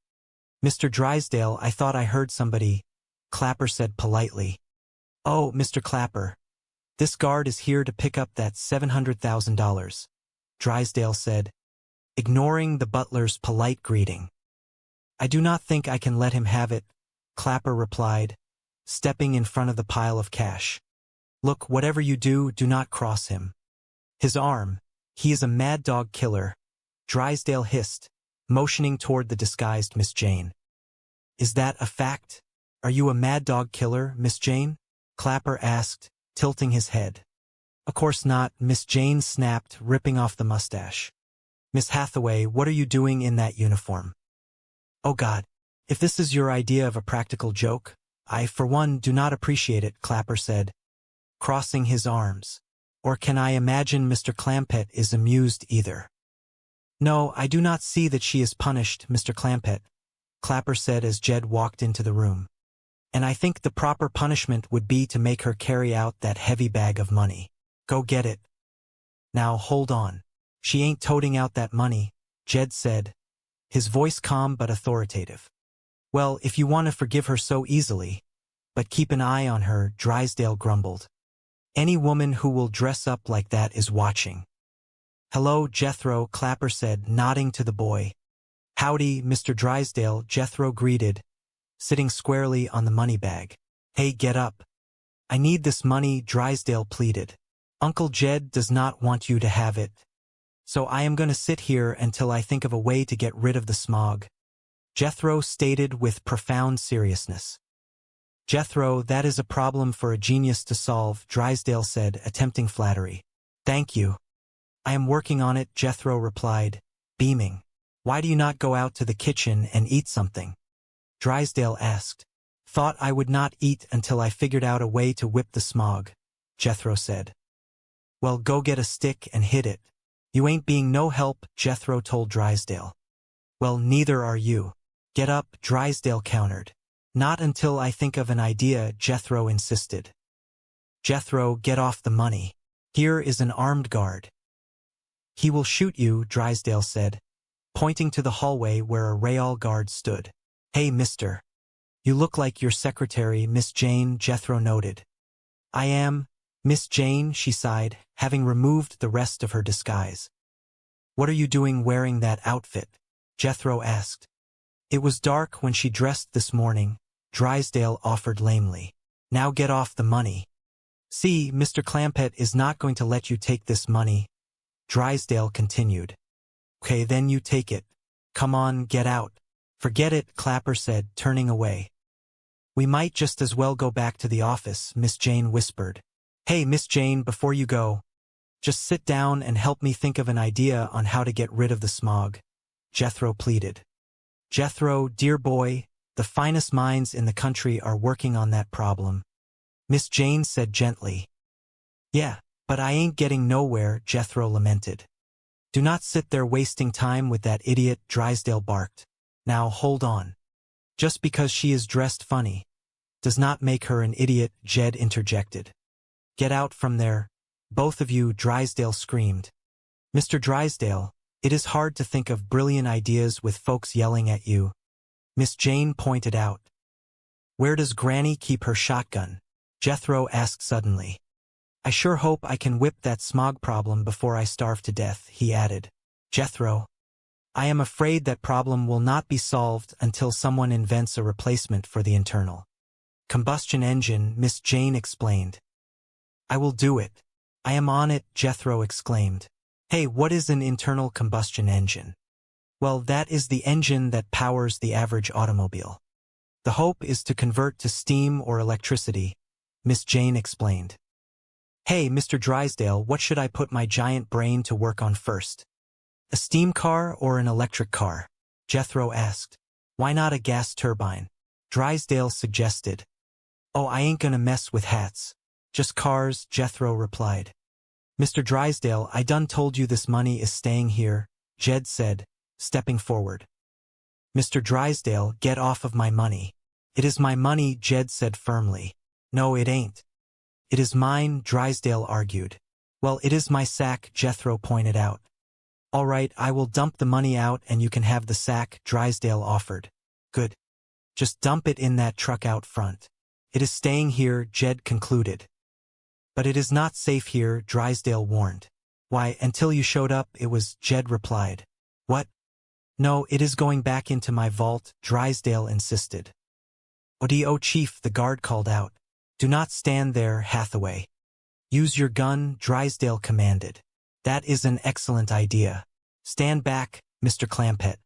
Mr. Drysdale, I thought I heard somebody, Clapper said politely. Oh, Mr. Clapper, this guard is here to pick up that $700,000, Drysdale said, ignoring the butler's polite greeting. I do not think I can let him have it, Clapper replied, stepping in front of the pile of cash. Look, whatever you do, do not cross him. His arm, he is a mad dog killer, Drysdale hissed, motioning toward the disguised Miss Jane. Is that a fact? Are you a mad dog killer, Miss Jane? Clapper asked, tilting his head. Of course not, Miss Jane snapped, ripping off the mustache. Miss Hathaway, what are you doing in that uniform? Oh God, if this is your idea of a practical joke, I, for one, do not appreciate it, Clapper said, crossing his arms. Or can I imagine Mr. Clampett is amused either? No, I do not see that she is punished, Mr. Clampett, Clapper said as Jed walked into the room. And I think the proper punishment would be to make her carry out that heavy bag of money. Go get it. Now hold on. She ain't toting out that money, Jed said, his voice calm but authoritative. Well, if you want to forgive her so easily. But keep an eye on her, Drysdale grumbled. Any woman who will dress up like that is watching. Hello, Jethro, Clapper said, nodding to the boy. Howdy, Mr. Drysdale, Jethro greeted, sitting squarely on the money bag. Hey, get up. I need this money, Drysdale pleaded. Uncle Jed does not want you to have it. So I am going to sit here until I think of a way to get rid of the smog. Jethro stated with profound seriousness. Jethro, that is a problem for a genius to solve, Drysdale said, attempting flattery. Thank you. I am working on it, Jethro replied, beaming. Why do you not go out to the kitchen and eat something? Drysdale asked. Thought I would not eat until I figured out a way to whip the smog, Jethro said. Well, go get a stick and hit it. You ain't being no help, Jethro told Drysdale. Well, neither are you. Get up, Drysdale countered. Not until I think of an idea, Jethro insisted. Jethro, get off the money. Here is an armed guard. He will shoot you, Drysdale said, pointing to the hallway where a rail guard stood. Hey, mister. You look like your secretary, Miss Jane, Jethro noted. I am, Miss Jane, she sighed, having removed the rest of her disguise. What are you doing wearing that outfit? Jethro asked. It was dark when she dressed this morning, Drysdale offered lamely. Now get off the money. See, Mr. Clampett is not going to let you take this money, Drysdale continued. Okay, then you take it. Come on, get out. Forget it, Clapper said, turning away. We might just as well go back to the office, Miss Jane whispered. Hey, Miss Jane, before you go, just sit down and help me think of an idea on how to get rid of the smog, Jethro pleaded. Jethro, dear boy, the finest minds in the country are working on that problem, Miss Jane said gently. Yeah, but I ain't getting nowhere, Jethro lamented. Do not sit there wasting time with that idiot, Drysdale barked. Now hold on. Just because she is dressed funny does not make her an idiot, Jed interjected. Get out from there, both of you, Drysdale screamed. Mr. Drysdale, it is hard to think of brilliant ideas with folks yelling at you, Miss Jane pointed out. Where does Granny keep her shotgun? Jethro asked suddenly. I sure hope I can whip that smog problem before I starve to death, he added. Jethro, I am afraid that problem will not be solved until someone invents a replacement for the internal combustion engine, Miss Jane explained. I will do it. I am on it, Jethro exclaimed. Hey, what is an internal combustion engine? Well, that is the engine that powers the average automobile. The hope is to convert to steam or electricity, Miss Jane explained. Hey, Mr. Drysdale, what should I put my giant brain to work on first? A steam car or an electric car? Jethro asked. Why not a gas turbine? Drysdale suggested. Oh, I ain't gonna mess with hats. Just cars, Jethro replied. Mr. Drysdale, I done told you this money is staying here, Jed said, stepping forward. Mr. Drysdale, get off of my money. It is my money, Jed said firmly. No, it ain't. It is mine, Drysdale argued. Well, it is my sack, Jethro pointed out. All right, I will dump the money out and you can have the sack, Drysdale offered. Good. Just dump it in that truck out front. It is staying here, Jed concluded. But it is not safe here, Drysdale warned. Why, until you showed up, it was, Jed replied. What? No, it is going back into my vault, Drysdale insisted. Oh, Chief, the guard called out. Do not stand there, Hathaway. Use your gun, Drysdale commanded. That is an excellent idea. Stand back, Mr. Clampett.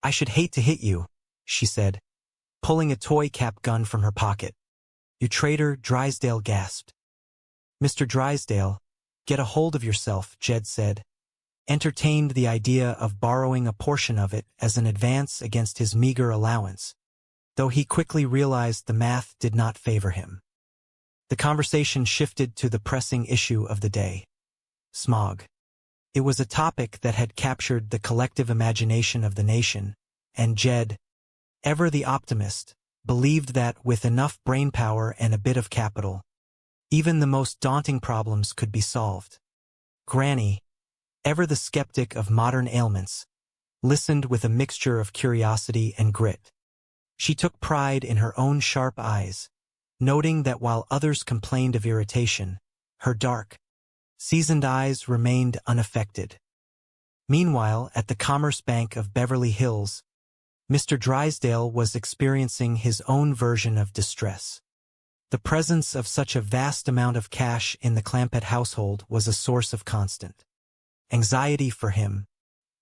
I should hate to hit you, she said, pulling a toy cap gun from her pocket. You traitor, Drysdale gasped. Mr. Drysdale, get a hold of yourself, Jed said, entertained the idea of borrowing a portion of it as an advance against his meager allowance, though he quickly realized the math did not favor him. The conversation shifted to the pressing issue of the day. Smog. It was a topic that had captured the collective imagination of the nation, and Jed, ever the optimist, believed that with enough brainpower and a bit of capital, even the most daunting problems could be solved. Granny, ever the skeptic of modern ailments, listened with a mixture of curiosity and grit. She took pride in her own sharp eyes, noting that while others complained of irritation, her dark, seasoned eyes remained unaffected. Meanwhile, at the Commerce Bank of Beverly Hills, Mr. Drysdale was experiencing his own version of distress. The presence of such a vast amount of cash in the Clampett household was a source of constant anxiety for him.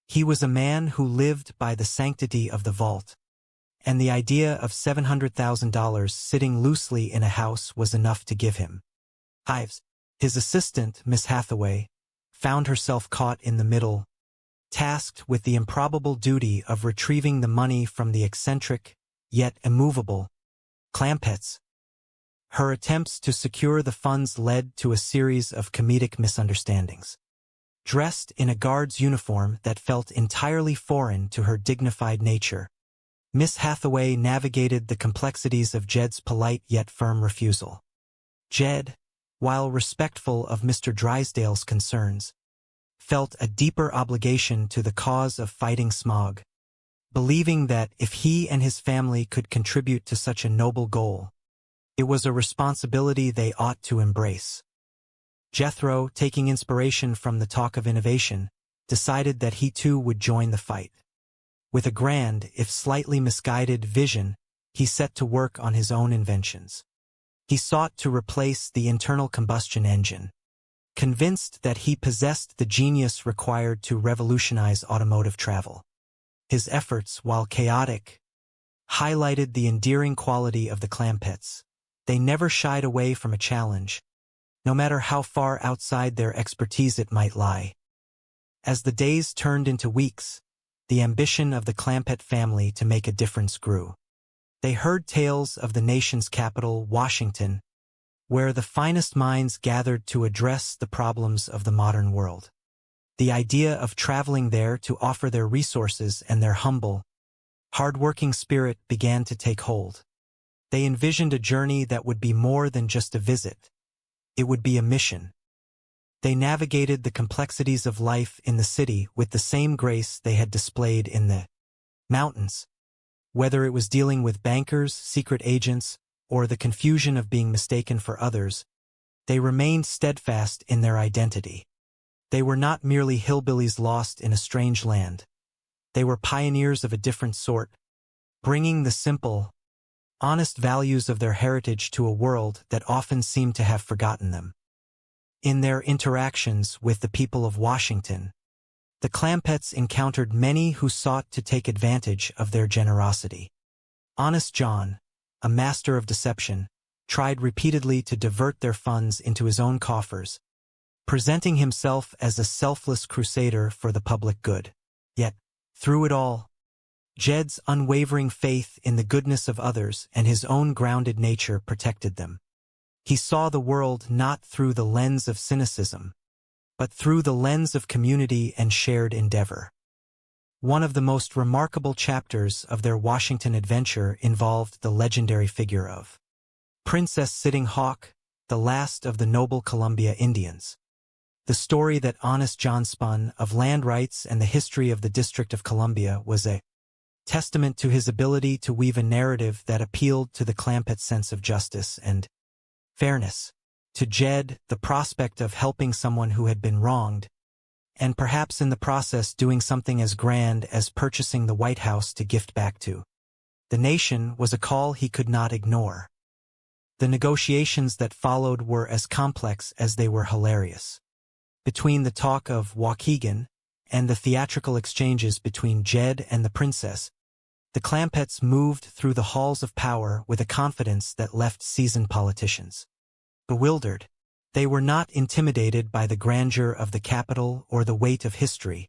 He was a man who lived by the sanctity of the vault, and the idea of $700,000 sitting loosely in a house was enough to give him hives. His assistant, Miss Hathaway, found herself caught in the middle, tasked with the improbable duty of retrieving the money from the eccentric, yet immovable, Clampetts. Her attempts to secure the funds led to a series of comedic misunderstandings. Dressed in a guard's uniform that felt entirely foreign to her dignified nature, Miss Hathaway navigated the complexities of Jed's polite yet firm refusal. Jed, while respectful of Mr. Drysdale's concerns, felt a deeper obligation to the cause of fighting smog, believing that if he and his family could contribute to such a noble goal, it was a responsibility they ought to embrace. Jethro, taking inspiration from the talk of innovation, decided that he too would join the fight. With a grand, if slightly misguided, vision, he set to work on his own inventions. He sought to replace the internal combustion engine, convinced that he possessed the genius required to revolutionize automotive travel. His efforts, while chaotic, highlighted the endearing quality of the Clampetts. They never shied away from a challenge, no matter how far outside their expertise it might lie. As the days turned into weeks, the ambition of the Clampett family to make a difference grew. They heard tales of the nation's capital, Washington, where the finest minds gathered to address the problems of the modern world. The idea of traveling there to offer their resources and their humble, hard-working spirit began to take hold. They envisioned a journey that would be more than just a visit. It would be a mission. They navigated the complexities of life in the city with the same grace they had displayed in the mountains, whether it was dealing with bankers, secret agents, or the confusion of being mistaken for others. They remained steadfast in their identity. They were not merely hillbillies lost in a strange land. They were pioneers of a different sort, bringing the simple, honest values of their heritage to a world that often seemed to have forgotten them. In their interactions with the people of Washington, the Clampetts encountered many who sought to take advantage of their generosity. Honest John, a master of deception, tried repeatedly to divert their funds into his own coffers, presenting himself as a selfless crusader for the public good. Yet, through it all, Jed's unwavering faith in the goodness of others and his own grounded nature protected them. He saw the world not through the lens of cynicism, but through the lens of community and shared endeavor. One of the most remarkable chapters of their Washington adventure involved the legendary figure of Princess Sitting Hawk, the last of the noble Columbia Indians. The story that Honest John spun of land rights and the history of the District of Columbia was a testament to his ability to weave a narrative that appealed to the Clampett sense of justice and fairness. To Jed, the prospect of helping someone who had been wronged, and perhaps in the process doing something as grand as purchasing the White House to gift back to the nation, was a call he could not ignore. The negotiations that followed were as complex as they were hilarious. Between the talk of Waukegan and the theatrical exchanges between Jed and the princess, the Clampetts moved through the halls of power with a confidence that left seasoned politicians bewildered. They were not intimidated by the grandeur of the capital or the weight of history.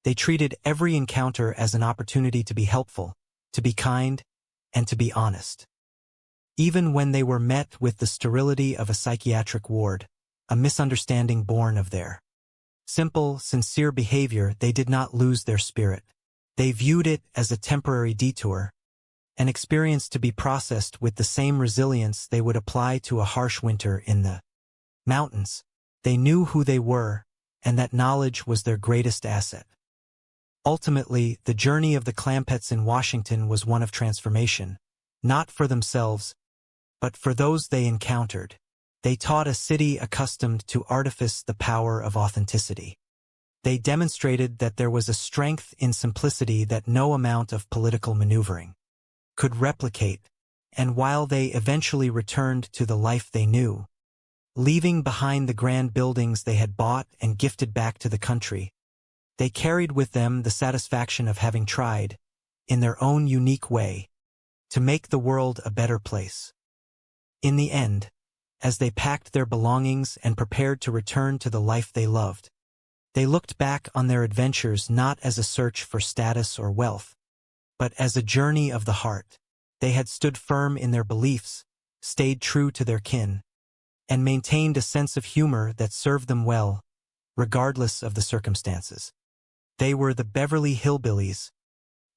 They treated every encounter as an opportunity to be helpful, to be kind, and to be honest. Even when they were met with the sterility of a psychiatric ward, a misunderstanding born of their simple, sincere behavior, they did not lose their spirit. They viewed it as a temporary detour, an experience to be processed with the same resilience they would apply to a harsh winter in the mountains. They knew who they were, and that knowledge was their greatest asset. Ultimately, the journey of the Clampetts in Washington was one of transformation, not for themselves, but for those they encountered. They taught a city accustomed to artifice the power of authenticity. They demonstrated that there was a strength in simplicity that no amount of political maneuvering could replicate, and while they eventually returned to the life they knew, leaving behind the grand buildings they had bought and gifted back to the country, they carried with them the satisfaction of having tried, in their own unique way, to make the world a better place. In the end, as they packed their belongings and prepared to return to the life they loved, they looked back on their adventures not as a search for status or wealth, but as a journey of the heart. They had stood firm in their beliefs, stayed true to their kin, and maintained a sense of humor that served them well, regardless of the circumstances. They were the Beverly Hillbillies,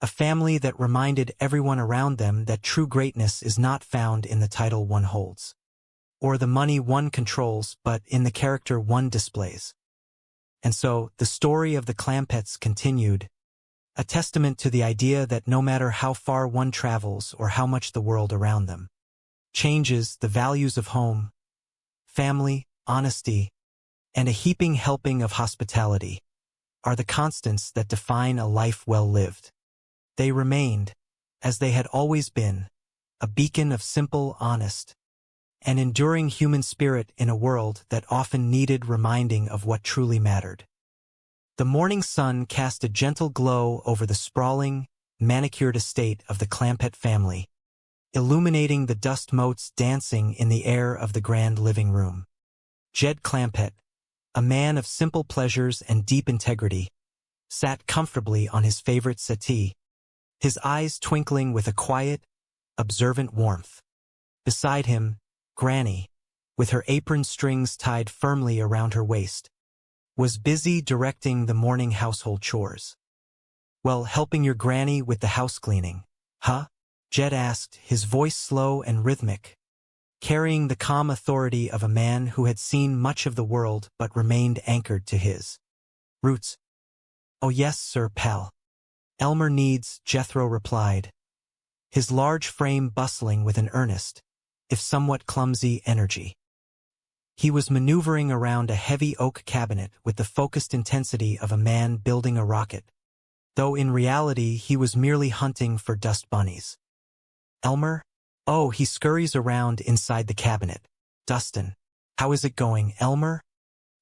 a family that reminded everyone around them that true greatness is not found in the title one holds, or the money one controls, but in the character one displays. And so, the story of the Clampetts continued, a testament to the idea that no matter how far one travels or how much the world around them changes, the values of home, family, honesty, and a heaping helping of hospitality are the constants that define a life well lived. They remained, as they had always been, a beacon of simple, honest, and enduring human spirit in a world that often needed reminding of what truly mattered. The morning sun cast a gentle glow over the sprawling, manicured estate of the Clampett family, illuminating the dust motes dancing in the air of the grand living room. Jed Clampett, a man of simple pleasures and deep integrity, sat comfortably on his favorite settee, his eyes twinkling with a quiet, observant warmth. Beside him, Granny, with her apron strings tied firmly around her waist, was busy directing the morning household chores. "Well, helping your granny with the house cleaning, huh?" Jed asked, his voice slow and rhythmic, carrying the calm authority of a man who had seen much of the world but remained anchored to his roots. "Oh yes, sir, pal. Elmer needs," Jethro replied, his large frame bustling with an earnest, if somewhat clumsy, energy. He was maneuvering around a heavy oak cabinet with the focused intensity of a man building a rocket, though in reality he was merely hunting for dust bunnies. "Elmer? Oh, he scurries around inside the cabinet. Dustin, how is it going, Elmer?"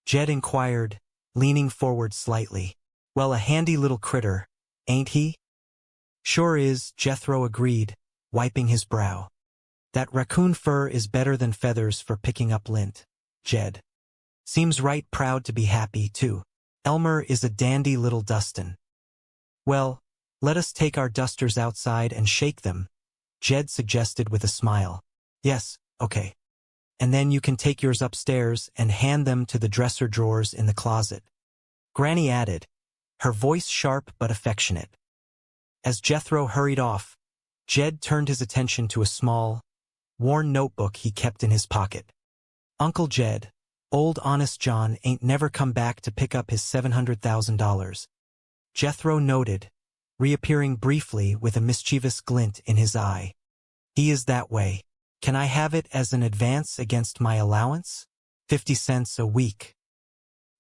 Jed inquired, leaning forward slightly. "Well, a handy little critter, ain't he?" "Sure is," Jethro agreed, wiping his brow. "That raccoon fur is better than feathers for picking up lint, Jed. Seems right proud to be happy, too. Elmer is a dandy little Dustin." "Well, let us take our dusters outside and shake them," Jed suggested with a smile. "Yes, okay. And then you can take yours upstairs and hand them to the dresser drawers in the closet," Granny added, her voice sharp but affectionate. As Jethro hurried off, Jed turned his attention to a small, worn notebook he kept in his pocket. "Uncle Jed, old Honest John ain't never come back to pick up his $700,000. Jethro noted, reappearing briefly with a mischievous glint in his eye. "He is that way. Can I have it as an advance against my allowance? 50 cents a week."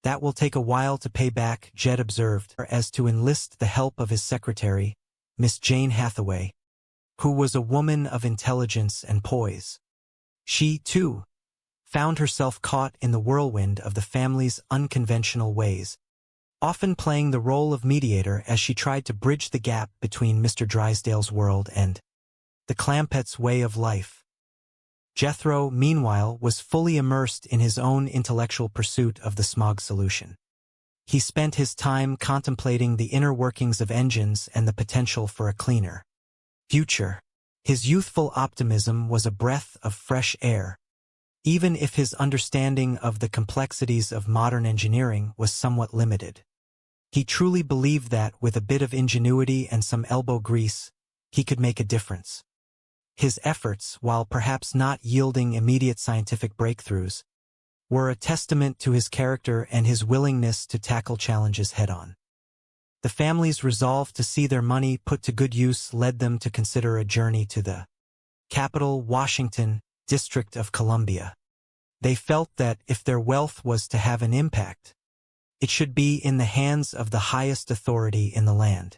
"That will take a while to pay back," Jed observed, as to enlist the help of his secretary, Miss Jane Hathaway, who was a woman of intelligence and poise. She, too, found herself caught in the whirlwind of the family's unconventional ways, often playing the role of mediator as she tried to bridge the gap between Mr. Drysdale's world and the Clampetts' way of life. Jethro, meanwhile, was fully immersed in his own intellectual pursuit of the smog solution. He spent his time contemplating the inner workings of engines and the potential for a cleaner future. His youthful optimism was a breath of fresh air, even if his understanding of the complexities of modern engineering was somewhat limited. He truly believed that, with a bit of ingenuity and some elbow grease, he could make a difference. His efforts, while perhaps not yielding immediate scientific breakthroughs, were a testament to his character and his willingness to tackle challenges head-on. The family's resolve to see their money put to good use led them to consider a journey to the capital, Washington, District of Columbia. They felt that if their wealth was to have an impact, it should be in the hands of the highest authority in the land.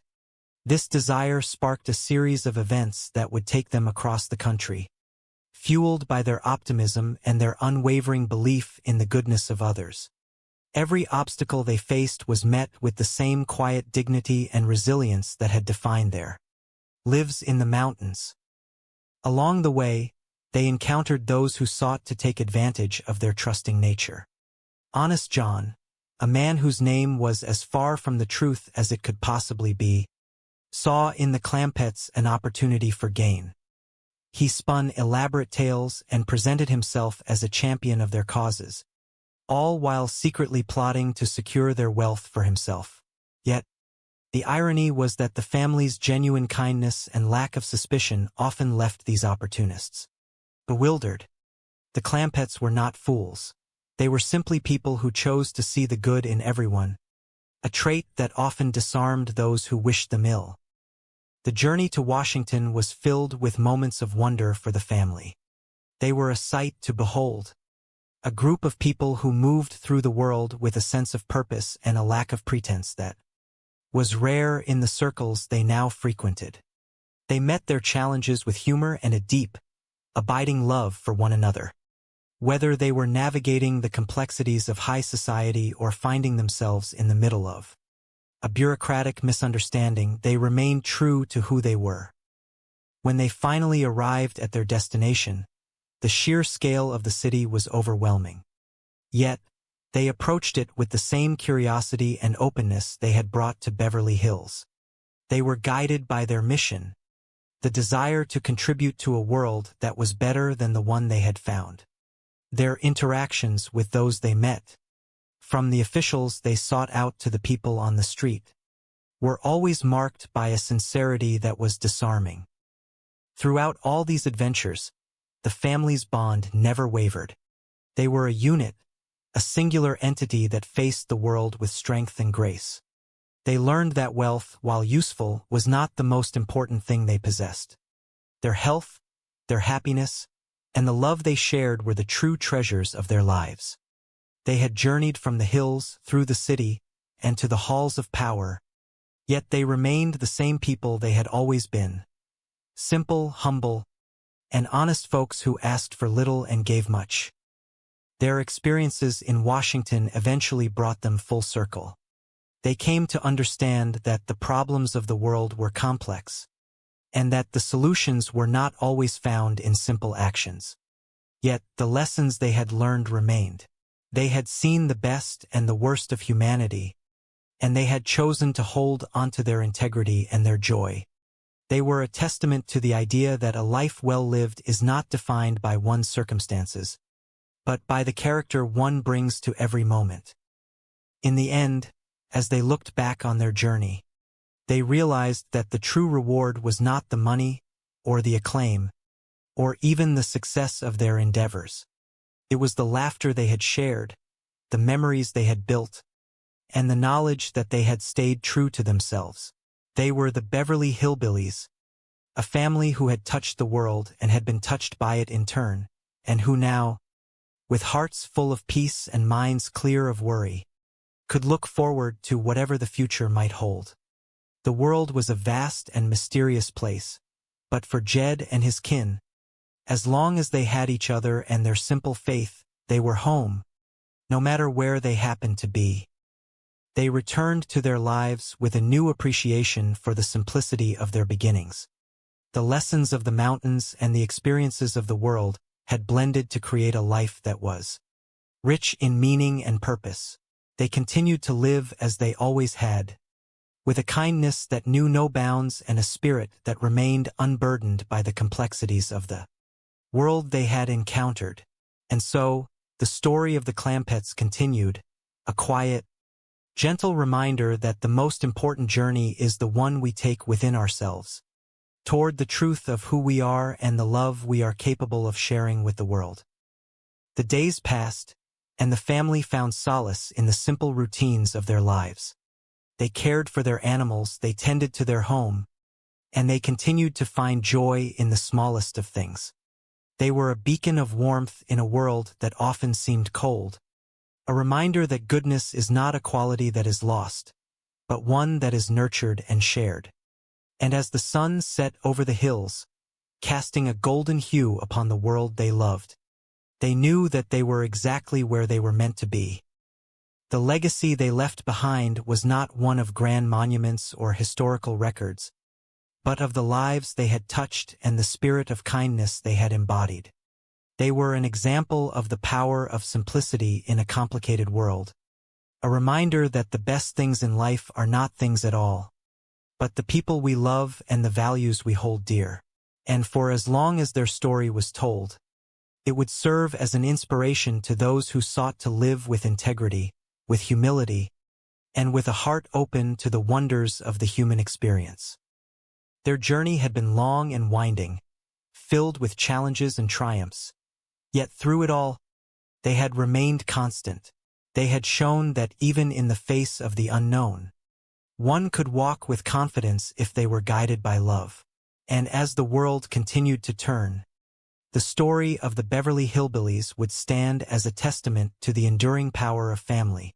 This desire sparked a series of events that would take them across the country, fueled by their optimism and their unwavering belief in the goodness of others. Every obstacle they faced was met with the same quiet dignity and resilience that had defined their lives in the mountains. Along the way, they encountered those who sought to take advantage of their trusting nature. Honest John, a man whose name was as far from the truth as it could possibly be, saw in the Clampetts an opportunity for gain. He spun elaborate tales and presented himself as a champion of their causes, all while secretly plotting to secure their wealth for himself. Yet, the irony was that the family's genuine kindness and lack of suspicion often left these opportunists bewildered. The Clampetts were not fools. They were simply people who chose to see the good in everyone, a trait that often disarmed those who wished them ill. The journey to Washington was filled with moments of wonder for the family. They were a sight to behold, a group of people who moved through the world with a sense of purpose and a lack of pretense that was rare in the circles they now frequented. They met their challenges with humor and a deep, abiding love for one another. Whether they were navigating the complexities of high society or finding themselves in the middle of a bureaucratic misunderstanding, they remained true to who they were. When they finally arrived at their destination, the sheer scale of the city was overwhelming. Yet, they approached it with the same curiosity and openness they had brought to Beverly Hills. They were guided by their mission, the desire to contribute to a world that was better than the one they had found. Their interactions with those they met, from the officials they sought out to the people on the street, were always marked by a sincerity that was disarming. Throughout all these adventures, the family's bond never wavered. They were a unit, a singular entity that faced the world with strength and grace. They learned that wealth, while useful, was not the most important thing they possessed. Their health, their happiness, and the love they shared were the true treasures of their lives. They had journeyed from the hills, through the city, and to the halls of power, yet they remained the same people they had always been. Simple, humble, and honest folks who asked for little and gave much. Their experiences in Washington eventually brought them full circle. They came to understand that the problems of the world were complex, and that the solutions were not always found in simple actions. Yet the lessons they had learned remained. They had seen the best and the worst of humanity, and they had chosen to hold onto their integrity and their joy. They were a testament to the idea that a life well lived is not defined by one's circumstances, but by the character one brings to every moment. In the end, as they looked back on their journey, they realized that the true reward was not the money, or the acclaim, or even the success of their endeavors. It was the laughter they had shared, the memories they had built, and the knowledge that they had stayed true to themselves. They were the Beverly Hillbillies, a family who had touched the world and had been touched by it in turn, and who now, with hearts full of peace and minds clear of worry, could look forward to whatever the future might hold. The world was a vast and mysterious place, but for Jed and his kin, as long as they had each other and their simple faith, they were home, no matter where they happened to be. They returned to their lives with a new appreciation for the simplicity of their beginnings. The lessons of the mountains and the experiences of the world had blended to create a life that was rich in meaning and purpose. They continued to live as they always had, with a kindness that knew no bounds and a spirit that remained unburdened by the complexities of the world they had encountered. And so, the story of the Clampetts continued, a quiet, gentle reminder that the most important journey is the one we take within ourselves, toward the truth of who we are and the love we are capable of sharing with the world. The days passed, and the family found solace in the simple routines of their lives. they cared for their animals, they tended to their home, and they continued to find joy in the smallest of things. They were a beacon of warmth in a world that often seemed cold, a reminder that goodness is not a quality that is lost, but one that is nurtured and shared. And as the sun set over the hills, casting a golden hue upon the world they loved, they knew that they were exactly where they were meant to be. The legacy they left behind was not one of grand monuments or historical records, but of the lives they had touched and the spirit of kindness they had embodied. They were an example of the power of simplicity in a complicated world, a reminder that the best things in life are not things at all, but the people we love and the values we hold dear. And for as long as their story was told, it would serve as an inspiration to those who sought to live with integrity, with humility, and with a heart open to the wonders of the human experience. Their journey had been long and winding, filled with challenges and triumphs. Yet through it all, they had remained constant. They had shown that even in the face of the unknown, one could walk with confidence if they were guided by love. And as the world continued to turn, the story of the Beverly Hillbillies would stand as a testament to the enduring power of family,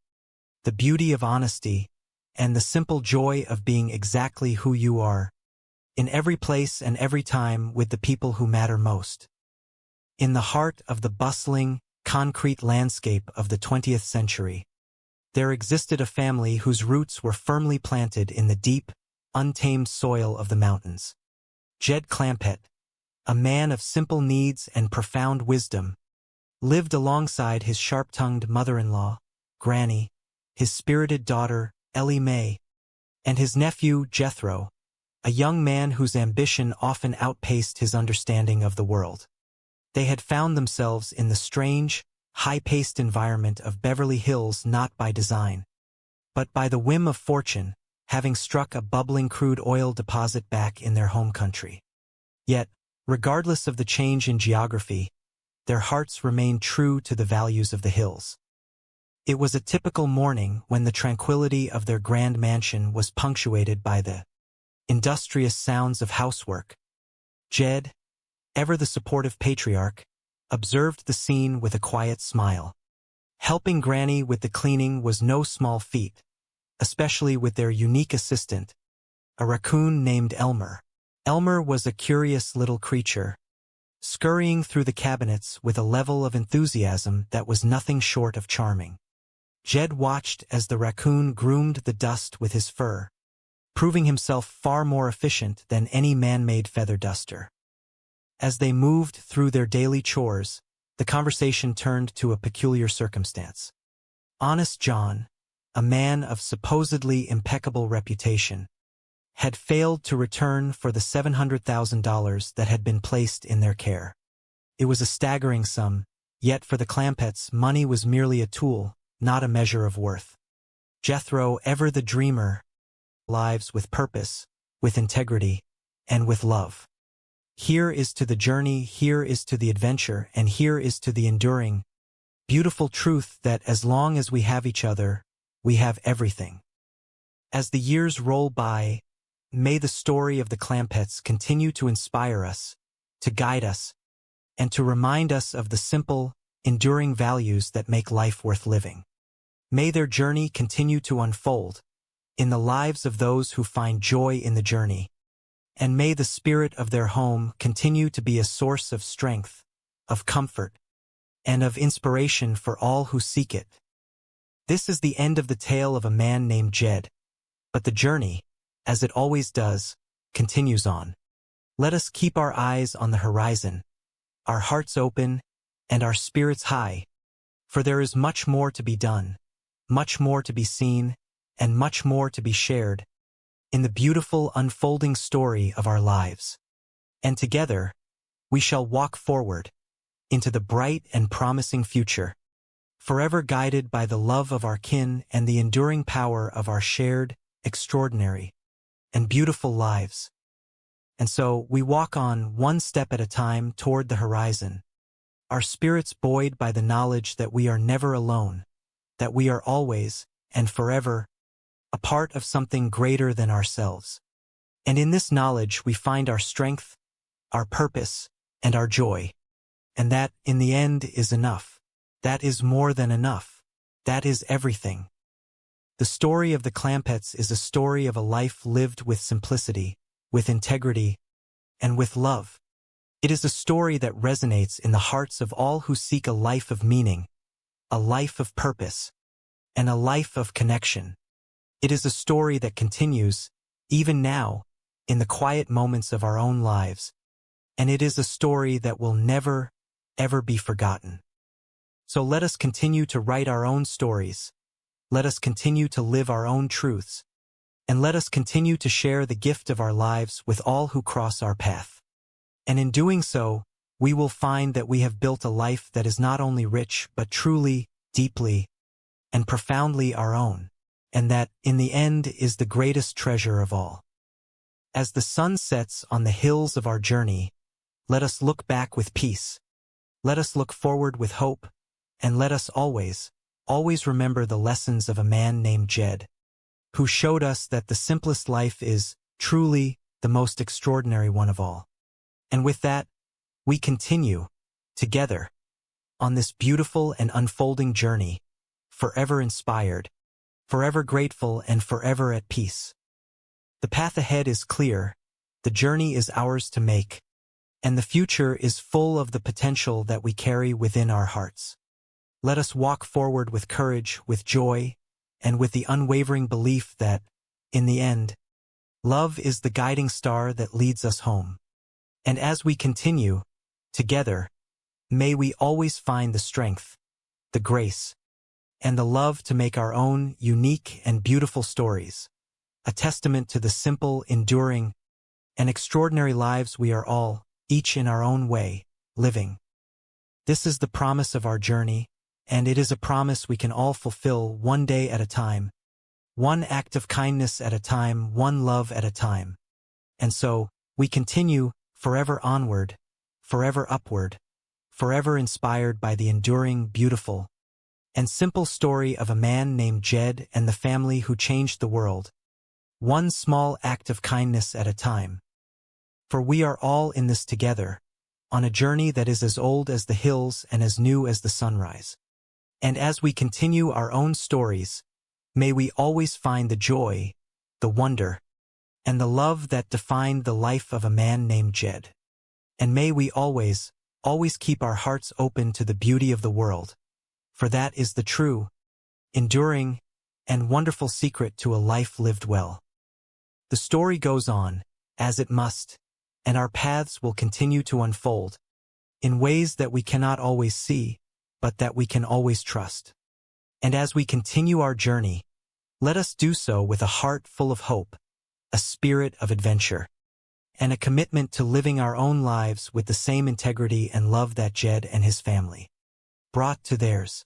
the beauty of honesty, and the simple joy of being exactly who you are, in every place and every time with the people who matter most. In the heart of the bustling, concrete landscape of the 20th century, there existed a family whose roots were firmly planted in the deep, untamed soil of the mountains. Jed Clampett, a man of simple needs and profound wisdom, lived alongside his sharp-tongued mother-in-law, Granny, his spirited daughter, Ellie Mae, and his nephew, Jethro, a young man whose ambition often outpaced his understanding of the world. They had found themselves in the strange, high-paced environment of Beverly Hills not by design, but by the whim of fortune, having struck a bubbling crude oil deposit back in their home country. Yet, regardless of the change in geography, their hearts remained true to the values of the hills. It was a typical morning when the tranquility of their grand mansion was punctuated by the industrious sounds of housework. Jed, ever the supportive patriarch, observed the scene with a quiet smile. Helping Granny with the cleaning was no small feat, especially with their unique assistant, a raccoon named Elmer. Elmer was a curious little creature, scurrying through the cabinets with a level of enthusiasm that was nothing short of charming. Jed watched as the raccoon groomed the dust with his fur, proving himself far more efficient than any man-made feather duster. As they moved through their daily chores, the conversation turned to a peculiar circumstance. Honest John, a man of supposedly impeccable reputation, had failed to return for the $700,000 that had been placed in their care. It was a staggering sum, yet for the Clampetts, money was merely a tool, not a measure of worth. Jethro, ever the dreamer, lives with purpose, with integrity, and with love. Here is to the journey, here is to the adventure, and here is to the enduring, beautiful truth that as long as we have each other, we have everything. As the years roll by, may the story of the Clampetts continue to inspire us, to guide us, and to remind us of the simple, enduring values that make life worth living. May their journey continue to unfold in the lives of those who find joy in the journey, and may the spirit of their home continue to be a source of strength, of comfort, and of inspiration for all who seek it. This is the end of the tale of a man named Jed, but the journey, as it always does, continues on. Let us keep our eyes on the horizon, our hearts open, and our spirits high, for there is much more to be done, much more to be seen, and much more to be shared in the beautiful unfolding story of our lives. And together, we shall walk forward into the bright and promising future, forever guided by the love of our kin and the enduring power of our shared, extraordinary, and beautiful lives. And so we walk on one step at a time toward the horizon, our spirits buoyed by the knowledge that we are never alone, that we are always and forever a part of something greater than ourselves. And in this knowledge we find our strength, our purpose, and our joy. And that, in the end, is enough. That is more than enough. That is everything. The story of the Clampetts is a story of a life lived with simplicity, with integrity, and with love. It is a story that resonates in the hearts of all who seek a life of meaning, a life of purpose, and a life of connection. It is a story that continues, even now, in the quiet moments of our own lives, and it is a story that will never, ever be forgotten. So let us continue to write our own stories, let us continue to live our own truths, and let us continue to share the gift of our lives with all who cross our path. And in doing so, we will find that we have built a life that is not only rich but truly, deeply, and profoundly our own, and that, in the end, is the greatest treasure of all. As the sun sets on the hills of our journey, let us look back with peace. Let us look forward with hope, and let us always, always remember the lessons of a man named Jed, who showed us that the simplest life is, truly, the most extraordinary one of all. And with that, we continue, together, on this beautiful and unfolding journey, forever inspired, forever grateful, and forever at peace. The path ahead is clear, the journey is ours to make, and the future is full of the potential that we carry within our hearts. Let us walk forward with courage, with joy, and with the unwavering belief that, in the end, love is the guiding star that leads us home. And as we continue, together, may we always find the strength, the grace, and the love to make our own unique and beautiful stories, a testament to the simple, enduring, and extraordinary lives we are all, each in our own way, living. This is the promise of our journey, and it is a promise we can all fulfill one day at a time, one act of kindness at a time, one love at a time. And so, we continue, forever onward, forever upward, forever inspired by the enduring, beautiful, and simple story of a man named Jed and the family who changed the world, one small act of kindness at a time. For we are all in this together, on a journey that is as old as the hills and as new as the sunrise. And as we continue our own stories, may we always find the joy, the wonder, and the love that defined the life of a man named Jed. And may we always, always keep our hearts open to the beauty of the world, for that is the true, enduring, and wonderful secret to a life lived well. The story goes on, as it must, and our paths will continue to unfold, in ways that we cannot always see, but that we can always trust. And as we continue our journey, let us do so with a heart full of hope, a spirit of adventure, and a commitment to living our own lives with the same integrity and love that Jed and his family brought to theirs.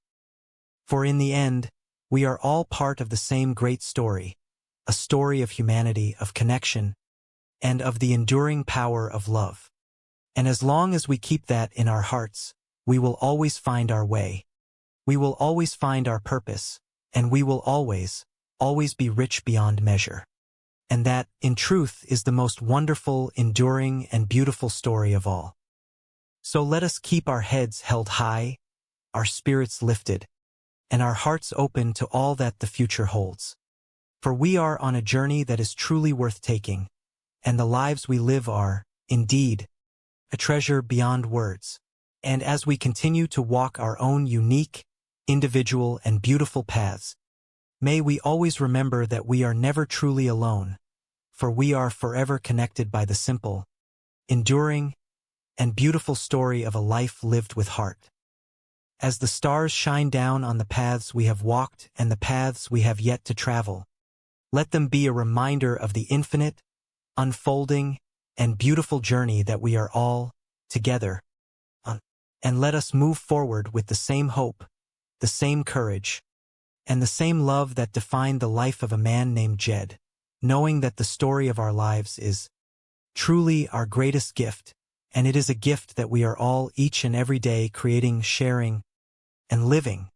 For in the end, we are all part of the same great story, a story of humanity, of connection, and of the enduring power of love. And as long as we keep that in our hearts, we will always find our way. We will always find our purpose, and we will always, always be rich beyond measure. And that, in truth, is the most wonderful, enduring, and beautiful story of all. So let us keep our heads held high, our spirits lifted, and our hearts open to all that the future holds. For we are on a journey that is truly worth taking, and the lives we live are, indeed, a treasure beyond words. And as we continue to walk our own unique, individual, and beautiful paths, may we always remember that we are never truly alone, for we are forever connected by the simple, enduring, and beautiful story of a life lived with heart. As the stars shine down on the paths we have walked and the paths we have yet to travel, let them be a reminder of the infinite, unfolding, and beautiful journey that we are all, together, on. And let us move forward with the same hope, the same courage, and the same love that defined the life of a man named Jed, knowing that the story of our lives is truly our greatest gift, and it is a gift that we are all each and every day creating, sharing, and living.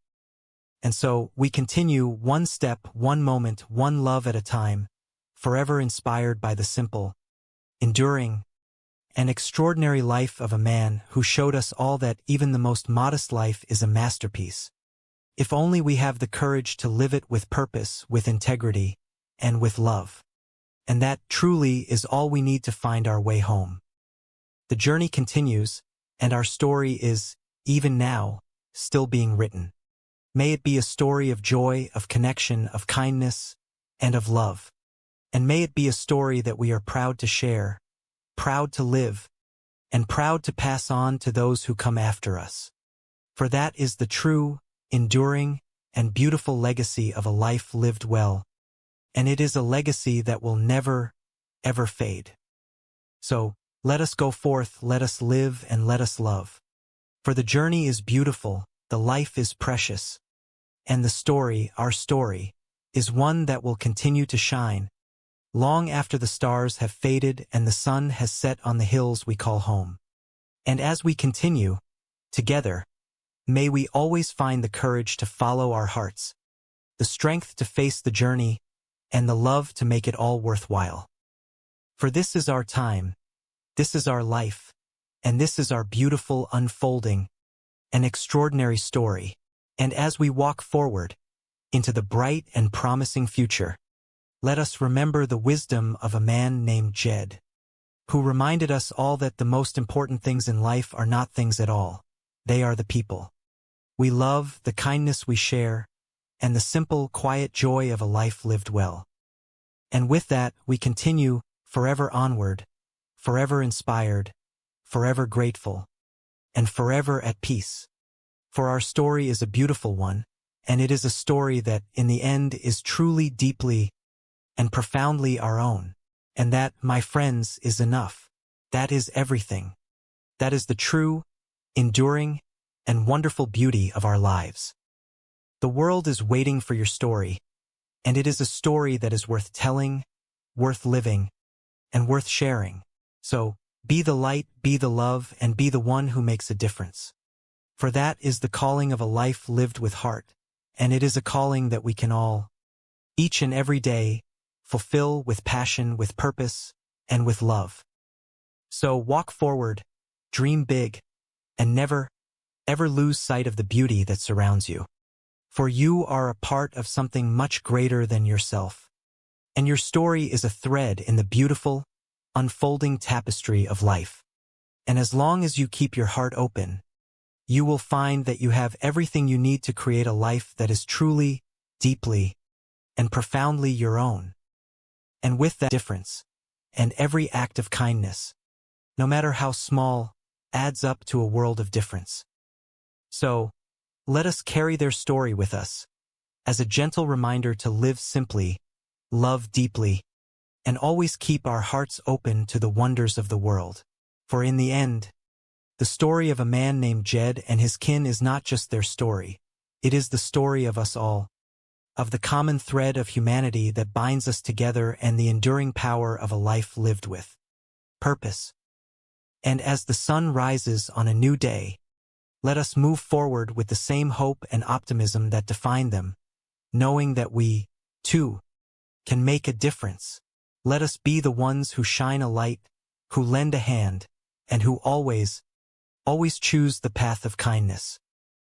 And so we continue one step, one moment, one love at a time, forever inspired by the simple, enduring, and extraordinary life of a man who showed us all that even the most modest life is a masterpiece. If only we have the courage to live it with purpose, with integrity, and with love. And that truly is all we need to find our way home. The journey continues, and our story is, even now, still being written. May it be a story of joy, of connection, of kindness, and of love. And may it be a story that we are proud to share, proud to live, and proud to pass on to those who come after us. For that is the true, enduring, and beautiful legacy of a life lived well. And it is a legacy that will never, ever fade. So, let us go forth, let us live, and let us love. For the journey is beautiful, the life is precious, and the story, our story, is one that will continue to shine, long after the stars have faded and the sun has set on the hills we call home. And as we continue, together, may we always find the courage to follow our hearts, the strength to face the journey, and the love to make it all worthwhile. For this is our time, this is our life, and this is our beautiful unfolding, an extraordinary story. And as we walk forward into the bright and promising future, let us remember the wisdom of a man named Jed, who reminded us all that the most important things in life are not things at all. They are the people we love, the kindness we share, and the simple, quiet joy of a life lived well. And with that, we continue forever onward, forever inspired, forever grateful, and forever at peace. For our story is a beautiful one, and it is a story that, in the end, is truly, deeply, and profoundly our own. And that, my friends, is enough. That is everything. That is the true, enduring, and wonderful beauty of our lives. The world is waiting for your story, and it is a story that is worth telling, worth living, and worth sharing. So, be the light, be the love, and be the one who makes a difference. For that is the calling of a life lived with heart, and it is a calling that we can all, each and every day, fulfill with passion, with purpose, and with love. So walk forward, dream big, and never, ever lose sight of the beauty that surrounds you. For you are a part of something much greater than yourself. And your story is a thread in the beautiful, unfolding tapestry of life. And as long as you keep your heart open, you will find that you have everything you need to create a life that is truly, deeply, and profoundly your own. And with that difference, and every act of kindness, no matter how small, adds up to a world of difference. So, let us carry their story with us, as a gentle reminder to live simply, love deeply, and always keep our hearts open to the wonders of the world. For in the end, the story of a man named Jed and his kin is not just their story, it is the story of us all, of the common thread of humanity that binds us together and the enduring power of a life lived with purpose. And as the sun rises on a new day, let us move forward with the same hope and optimism that define them, knowing that we, too, can make a difference. Let us be the ones who shine a light, who lend a hand, and who always choose the path of kindness.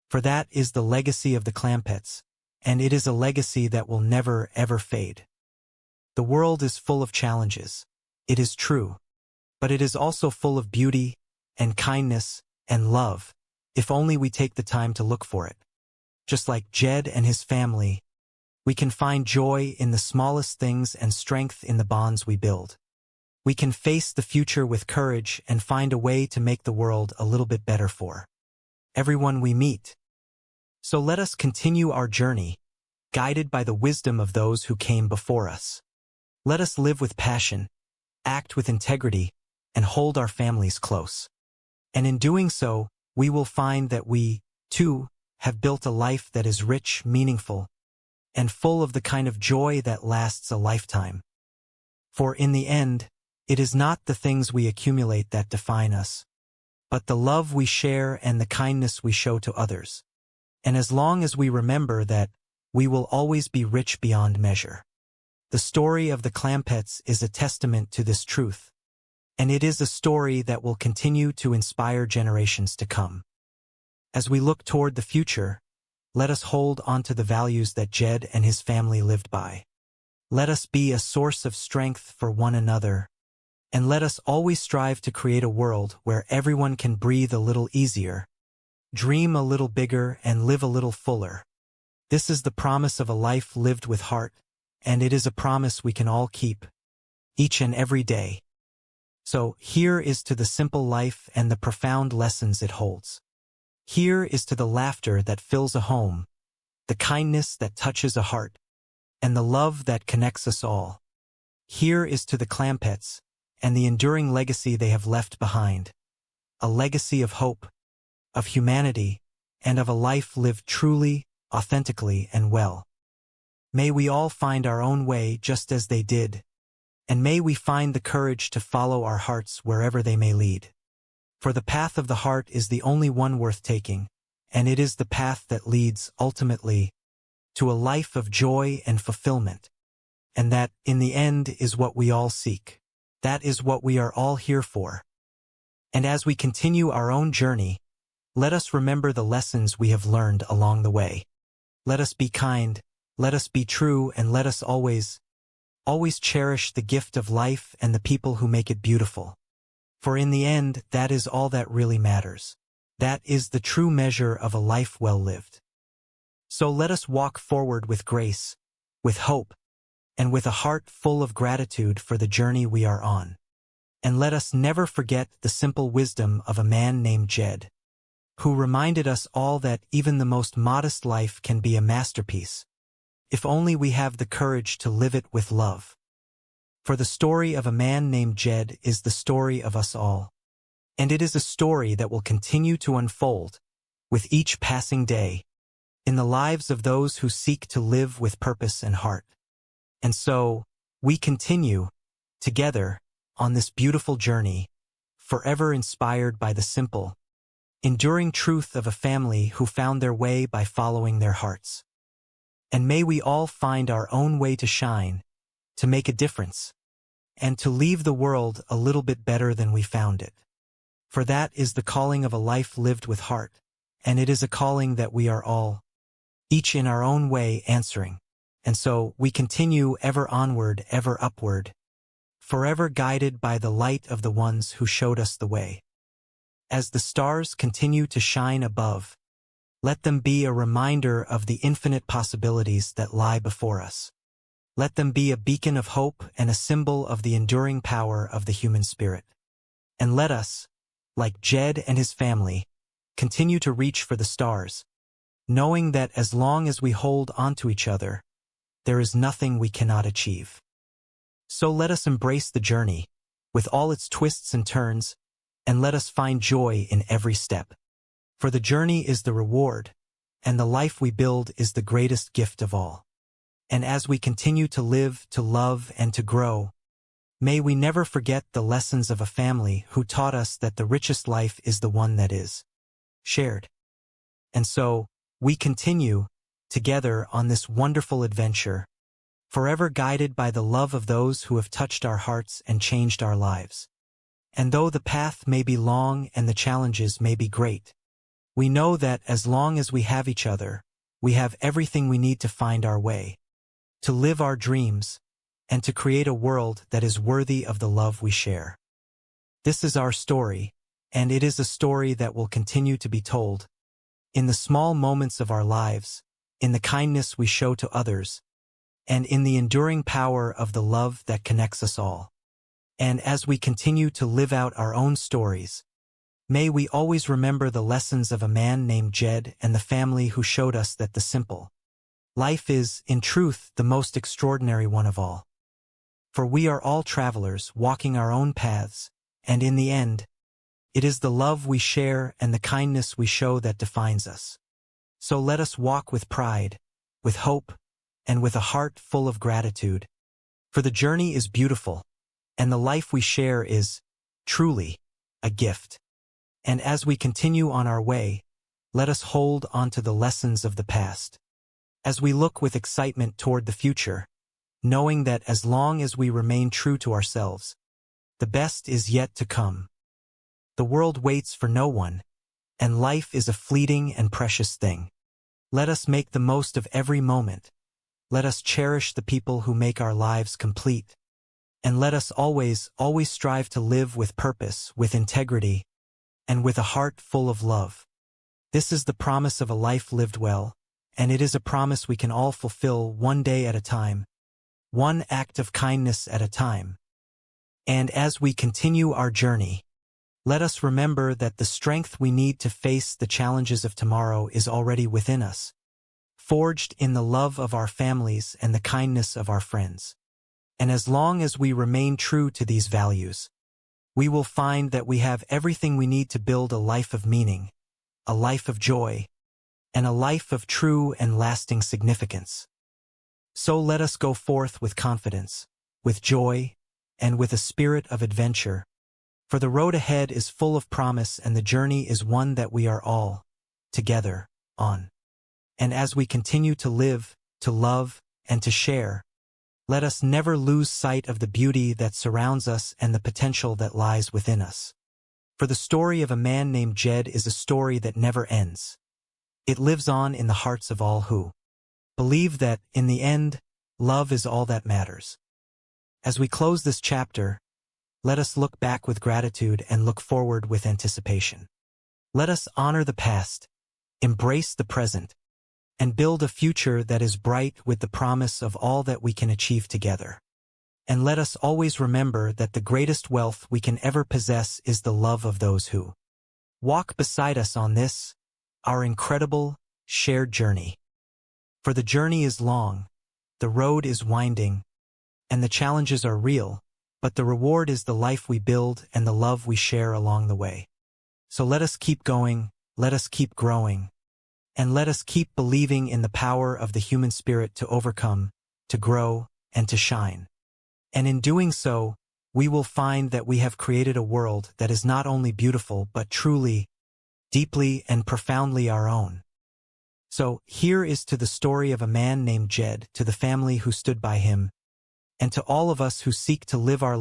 For that is the legacy of the Clampetts, and it is a legacy that will never, ever fade. The world is full of challenges, it is true, but it is also full of beauty, and kindness, and love, if only we take the time to look for it. Just like Jed and his family, we can find joy in the smallest things and strength in the bonds we build. We can face the future with courage and find a way to make the world a little bit better for everyone we meet. So let us continue our journey, guided by the wisdom of those who came before us. Let us live with passion, act with integrity, and hold our families close. And in doing so, we will find that we, too, have built a life that is rich, meaningful, and full of the kind of joy that lasts a lifetime. For in the end, it is not the things we accumulate that define us, but the love we share and the kindness we show to others. And as long as we remember that, we will always be rich beyond measure. The story of the Clampetts is a testament to this truth, and it is a story that will continue to inspire generations to come. As we look toward the future, let us hold on to the values that Jed and his family lived by. Let us be a source of strength for one another, and let us always strive to create a world where everyone can breathe a little easier, dream a little bigger, and live a little fuller. This is the promise of a life lived with heart, and it is a promise we can all keep, each and every day. So, here is to the simple life and the profound lessons it holds. Here is to the laughter that fills a home, the kindness that touches a heart, and the love that connects us all. Here is to the Clampetts, and the enduring legacy they have left behind. A legacy of hope, of humanity, and of a life lived truly, authentically, and well. May we all find our own way just as they did, and may we find the courage to follow our hearts wherever they may lead. For the path of the heart is the only one worth taking, and it is the path that leads, ultimately, to a life of joy and fulfillment. And that, in the end, is what we all seek. That is what we are all here for. And as we continue our own journey, let us remember the lessons we have learned along the way. Let us be kind, let us be true, and let us always cherish the gift of life and the people who make it beautiful. For in the end, that is all that really matters. That is the true measure of a life well lived. So let us walk forward with grace, with hope, and with a heart full of gratitude for the journey we are on. And let us never forget the simple wisdom of a man named Jed, who reminded us all that even the most modest life can be a masterpiece, if only we have the courage to live it with love. For the story of a man named Jed is the story of us all, and it is a story that will continue to unfold, with each passing day, in the lives of those who seek to live with purpose and heart. And so, we continue, together, on this beautiful journey, forever inspired by the simple, enduring truth of a family who found their way by following their hearts. And may we all find our own way to shine, to make a difference, and to leave the world a little bit better than we found it. For that is the calling of a life lived with heart, and it is a calling that we are all, each in our own way, answering. And so we continue ever onward, ever upward, forever guided by the light of the ones who showed us the way. As the stars continue to shine above, let them be a reminder of the infinite possibilities that lie before us. Let them be a beacon of hope and a symbol of the enduring power of the human spirit. And let us, like Jed and his family, continue to reach for the stars, knowing that as long as we hold on to each other, there is nothing we cannot achieve. So let us embrace the journey, with all its twists and turns, and let us find joy in every step. For the journey is the reward, and the life we build is the greatest gift of all. And as we continue to live, to love, and to grow, may we never forget the lessons of a family who taught us that the richest life is the one that is shared. And so, we continue, together on this wonderful adventure, forever guided by the love of those who have touched our hearts and changed our lives. And though the path may be long and the challenges may be great, we know that as long as we have each other, we have everything we need to find our way, to live our dreams, and to create a world that is worthy of the love we share. This is our story, and it is a story that will continue to be told, in the small moments of our lives, in the kindness we show to others, and in the enduring power of the love that connects us all. And as we continue to live out our own stories, may we always remember the lessons of a man named Jed and the family who showed us that the simple life is, in truth, the most extraordinary one of all. For we are all travelers walking our own paths, and in the end, it is the love we share and the kindness we show that defines us. So let us walk with pride, with hope, and with a heart full of gratitude. For the journey is beautiful, and the life we share is, truly, a gift. And as we continue on our way, let us hold onto the lessons of the past. As we look with excitement toward the future, knowing that as long as we remain true to ourselves, the best is yet to come. The world waits for no one, and life is a fleeting and precious thing. Let us make the most of every moment. Let us cherish the people who make our lives complete. And let us always strive to live with purpose, with integrity, and with a heart full of love. This is the promise of a life lived well, and it is a promise we can all fulfill one day at a time, one act of kindness at a time. And as we continue our journey, let us remember that the strength we need to face the challenges of tomorrow is already within us, forged in the love of our families and the kindness of our friends. And as long as we remain true to these values, we will find that we have everything we need to build a life of meaning, a life of joy, and a life of true and lasting significance. So let us go forth with confidence, with joy, and with a spirit of adventure, for the road ahead is full of promise and the journey is one that we are all, together, on. And as we continue to live, to love, and to share, let us never lose sight of the beauty that surrounds us and the potential that lies within us. For the story of a man named Jed is a story that never ends. It lives on in the hearts of all who believe that, in the end, love is all that matters. As we close this chapter, let us look back with gratitude and look forward with anticipation. Let us honor the past, embrace the present, and build a future that is bright with the promise of all that we can achieve together. And let us always remember that the greatest wealth we can ever possess is the love of those who walk beside us on this, our incredible, shared journey. For the journey is long, the road is winding, and the challenges are real, but the reward is the life we build and the love we share along the way. So let us keep going, let us keep growing, and let us keep believing in the power of the human spirit to overcome, to grow, and to shine. And in doing so, we will find that we have created a world that is not only beautiful but truly, deeply, and profoundly our own. So, here is to the story of a man named Jed, to the family who stood by him, and to all of us who seek to live our